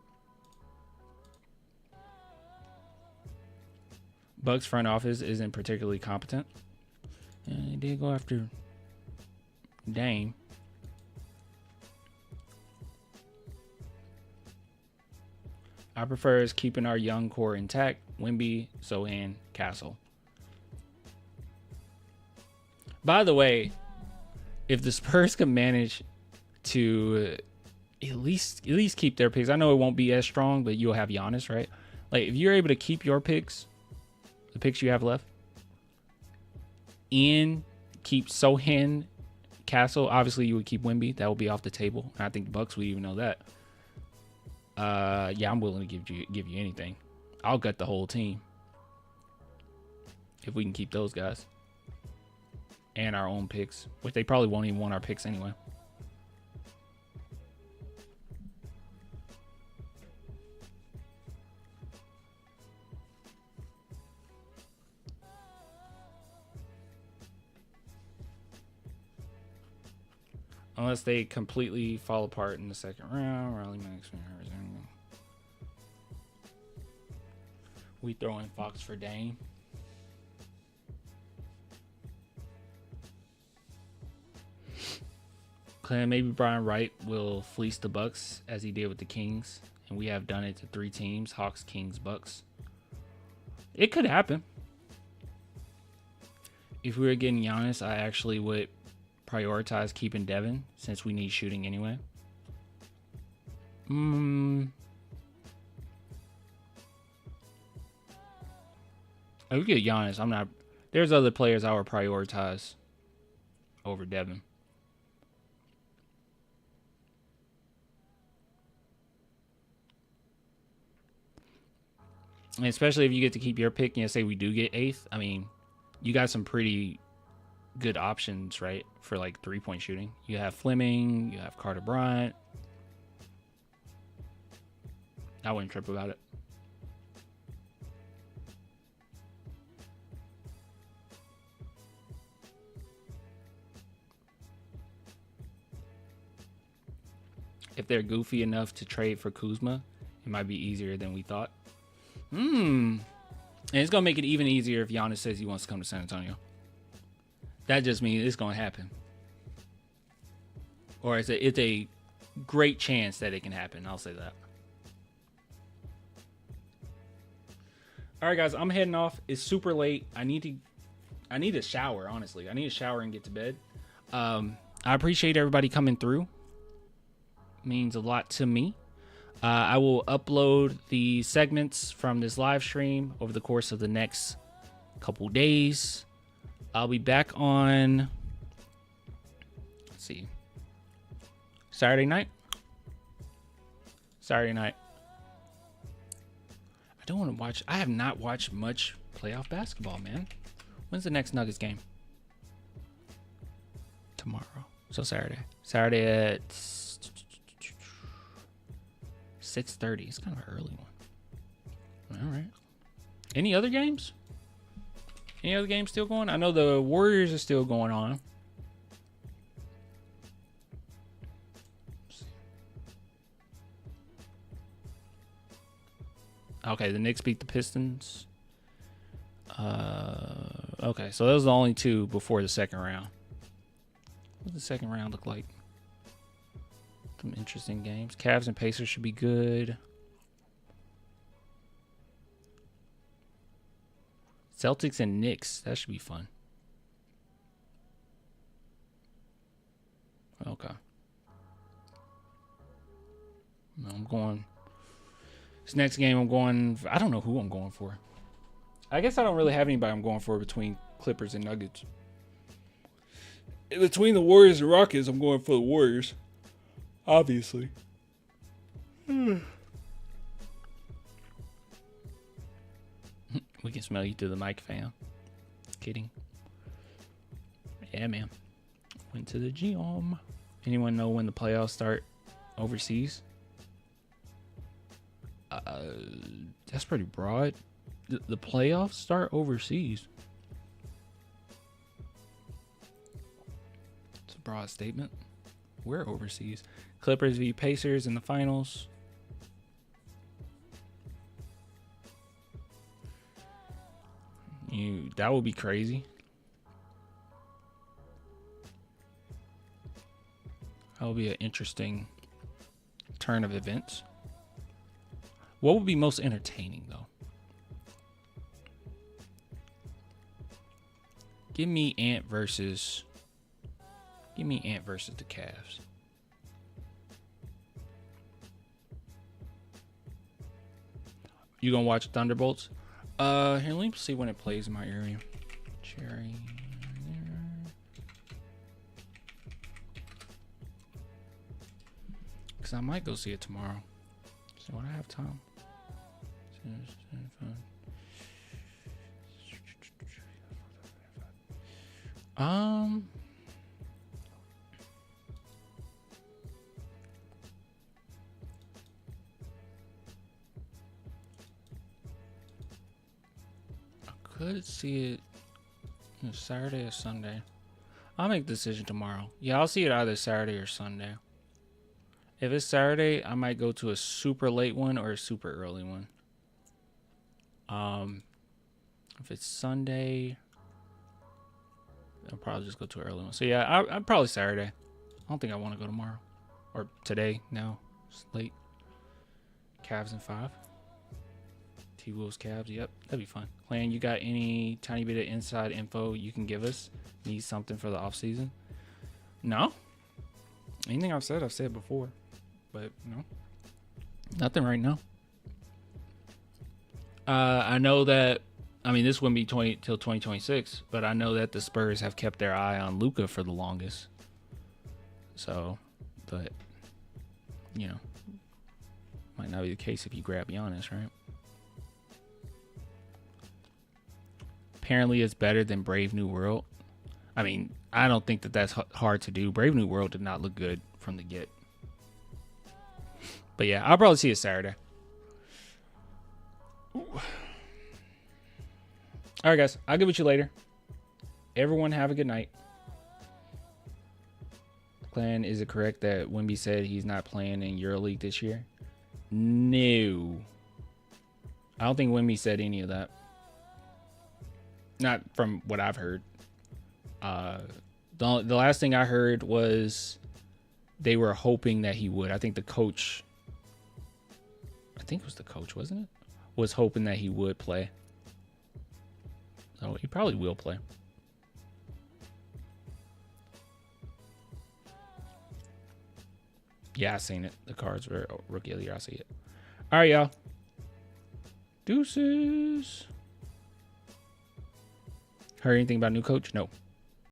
Bucks front office isn't particularly competent. And they did go after Dame. I prefer is keeping our young core intact. Wemby, Sohan, Castle. By the way, if the Spurs can manage to at least keep their picks, I know it won't be as strong, but you'll have Giannis, right? Like, if you're able to keep your picks, the picks you have left, and keep Sohan, Castle, obviously you would keep Wemby. That will be off the table. I think the Bucks would even know that. Yeah, I'm willing to give you anything. I'll gut the whole team if we can keep those guys and our own picks, which they probably won't even want our picks anyway. Unless they completely fall apart in the second round. Riley Max. We throw in Fox for Dame. Claim maybe Brian Wright will fleece the Bucks as he did with the Kings. And we have done it to 3 teams. Hawks, Kings, Bucks. It could happen. If we were getting Giannis, I actually would prioritize keeping Devin since we need shooting anyway. If we get Giannis, there's other players I would prioritize over Devin. And especially if you get to keep your pick and say we do get 8th. I mean, you got some pretty good options, right, for like 3-point shooting. You have Fleming, you have Carter Bryant. I wouldn't trip about it. If they're goofy enough to trade for Kuzma, it might be easier than we thought. And it's going to make it even easier if Giannis says he wants to come to San Antonio. That just means it's going to happen. Or it's a great chance that it can happen. I'll say that. All right, guys, I'm heading off. It's super late. I need to shower, honestly. I need to shower and get to bed. I appreciate everybody coming through. Means a lot to me. I will upload the segments from this live stream over the course of the next couple days. I'll be back on, let's see, Saturday night. I don't want to watch. I have not watched much playoff basketball, man. When's the next Nuggets game? Tomorrow. So Saturday at 6:30. It's kind of an early one. All right. Any other games? Any other games still going? I know the Warriors are still going on. Okay, the Knicks beat the Pistons. Okay, so those are the only two before the second round. What does the second round look like? Some interesting games. Cavs and Pacers should be good. Celtics and Knicks. That should be fun. Okay. I'm going. This next game I'm going. I don't know who I'm going for. I guess I don't really have anybody I'm going for between Clippers and Nuggets. Between the Warriors and Rockets, I'm going for the Warriors. Obviously. We can smell you through the mic, fam. Kidding. Yeah, man. Went to the gym. Anyone know when the playoffs start overseas? That's pretty broad. The playoffs start overseas. It's a broad statement. We're overseas. Clippers v Pacers in the finals. That would be crazy. That would be an interesting turn of events. What would be most entertaining, though? Give me Ant versus the Cavs. You gonna watch Thunderbolts? Here, let me see when it plays in my area. Cherry. Because I might go see it tomorrow. So when I have time. I could see it Saturday or Sunday. I'll make the decision tomorrow. Yeah, I'll see it either Saturday or Sunday. If it's Saturday, I might go to a super late one or a super early one. If it's Sunday, I'll probably just go to an early one. So yeah, I'm probably Saturday. I don't think I want to go tomorrow or today. No, it's late. Cavs in 5. T-Wolves Cavs. Yep, that'd be fun. Clan, you got any tiny bit of inside info you can give us? Need something for the off season? No. Anything I've said before. But no, nothing right now. I know that, I mean, this wouldn't be till 2026, but I know that the Spurs have kept their eye on Luka for the longest. So, but, you know, might not be the case if you grab Giannis, right? Apparently it's better than Brave New World. I mean, I don't think that that's hard to do. Brave New World did not look good from the get. But yeah, I'll probably see it Saturday. Ooh. All right, guys. I'll get with you later. Everyone have a good night. Clan, is it correct that Wemby said he's not playing in EuroLeague this year? No. I don't think Wemby said any of that. Not from what I've heard. The last thing I heard was they were hoping that he would. I think the coach, I think it was the coach, wasn't it? Was hoping that he would play. So he probably will play. Yeah, I seen it. The cards were rookie of the year. I see it. All right, y'all. Deuces. Heard anything about new coach? No.